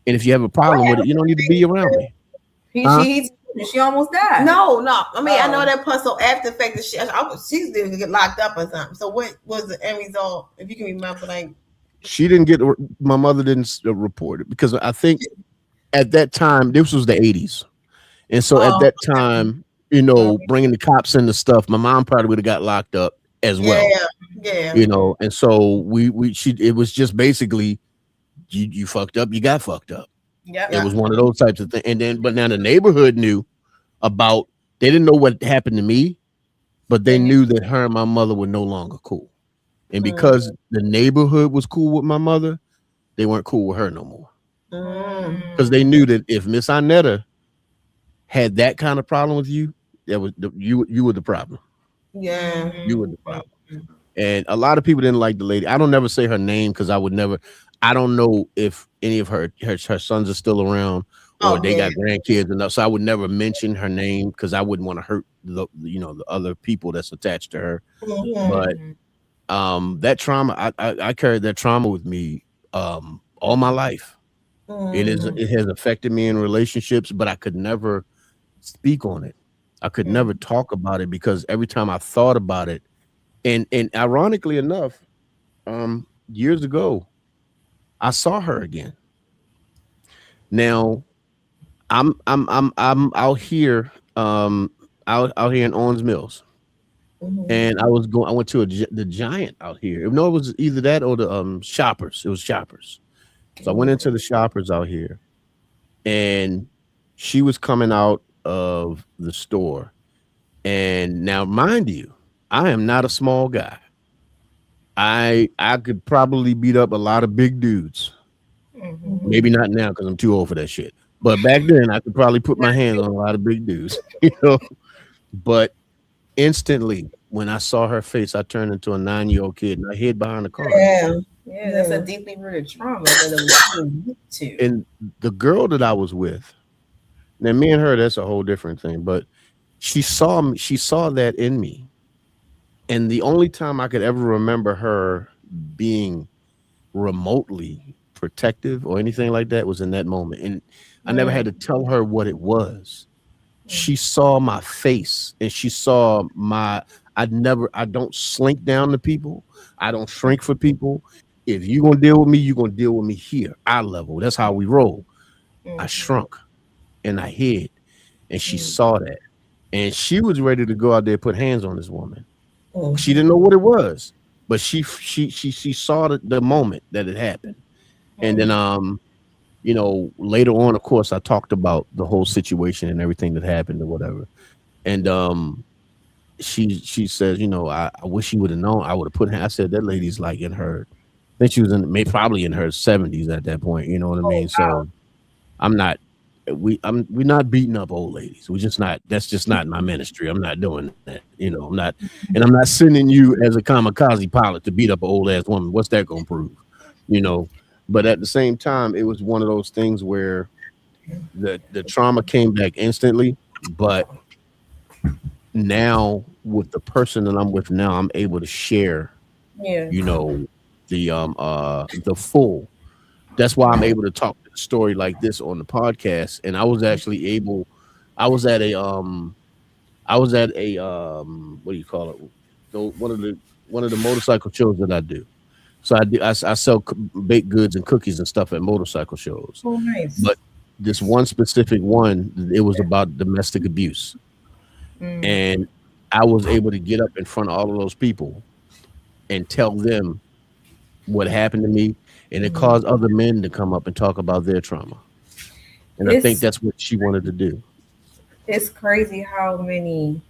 And if you have a problem with it, you don't need to be around me. She almost died. No. I mean, I know that part. So after the fact that she's going to get locked up or something. So what was the end result? If you can remember, she didn't get. My mother didn't report it because I think at that time this was the 80s, and so at that time, bringing the cops in the stuff, my mom probably would have got locked up as well. Yeah. And so it was just basically you fucked up, you got fucked up. Yeah. It was one of those types of things. But now the neighborhood knew about. They didn't know what happened to me, but they knew that her and my mother were no longer cool. And because the neighborhood was cool with my mother, they weren't cool with her no more. because they knew that if Miss Inetta had that kind of problem with you, that was you were the problem. Yeah. You were the problem. And a lot of people didn't like the lady. I don't never say her name because I would never. I don't know if any of her sons are still around or they got grandkids enough. So I would never mention her name because I wouldn't want to hurt the other people that's attached to her. But that trauma, I carried that trauma with me all my life. It has affected me in relationships, but I could never speak on it. I could never talk about it because every time I thought about it, and ironically enough, years ago, I saw her again. Now I'm out here, out here in Owens Mills, and I went to the Giant out here. No, it was either that or the Shoppers. It was Shoppers. So I went into the Shoppers out here, and she was coming out of the store. And now, mind you, I am not a small guy. I could probably beat up a lot of big dudes. Maybe not now because I'm too old for that shit. But back then, I could probably put my hands on a lot of big dudes, But instantly, when I saw her face, I turned into a 9-year-old kid and I hid behind the car. Yeah, that's a deeply rooted trauma that it was to. And the girl that I was with, now me and her, that's a whole different thing. But she saw me, she saw that in me. And the only time I could ever remember her being remotely protective or anything like that was in that moment. And I never had to tell her what it was. She saw my face and she saw I don't slink down to people. I don't shrink for people. If you're gonna deal with me, you're gonna deal with me here, eye level. That's how we roll. I shrunk and I hid, and she saw that. And she was ready to go out there and put hands on this woman. She didn't know what it was, but she saw the moment that it happened. And then later on, of course, I talked about the whole situation and everything that happened or whatever. And she says, I wish you would have known. I would have put her. I said that lady's like in her, I think she was probably in her 70s at that point. You know what I mean? So I'm not. We're not beating up old ladies. We're just not. That's just not my ministry. I'm not doing that. I'm not, and I'm not sending you as a kamikaze pilot to beat up an old ass woman. What's that gonna prove? But at the same time, it was one of those things where the trauma came back instantly. But now with the person that I'm with now, I'm able to share, the full. That's why I'm able to talk a story like this on the podcast. And I was actually able. I was at a what do you call it? One of the motorcycle shows that I do. So I sell baked goods and cookies and stuff at motorcycle shows. Oh, nice. But this one specific one, it was about domestic abuse. And I was able to get up in front of all of those people and tell them what happened to me. And it caused other men to come up and talk about their trauma. And I think that's what she wanted to do. It's crazy how many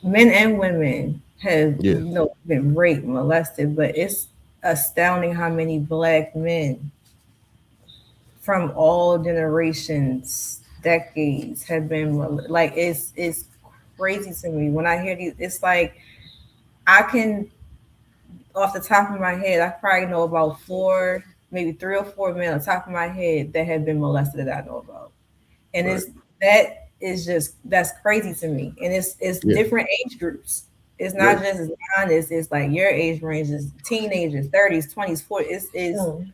men and women have been raped, molested, but it's astounding how many Black men from all generations, decades have been like it's crazy to me when I hear these. It's like I can, off the top of my head, I probably know about 4, maybe 3 or 4 men on the top of my head that have been molested that I know about, and that's crazy to me. And it's different age groups. It's not just honest. It's like your age range is teenagers, 30s, 20s, 40s.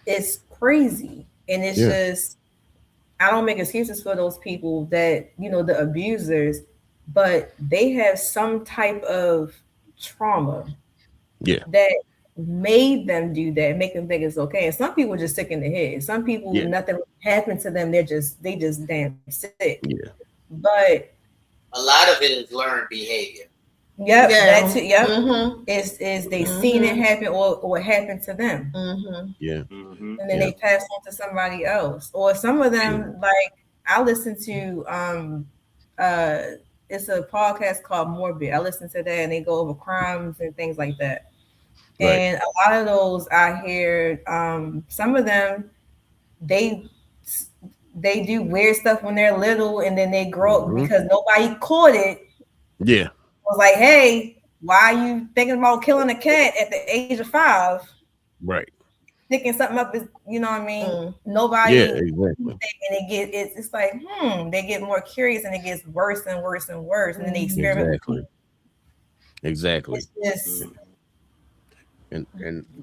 It's crazy, and it's just I don't make excuses for those people that the abusers, but they have some type of trauma that made them do that, make them think it's okay. And some people just sick in the head. Some people nothing happened to them. They just damn sick. But a lot of it is learned behavior. Yep, that's it. Yep, is they seen it happen or it happened to them. And then they pass on to somebody else. Or some of them, like I listen to it's a podcast called Morbid. I listen to that and they go over crimes and things like that. And a lot of those I hear, some of them, they do weird stuff when they're little, and then they grow up because nobody caught it. Yeah. Was like, hey, why are you thinking about killing a cat at the age of 5? Right. Picking something up is, you know what I mean? Nobody. Yeah, exactly. And it's like, they get more curious, and it gets worse and worse and worse, and then they experiment. Exactly. It's just, and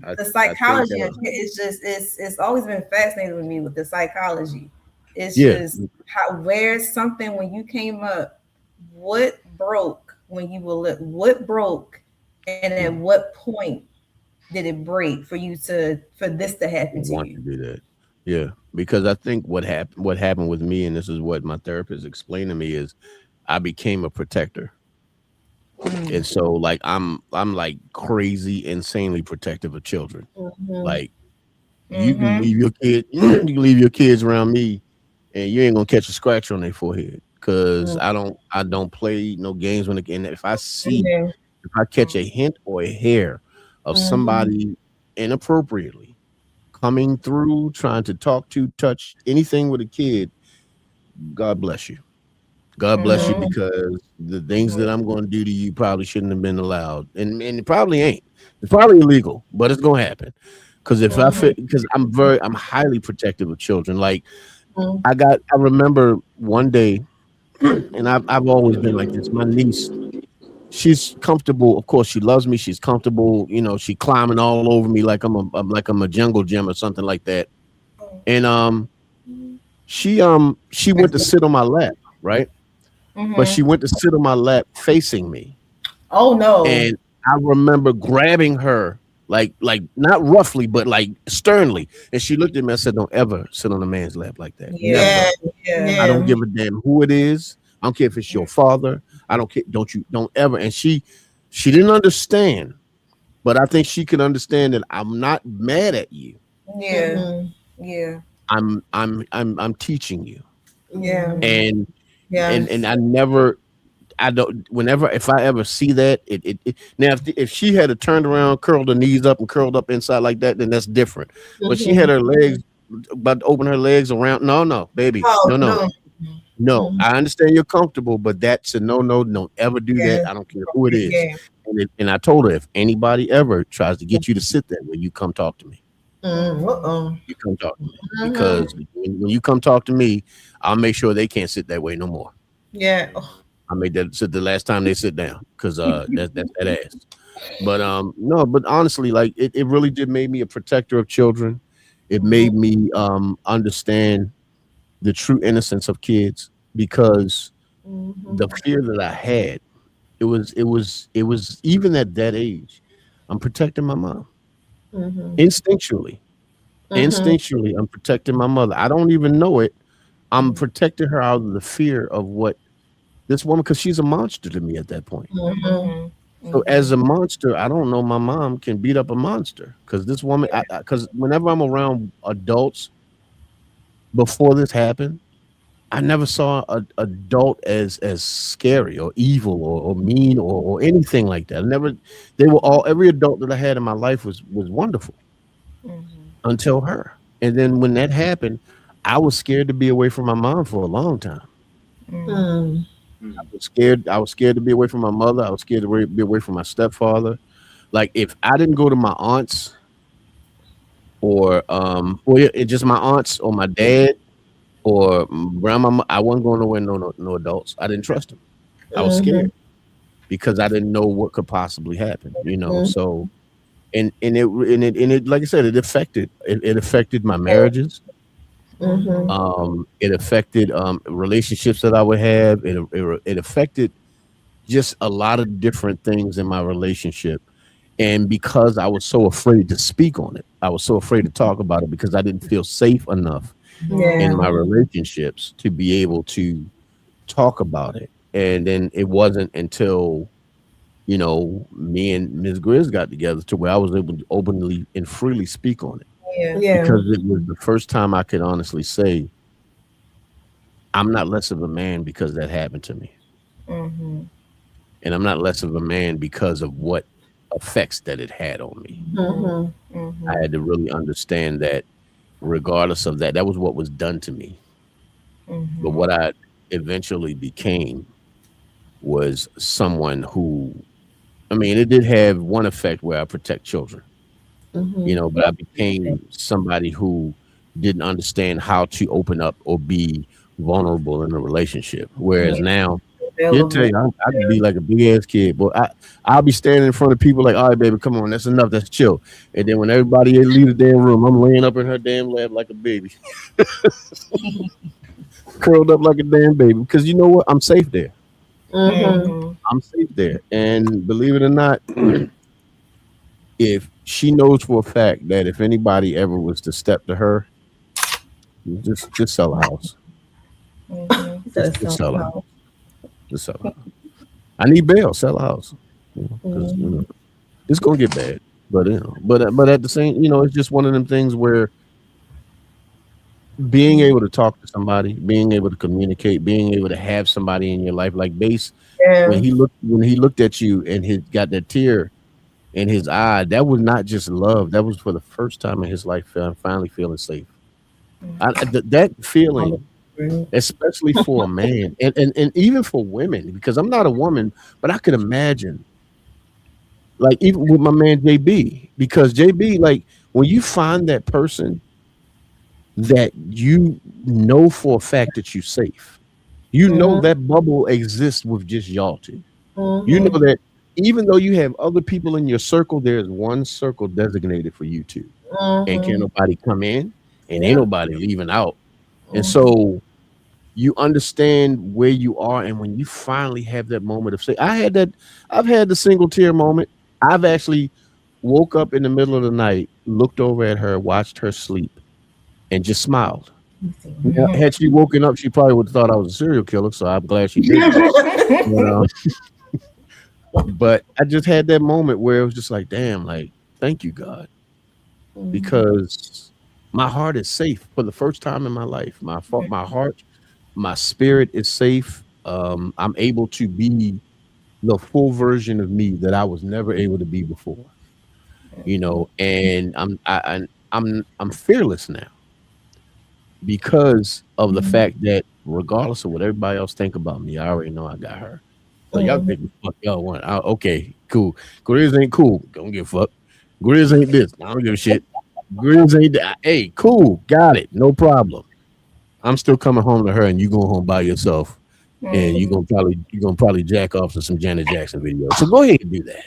the psychology is just it's always been fascinating with me with the psychology. It's just where's something when you came up, what broke when you were what broke, and at what point did it break for you for this to happen to you? To do that. Yeah, because I think what happened with me, and this is what my therapist explained to me, is I became a protector. And so like I'm like crazy, insanely protective of children. Like you can leave your kid, you can leave your kids around me, and you ain't gonna catch a scratch on their forehead, because I don't play no games when and if I catch a hint or a hair of somebody inappropriately coming through, trying to talk to, touch anything with a kid, God bless you. God bless you, because the things that I'm going to do to you probably shouldn't have been allowed, and it probably ain't. It's probably illegal, but it's going to happen. Because if because I'm highly protective of children. Like I remember one day, and I've always been like this. My niece, she's comfortable. Of course, she loves me. She's comfortable. You know, she climbing all over me like I'm a jungle gym or something like that. And she went to sit on my lap, right? But she went to sit on my lap facing me. Oh no! And I remember grabbing her like not roughly, but like sternly. And she looked at me and said, "Don't ever sit on a man's lap like that. Never. I don't give a damn who it is. I don't care if it's your father. I don't care. Don't ever." And she didn't understand, but I think she could understand that I'm not mad at you. Yeah. Yeah. I'm teaching you. Yeah. And if I ever see that, now if she had turned around, curled her knees up and curled up inside like that, then that's different. But she had her legs about to open her legs around. No, baby. No. I understand you're comfortable, but that's a no. Don't ever do that. I don't care who it is. And I told her, if anybody ever tries to get you to sit that way, you come talk to me. You come talk to me, because when you come talk to me, I'll make sure they can't sit that way no more. Yeah. I made that sit the last time they sit down, because that's that ass. But no, but honestly, like it really did made me a protector of children. It made me understand the true innocence of kids, because the fear that I had, it was even at that age, I'm protecting my mom. Instinctually, I'm protecting my mother. I don't even know it. I'm protecting her out of the fear of what this woman, because she's a monster to me at that point. So as a monster, I don't know my mom can beat up a monster, because this woman, because whenever I'm around adults before this happened, I never saw an adult as scary or evil or mean or anything like that. Every adult that I had in my life was wonderful until her. And then when that happened, I was scared to be away from my mom for a long time. I was scared to be away from my mother. I was scared to be away from my stepfather. Like if I didn't go to my aunts or just my aunts or my dad or grandma, I wasn't going nowhere. No adults. I didn't trust them. I was scared because I didn't know what could possibly happen. You know, so and it like I said, it affected my marriages. It affected relationships that I would have. It affected just a lot of different things in my relationship. And because I was so afraid to speak on it, I was so afraid to talk about it, because I didn't feel safe enough in my relationships to be able to talk about it. And then it wasn't until, you know, me and Ms. Grizz got together to where I was able to openly and freely speak on it. Because it was the first time I could honestly say, I'm not less of a man because that happened to me. And I'm not less of a man because of what effects that it had on me. Mm-hmm. I had to really understand that regardless of that, that was what was done to me. Mm-hmm. But what I eventually became was someone who, I mean, it did have one effect where I protect children, you know, but I became somebody who didn't understand how to open up or be vulnerable in a relationship. Whereas now, he'll tell you, I can be like a big ass kid, but I'll be standing in front of people like, all right, baby, come on, that's enough, that's chill. And then when everybody leave the damn room, I'm laying up in her damn lap like a baby, curled up like a damn baby. Because you know what? I'm safe there. Mm-hmm. I'm safe there. And believe it or not, if she knows for a fact that if anybody ever was to step to her, just sell a house. Just sell a house. Just sell a house. I need bail. Sell a house. Because it's gonna get bad. But but at the same, it's just one of them things where being able to talk to somebody, being able to communicate, being able to have somebody in your life, like Bass, when he looked at you and he got that tear in his eye, that was not just love. That was for the first time in his life finally feeling safe. That feeling, especially for a man, and even for women, because I'm not a woman, but I could imagine, like even with my man JB, because JB, like when you find that person that you know for a fact that you're safe, you know that bubble exists with just y'all two. You know that even though you have other people in your circle, there's one circle designated for you two, and can't nobody come in, and ain't nobody leaving out. And so you understand where you are, and when you finally have that moment of say, I've had the single tear moment. I've actually woke up in the middle of the night, looked over at her, watched her sleep, and just smiled. Now, had she woken up, she probably would have thought I was a serial killer. So I'm glad she didn't. But I just had that moment where it was just like, damn, like, thank you, God, because my heart is safe for the first time in my life. My heart, my spirit is safe. I'm able to be the full version of me that I was never able to be before. And I'm fearless now because of the fact that regardless of what everybody else think about me, I already know I got her. So y'all think the fuck y'all want. Okay, cool. Grizz ain't cool. Don't give a fuck. Grizz ain't this. I don't give a shit. Grizz ain't that. Hey, cool. Got it. No problem. I'm still coming home to her, and you going home by yourself, and you're gonna probably jack off to some Janet Jackson videos. So go ahead and do that.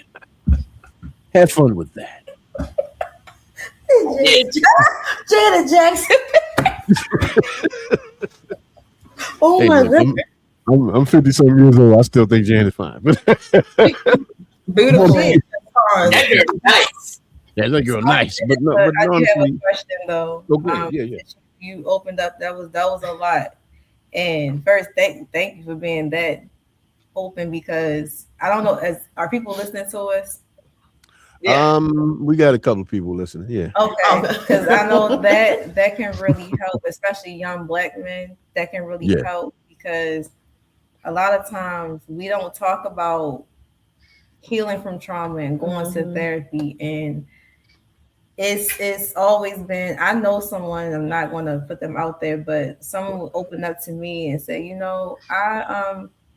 Have fun with that. Janet Jackson. Oh hey, my look, goodness. I'm 50-some years old. I still think Janet's fine. Beautiful. That girl nice. Yeah, that girl nice. But no, But but I do have a honestly, question though. yeah. You opened up. That was a lot. And first, thank you for being that open, because I don't know, are people listening to us? Yeah. We got a couple of people listening. Yeah. Okay, because I know that can really help, especially young Black men. That can really help, because a lot of times we don't talk about healing from trauma and going to therapy, and it's always been, I know someone, I'm not going to put them out there, but someone will open up to me and say,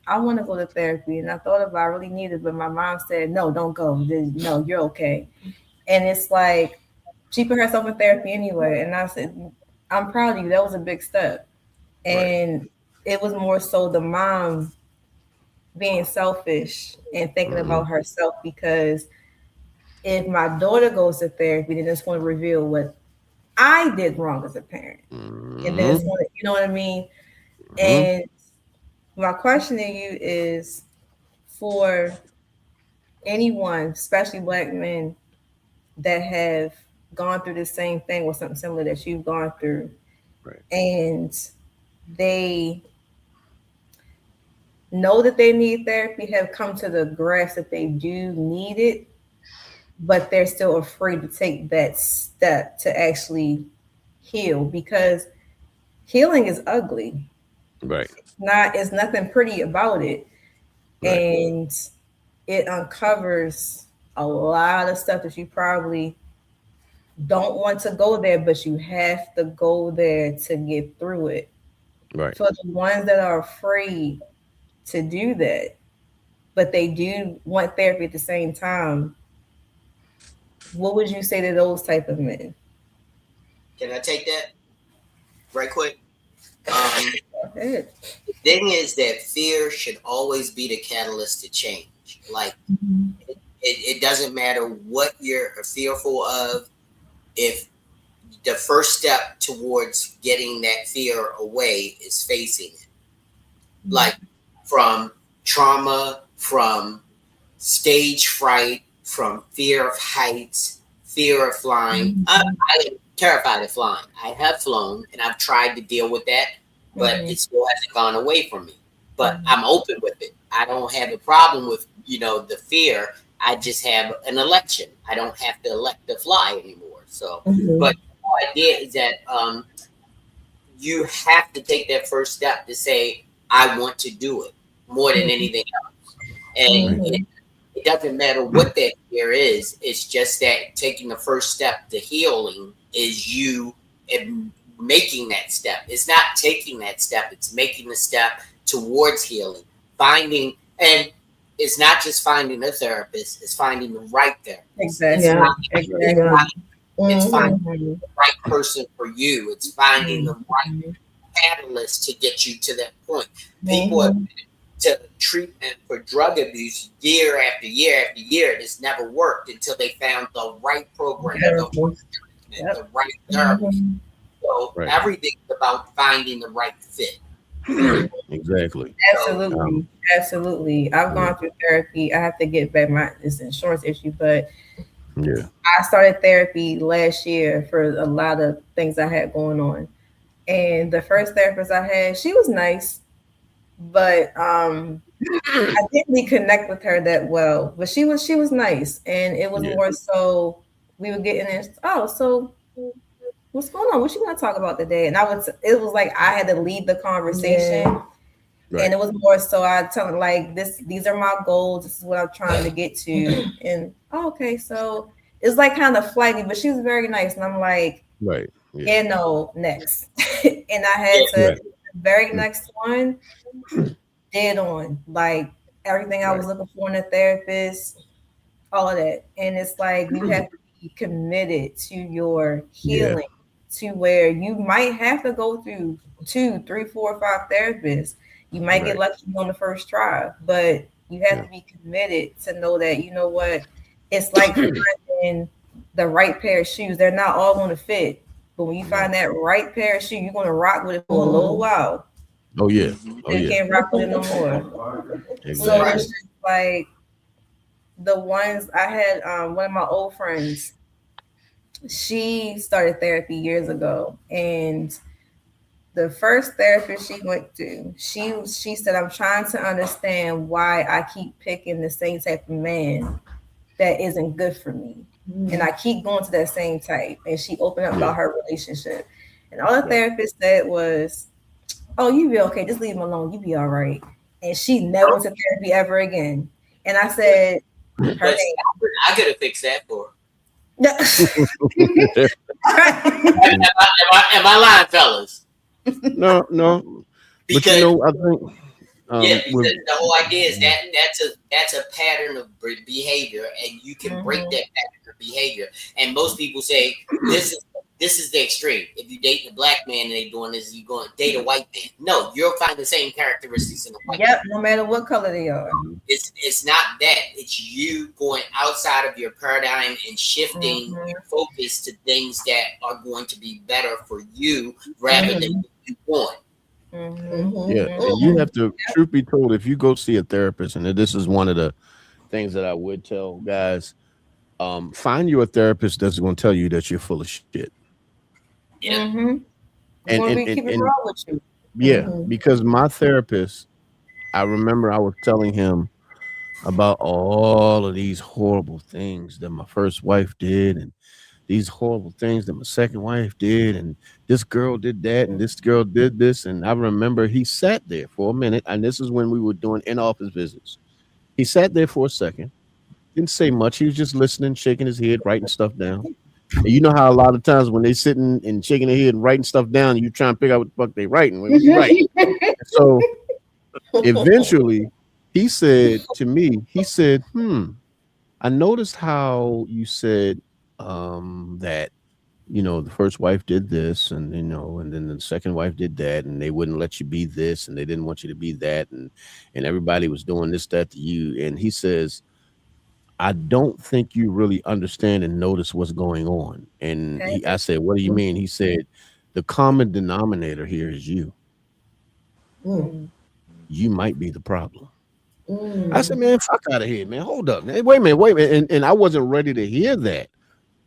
I want to go to therapy, and I thought about, I really need it, but my mom said, no, don't go. No, you're okay. And it's like, she put herself in therapy anyway. And I said, I'm proud of you. That was a big step. And it was more so the mom being selfish and thinking about herself, because if my daughter goes to therapy, then it's going to reveal what I did wrong as a parent. And then it's going to, you know what I mean? And my question to you is, for anyone, especially Black men, that have gone through the same thing or something similar that you've gone through, and they know that they need therapy, have come to the grasp that they do need it, but they're still afraid to take that step to actually heal, because healing is ugly. Right. It's nothing pretty about it. And it uncovers a lot of stuff that you probably don't want to go there, but you have to go there to get through it. Right. For the ones that are afraid to do that, but they do want therapy at the same time, what would you say to those type of men? Can I take that right quick? The thing is that fear should always be the catalyst to change. Like, it doesn't matter what you're fearful of. If the first step towards getting that fear away is facing it, like from trauma, from stage fright, from fear of heights, fear of flying. I am terrified of flying. I have flown and I've tried to deal with that, but it still hasn't gone away from me. But I'm open with it. I don't have a problem with, the fear. I just have an election. I don't have to elect to fly anymore. So, but the idea is that you have to take that first step to say, I want to do it more than anything else. And it doesn't matter what that fear is. It's just that taking the first step to healing is you making that step. It's not taking that step. It's making the step towards healing. And it's not just finding a therapist. It's finding the right therapist. Exactly. It's finding the right person for you. It's finding the right catalyst to get you to that point. People have been to treatment for drug abuse year after year after year. It's never worked until they found the right program, the right therapy. So everything's about finding the right fit. Exactly. Absolutely. I've gone through therapy. I have to get back this insurance issue, but I started therapy last year for a lot of things I had going on. And the first therapist I had, she was nice, but I didn't really connect with her that well. But she was nice, and it was more so we were getting in. Oh, so what's going on? What you want to talk about today? And it was like I had to lead the conversation. And it was more so I tell her like these are my goals. This is what I'm trying to get to. And okay, so it's like kind of flighty, but she was very nice. And I'm like, next. And I had to the very next one, dead on. Like everything I was looking for in a therapist, all of that. And it's like you have to be committed to your healing to where you might have to go through 2, 3, 4, 5 therapists. You might get lucky on the first try, but you have to be committed to know that, you know what, it's like finding the right pair of shoes. They're not all going to fit, but when you find that right pair of shoes, you're going to rock with it for a little while. Oh yeah. You can't rock with it no more. Exactly. So it's just like the ones I had, one of my old friends, she started therapy years ago, and the first therapist she went to, she said, I'm trying to understand why I keep picking the same type of man that isn't good for me. And I keep going to that same type. And she opened up about her relationship. And all the therapist said was, oh, you be okay. Just leave him alone. You be all right. And she never went to therapy ever again. And I said, I could have fixed that for her. Am I lying, fellas? No. Because, I think the whole idea is that that's a pattern of behavior, and you can break that pattern of behavior. And most people say this is the extreme. If you date a black man and they're doing this, you're going to date a white man. No, you'll find the same characteristics in a white man. No matter what color they are. It's not that. It's you going outside of your paradigm and shifting your focus to things that are going to be better for you rather than what you want. And you have to, truth be told, if you go see a therapist, and this is one of the things that I would tell guys, find you a therapist that's going to tell you that you're full of shit. And keep it wrong with you. Because my therapist, I remember I was telling him about all of these horrible things that my first wife did, and these horrible things that my second wife did, and this girl did that, and this girl did this. And I remember he sat there for a minute, and this is when we were doing in-office visits. He sat there for a second, Didn't say much. He was just listening, shaking his head, writing stuff down. And you know how a lot of times when they sitting and shaking their head and writing stuff down, you try and figure out what the fuck they writing. What you writing? So eventually, he said to me, he said, I noticed how you said that, you know, the first wife did this, and you know, and then the second wife did that, and they wouldn't let you be this, and they didn't want you to be that, and everybody was doing this, that to you. And he says, I don't think you really understand and notice what's going on. And I said, what do you mean? He said, the common denominator here is you. You might be the problem. I said, man, fuck out of here, man. Hold up, man. Wait a minute. And I wasn't ready to hear that.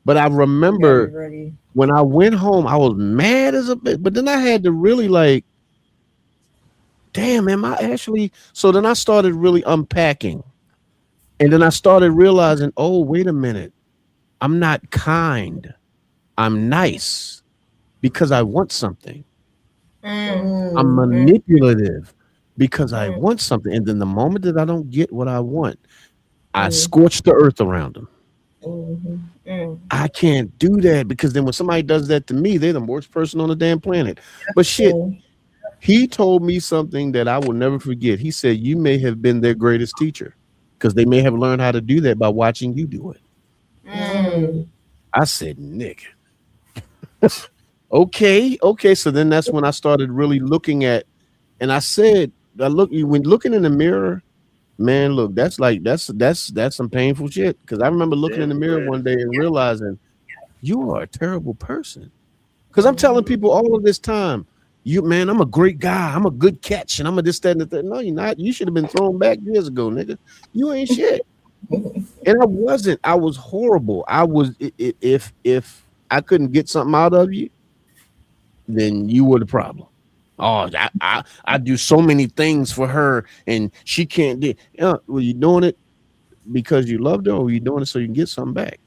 But I remember when I went home, I was mad as a bit. But then I had to really like, damn, am I actually? So then I started really unpacking. And then I started realizing, oh, wait a minute. I'm not kind. I'm nice because I want something. I'm manipulative because I want something. And then the moment that I don't get what I want, I scorch the earth around them. I can't do that because then when somebody does that to me, they're the worst person on the damn planet. But shit, he told me something that I will never forget. He said, you may have been their greatest teacher because they may have learned how to do that by watching you do it. I said, Nick. Okay. So then that's when I started really looking at, and I said, when looking in the mirror, man, look, that's some painful shit. Because I remember looking in the mirror one day and realizing you are a terrible person. Because I'm telling people all of this time, I'm a great guy. I'm a good catch, and I'm a this, that, and the third. No, you're not. You should have been thrown back years ago, nigga. You ain't shit. And I wasn't. I was horrible. I was. If I couldn't get something out of you, then you were the problem. Oh, I do so many things for her, and she can't do. Well, you doing it because you loved her, or you doing it so you can get something back?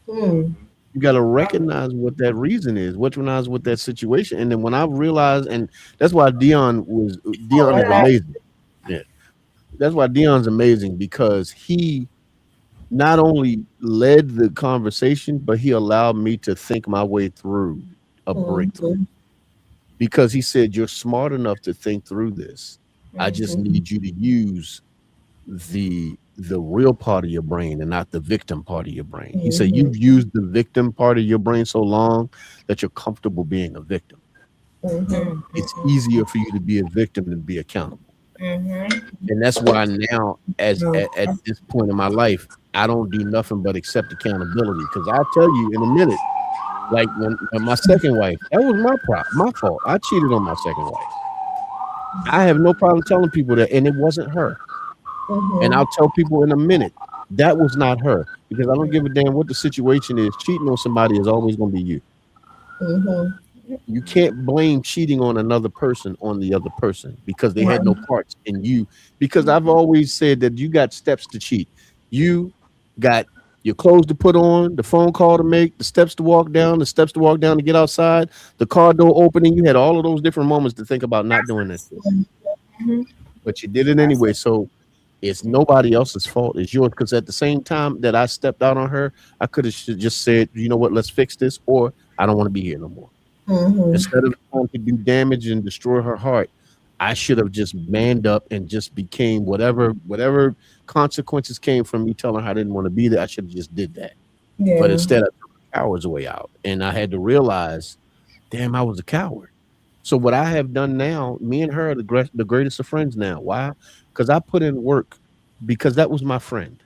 You got to recognize what that reason is, recognize what that situation. And then when I realized, and that's why Dion is amazing. Yeah. That's why Dion's amazing, because he not only led the conversation, but he allowed me to think my way through a breakthrough. Because he said, you're smart enough to think through this. I just need you to use the real part of your brain and not the victim part of your brain. He said, you've used the victim part of your brain so long that you're comfortable being a victim. It's easier for you to be a victim than be accountable. And that's why now, at this point in my life, I don't do nothing but accept accountability. Because I'll tell you in a minute, like when my second wife, that was my fault. I cheated on my second wife. I have no problem telling people that, and it wasn't her. And I'll tell people in a minute, that was not her, because I don't give a damn what the situation is. Cheating on somebody is always going to be you. You can't blame cheating on another person on the other person because they had no parts in you. Because I've always said that you got steps to cheat. You got your clothes to put on, the phone call to make, the steps to walk down, to get outside, the car door opening. You had all of those different moments to think about not doing this. But you did it anyway. So it's nobody else's fault. It's yours. Because at the same time that I stepped out on her, I could have just said, you know what, let's fix this, or I don't want to be here no more. Instead of trying to do damage and destroy her heart, I should have just manned up and just became whatever consequences came from me telling her I didn't want to be there. I should have just did that. But instead I took the coward's way out. And I had to realize, damn, I was a coward. So what I have done now, me and her are the greatest of friends now. Why? Because I put in work, because that was my friend.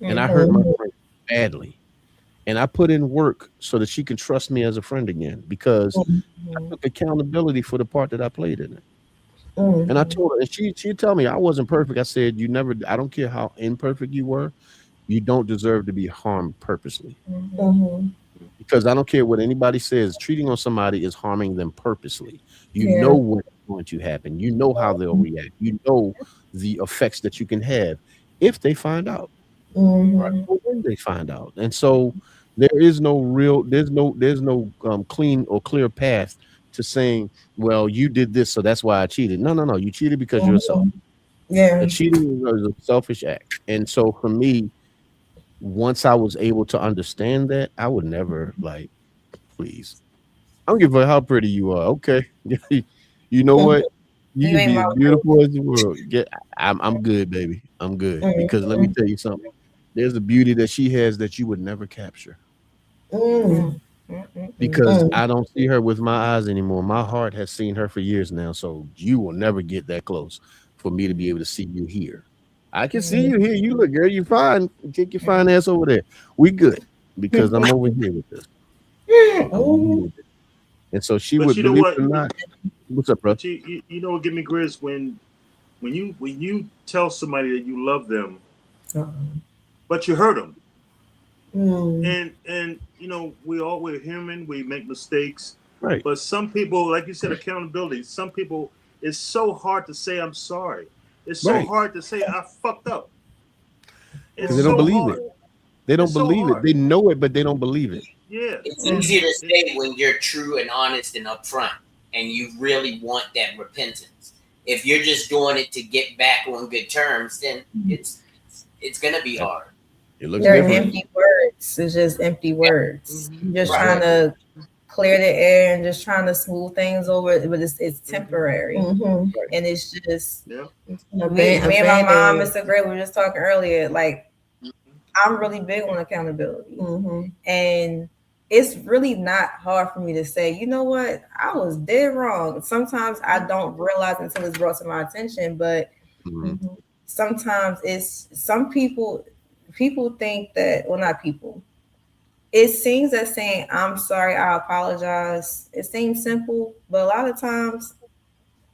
And I hurt my friend badly. And I put in work so that she can trust me as a friend again, because I took accountability for the part that I played in it. And I told her, and she'd tell me I wasn't perfect. I said, I don't care how imperfect you were, you don't deserve to be harmed purposely. Because I don't care what anybody says, treating on somebody is harming them purposely. You know what's going to happen. You know how they'll react. You know the effects that you can have if they find out. Right? Or when they find out. And so there's no clean or clear path to saying, well, you did this, so that's why I cheated. No. You cheated because you're selfish. Cheating is a selfish act. And so for me, once I was able to understand that, I would never like, please. I don't give a how pretty you are. Okay. You know what? You You can ain't be my as beautiful as the world. I'm good, baby. I'm good. Because let me tell you something. There's a beauty that she has that you would never capture. Because I don't see her with my eyes anymore. My heart has seen her for years now. So you will never get that close for me to be able to see you here. I can see you here. You look, girl, you fine. Take your fine ass over there. We good. Because I'm over here with this. I'm over here with it. And so she But would, you know believe what? it or not. What's up, bro? But you know what give me grizz when you tell somebody that you love them, but you hurt them. And you know we're human. We make mistakes. Right. But some people, like you said, accountability. Some people, it's so hard to say I'm sorry. It's so Right. hard to say I fucked up. Because It's they don't so believe hard. it. They don't It's so believe it. hard. They know it, but they don't believe it. Yeah. It's easier to say when you're true and honest and upfront, and you really want that repentance. If you're just doing it to get back on good terms, then it's gonna be hard. It looks They're different. empty words. It's just empty words. You're just Right. trying to clear the air and just trying to smooth things over, but it's temporary. And it's just Yeah. me and my mom, Mr. Gray, we were just talking earlier. Like, I'm really big on accountability, and it's really not hard for me to say, you know what, I was dead wrong. Sometimes I don't realize until it's brought to my attention, but sometimes it's some people think that, well, not people. It seems that saying I'm sorry, I apologize, it seems simple, but a lot of times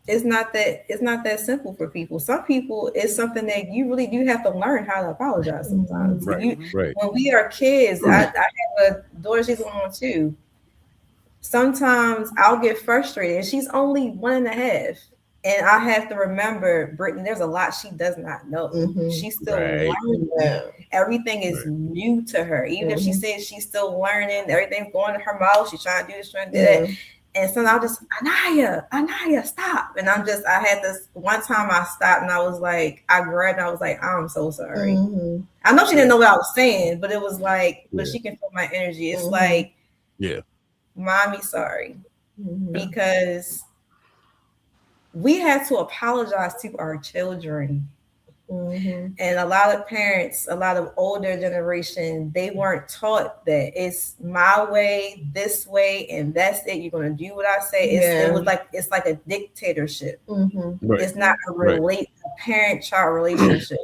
it's not that simple for people. Some people, it's something that you really do have to learn how to apologize sometimes. Right. Right. When we are kids, I have a daughter, she's on too. Sometimes I'll get frustrated, and she's only 1.5. And I have to remember, Brittany, there's a lot she does not know. She's still learning. Everything is new to her. Even if she says she's still learning, everything's going in her mouth. She's trying to do this, trying to do that. And so I'll just, Anaya, stop. And I had this one time I stopped and I was like, I grabbed, I was like, I'm so sorry. I know she didn't know what I was saying, but it was like, but she can feel my energy. It's like, mommy, sorry. Because we have to apologize to our children. And a lot of parents, a lot of older generation, they weren't taught that it's my way, this way, and that's it. You're gonna do what I say. It's like a dictatorship. It's not a parent-child relationship.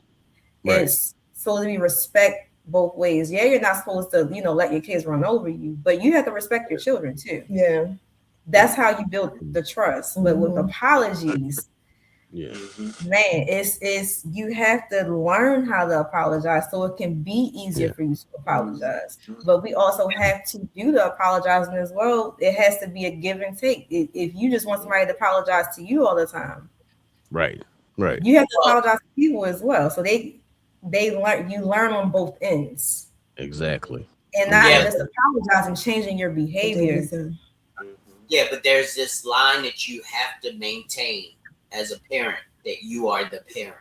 It's supposed to be respect both ways. Yeah, you're not supposed to, let your kids run over you, but you have to respect your children too. That's how you build the trust. But with apologies, man, it's you have to learn how to apologize so it can be easier for you to apologize. But we also have to do the apologizing as well. It has to be a give and take. If you just want somebody to apologize to you all the time, right, you have to apologize to people as well. So they learn on both ends. Exactly. And not just apologizing, changing your behavior. Yeah, but there's this line that you have to maintain as a parent, that you are the parent.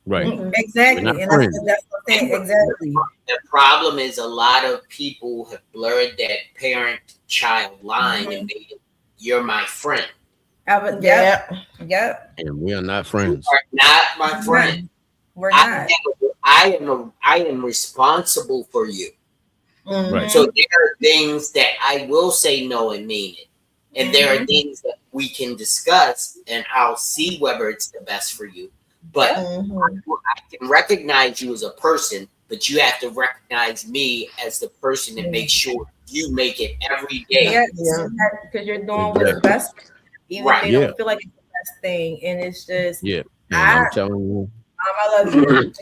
Right. Exactly. And that's what I'm saying. Exactly. The problem is a lot of people have blurred that parent-child line and made it, you're my friend. Yep. And we are not friends. You are not my friend. We're not. I am responsible for you. So there are things that I will say no and mean it. And there are things that we can discuss and I'll see whether it's the best for you. But I can recognize you as a person, but you have to recognize me as the person that makes sure you make it every day. Because you're doing what's best, even if they don't feel like it's the best thing. And it's just, I'm telling you. I love you.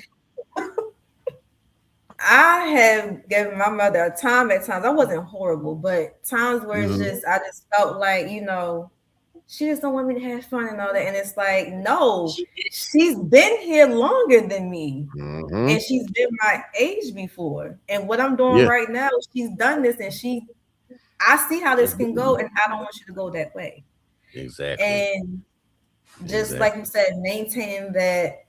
I have given my mother a time at times. I wasn't horrible, but times where it's just, I just felt like, she just don't want me to have fun and all that. And it's like, no, she's been here longer than me. And she's been my age before. And what I'm doing right now, she's done this and I see how this can go, and I don't want you to go that way. Exactly. And just like you said, maintaining that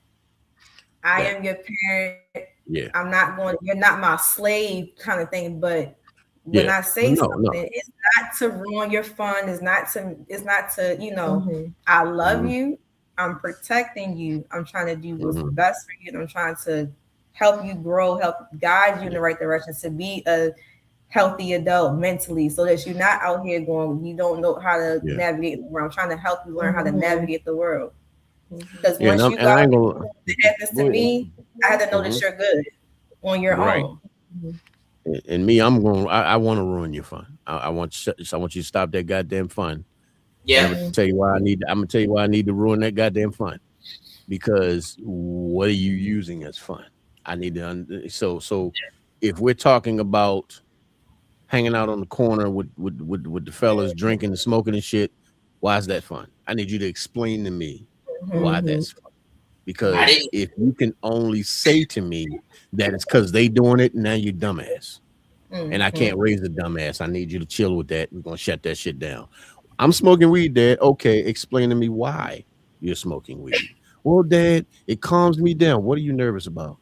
I am your parent. Yeah. I'm not going, you're not my slave kind of thing. But when I say something, it's not to ruin your fun. It's not to, you know, I love you. I'm protecting you. I'm trying to do what's best for you. And I'm trying to help you grow, help guide you in the right direction to be a healthy adult mentally, so that you're not out here going, you don't know how to navigate the world. I'm trying to help you learn how to navigate the world. Because once you got it happens to me, I had to know that you're good on your own. And me, I want to ruin your fun. I want you to stop that goddamn fun. Yeah. I'm gonna tell you why I need to ruin that goddamn fun. Because what are you using as fun? I need to so if we're talking about hanging out on the corner with the fellas drinking and smoking and shit, why is that fun? I need you to explain to me why that's fun. Because if you can only say to me that it's because they doing it, now you're dumbass. And I can't raise a dumbass. I need you to chill with that. We're gonna shut that shit down. I'm smoking weed, Dad. Okay, explain to me why you're smoking weed. Well, Dad, it calms me down. What are you nervous about?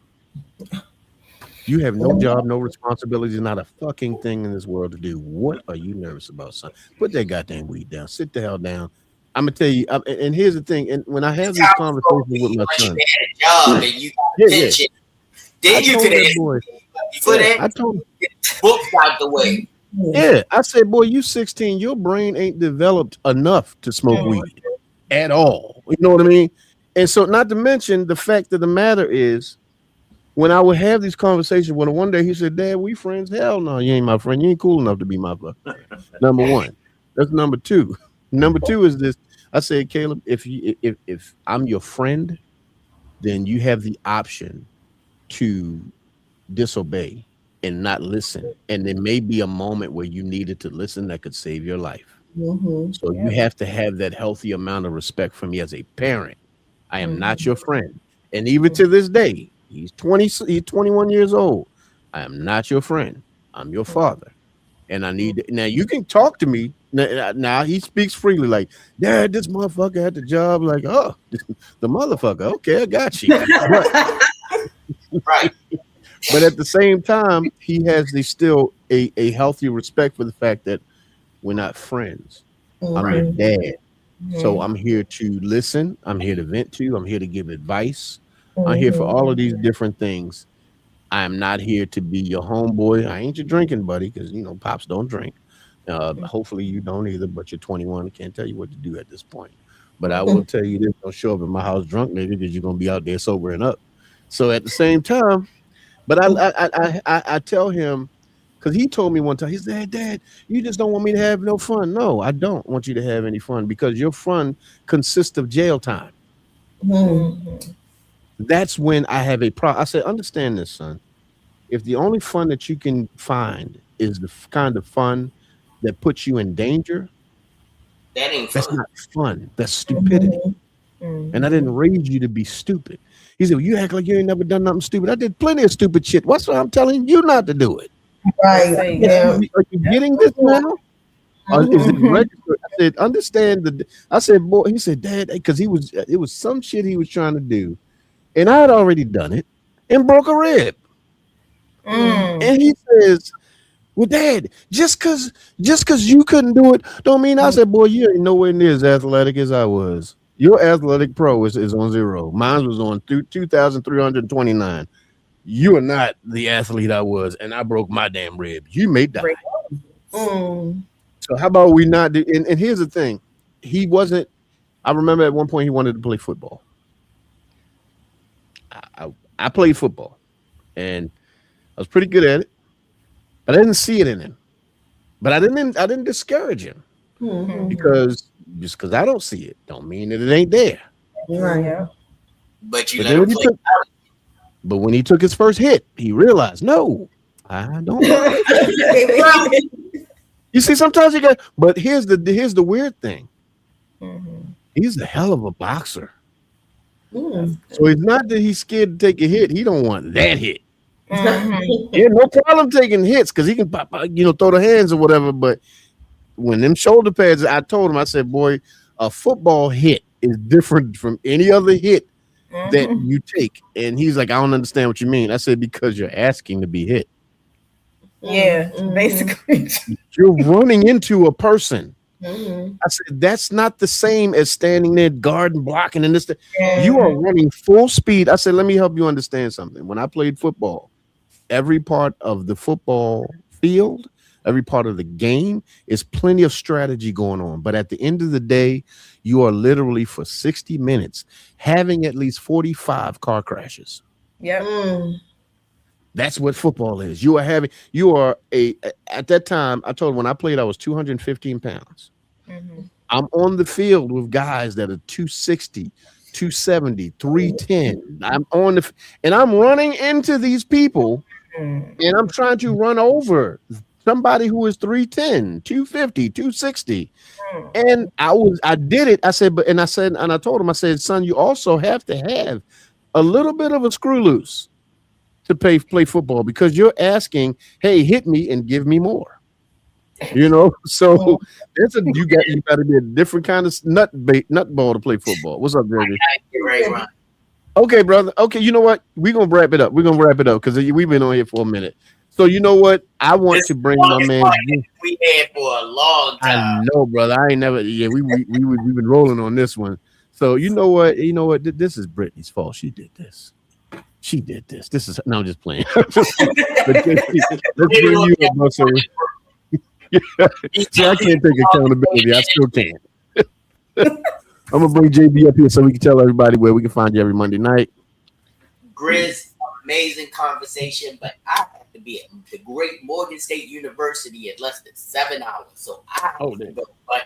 You have no job, no responsibilities, not a fucking thing in this world to do. What are you nervous about, son? Put that goddamn weed down. Sit the hell down. I'm gonna tell you. And here's the thing. And when I have these conversations with my son, job and you got attention, then you could have I told him, books out the way. Yeah, I said, boy, you 16. Your brain ain't developed enough to smoke weed at all. You know what I mean? And so, not to mention the fact of the matter is, when I would have these conversations, when one day he said, Dad, we friends? Hell no, you ain't my friend. You ain't cool enough to be my friend. Number one. That's number two. Number two is this. I said, Caleb, if I'm your friend, then you have the option to disobey and not listen. And there may be a moment where you needed to listen that could save your life. So you have to have that healthy amount of respect for me as a parent. I am not your friend. And even to this day, he's 21 years old. I am not your friend. I'm your father. And I need now you can talk to me. Now he speaks freely, like, Dad, this motherfucker had the job, like, oh, the motherfucker. Okay, I got you. Right. But at the same time, he has still a healthy respect for the fact that we're not friends. I'm your dad. So I'm here to listen. I'm here to vent to you. I'm here to give advice. I'm here for all of these different things. I am not here to be your homeboy. I ain't your drinking buddy, because you know pops don't drink. Hopefully you don't either, but you're 21. I can't tell you what to do at this point. But I will tell you this: don't show up at my house drunk, nigga, because you're gonna be out there sobering up. So at the same time, but I tell him, because he told me one time, he said, hey, Dad, you just don't want me to have no fun. No, I don't want you to have any fun, because your fun consists of jail time. That's when I have a problem. I said, understand this, son. If the only fun that you can find is the kind of fun that puts you in danger, that's not fun. That's stupidity. And I didn't raise you to be stupid. He said, well, you act like you ain't never done nothing stupid. I did plenty of stupid shit. What's why I'm telling you not to do it? Right. Yeah. Are you getting this now? Is it registered? I said, understand I said, boy, he said, Dad, because it was some shit he was trying to do. And I had already done it and broke a rib. And he says, well, Dad, just cause you couldn't do it don't mean. I said, boy, you ain't nowhere near as athletic as I was. Your athletic pro is on 0. Mine was on 2,329. You are not the athlete I was, and I broke my damn rib. You may die. So how about we not do? And here's the thing, he wasn't. I remember at one point he wanted to play football. I played football, and I was pretty good at it, but I didn't see it in him. But I didn't discourage him because just because I don't see it, don't mean that it ain't there. Right. But you let him play. But when he took his first hit, he realized, no, I don't. You see, sometimes you got. But here's the weird thing. He's a hell of a boxer. So it's not that he's scared to take a hit. He don't want that hit. Yeah, no problem taking hits because he can pop, throw the hands or whatever. But when them shoulder pads, I told him, I said, boy, a football hit is different from any other hit that you take. And he's like, I don't understand what you mean. I said, because you're asking to be hit. Yeah, basically. You're running into a person. Mm-hmm. I said, that's not the same as standing there guarding, blocking, and this. Yeah. You are running full speed. I said, let me help you understand something. When I played football, every part of the football field, every part of the game is plenty of strategy going on. But at the end of the day, you are literally for 60 minutes having at least 45 car crashes. Yep. That's what football is. At that time, I told him when I played, I was 215 pounds. Mm-hmm. I'm on the field with guys that are 260, 270, 310. And I'm running into these people and I'm trying to run over somebody who is 310, 250, 260. And I did it. I said, and I told him, I said, son, you also have to have a little bit of a screw loose to play football, because you're asking, hey, hit me and give me more. So you got to be a different kind of nutball to play football. What's up, baby? Okay, brother. Okay, you know what? We're gonna wrap it up. Because we've been on here for a minute. So you know what? I want to bring my man. We had for a long time. I know, brother. I ain't never. Yeah, we've been rolling on this one. So you know what? This is Brittany's fault. She did this. This is no, I'm just playing. Let's bring you up, Buster. See, I can't take accountability. I still can't. I'm gonna bring JB up here so we can tell everybody where we can find you every Monday night. Grizz, amazing conversation, but I have to be at the great Morgan State University in less than 7 hours, so I have to go. But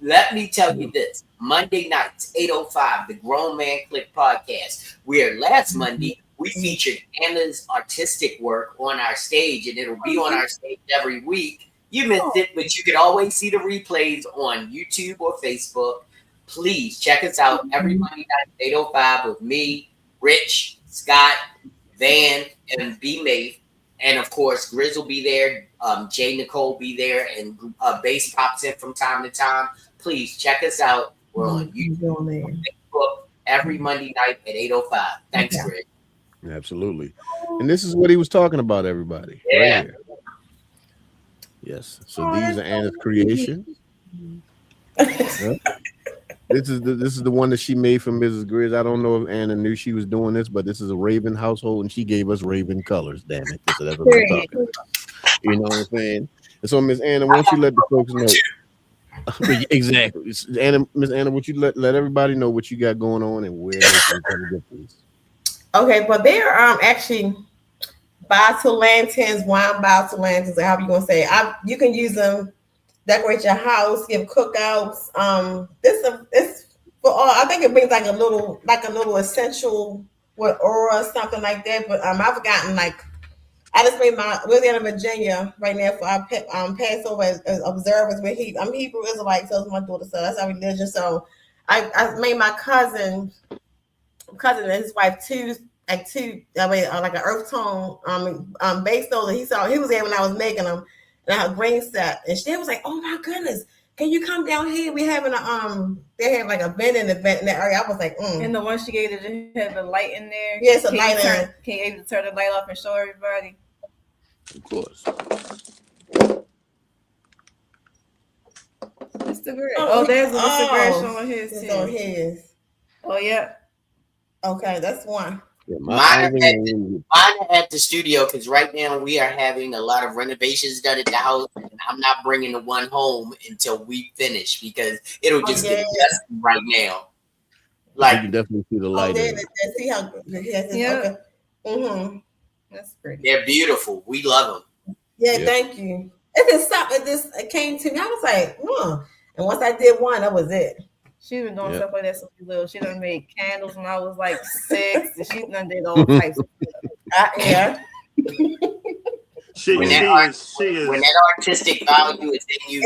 let me tell you this: Monday nights, 8:05, the Grown Man Click podcast. Where last Monday we featured Anna's artistic work on our stage, and it'll be on our stage every week. You missed it, but you can always see the replays on YouTube or Facebook. Please check us out every Monday night, 8:05, with me, Rich, Scott, Van, and B. Maeve. And of course, Grizz will be there. Jay Nicole be there, and Bass pops in from time to time. Please check us out. We're on YouTube and Facebook every Monday night at 8:05. Thanks, Grizz. Absolutely. And this is what he was talking about, everybody. Yeah. Right here. Yes. So these are Anna's creations. Yep. This is the one that she made for Mrs. Grizz. I don't know if Anna knew she was doing this, but this is a Raven household, and she gave us Raven colors. Damn it! So that's what I'm talking about. You know what I'm saying? And so, Miss Anna, why don't you let the folks know? Exactly, Miss Anna, would you let everybody know what you got going on and where they can come get these? Okay, but they're actually bottle lanterns, wine bottle lanterns, or however you gonna say it. You can use them. Decorate your house, give cookouts. This for all. I think it brings like a little essential with aura, something like that. But I've gotten I just made we're in Virginia right now for our Passover as observers. I'm Hebrew Israelite, so it's my daughter, so that's our religion. So I made my cousin and his wife two like an earth tone base those. He was there when I was making them. And her green set, and she was like, "Oh my goodness, can you come down here? We having they have like a vending event in that area." I was like, And the one she gave it had the light in there. Yes, a light in there. Can you able to turn the light off and show everybody? Of course. Mr. Gray. Oh, there's Mr. Gray showing his. It's on his. Oh yeah. Okay, that's one. Yeah, mine at the studio, because right now we are having a lot of renovations done at the house, and I'm not bringing the one home until we finish because it'll just get dusty right now. Like you can definitely see the light. See how yeah. Okay. That's pretty. They're beautiful. We love them. Yeah, thank you. It came to me. I was like, and once I did one, that was it. She's been doing stuff like that since she little. She done made candles when I was like 6, and she done did all types of stuff. Yeah. When that artistic value is in you,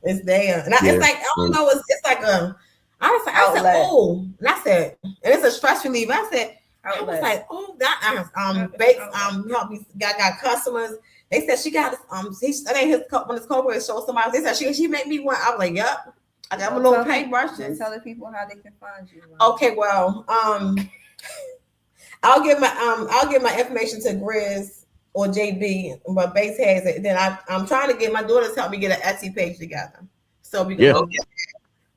it's there. And it's like, I don't know, it's like I said, oh, and I said, and it's a stress reliever. I said, I was like, oh, that helped me. Got customers. They said she got that ain't his when his co-workers show somebody. They said she made me one. I was like, yep. I got my little paintbrushes. Tell the people how they can find you. Okay, well, I'll give my information to Grizz or JB, but Base has it. Then I'm trying to get my daughter's help me get an Etsy page together, so we can go get it.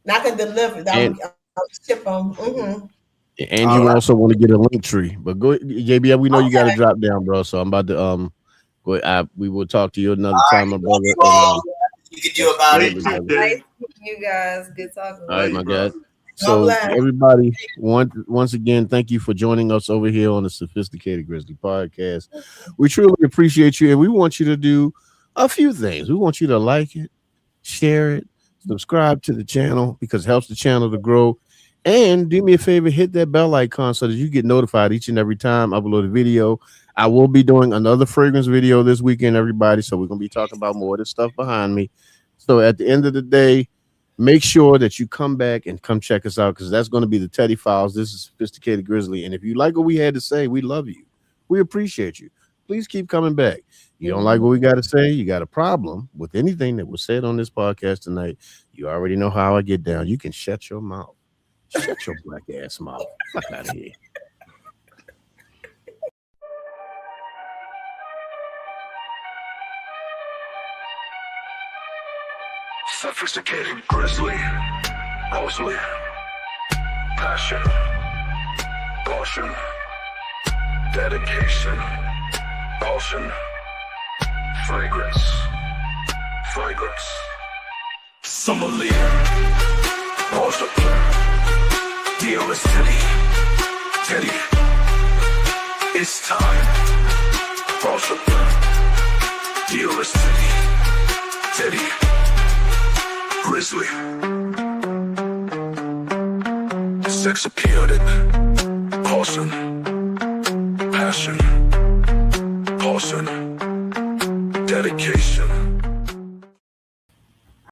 And I can deliver. I'll ship them. Mm-hmm. And you also want to get a link tree, but go, JB. We know you got to drop down, bro. So I'm about to go. We will talk to you another time, my brother. You can do about it. Nice meeting you guys. Good talking. All right, my guy. So everybody, once again, thank you for joining us over here on the Sophisticated Grizzly Podcast. We truly appreciate you, and we want you to do a few things. We want you to like it, share it, subscribe to the channel because it helps the channel to grow. And do me a favor, hit that bell icon so that you get notified each and every time I upload a video. I will be doing another fragrance video this weekend, everybody. So we're going to be talking about more of this stuff behind me. So at the end of the day, make sure that you come back and come check us out because that's going to be the Teddy Files. This is Sophisticated Grizzly. And if you like what we had to say, we love you. We appreciate you. Please keep coming back. You don't like what we got to say, you got a problem with anything that was said on this podcast tonight, you already know how I get down. You can shut your mouth. Shut your black ass mouth. Fuck out of here. Sophisticated Grizzly. Mostly. Passion. Caution. Dedication. Caution. Fragrance. Fragrance. Sommelier. Caution. Deariss Teddy. It's time. Caution. Deariss Teddy. Grizzly. Sex appeared in caution. Passion. Caution. Dedication.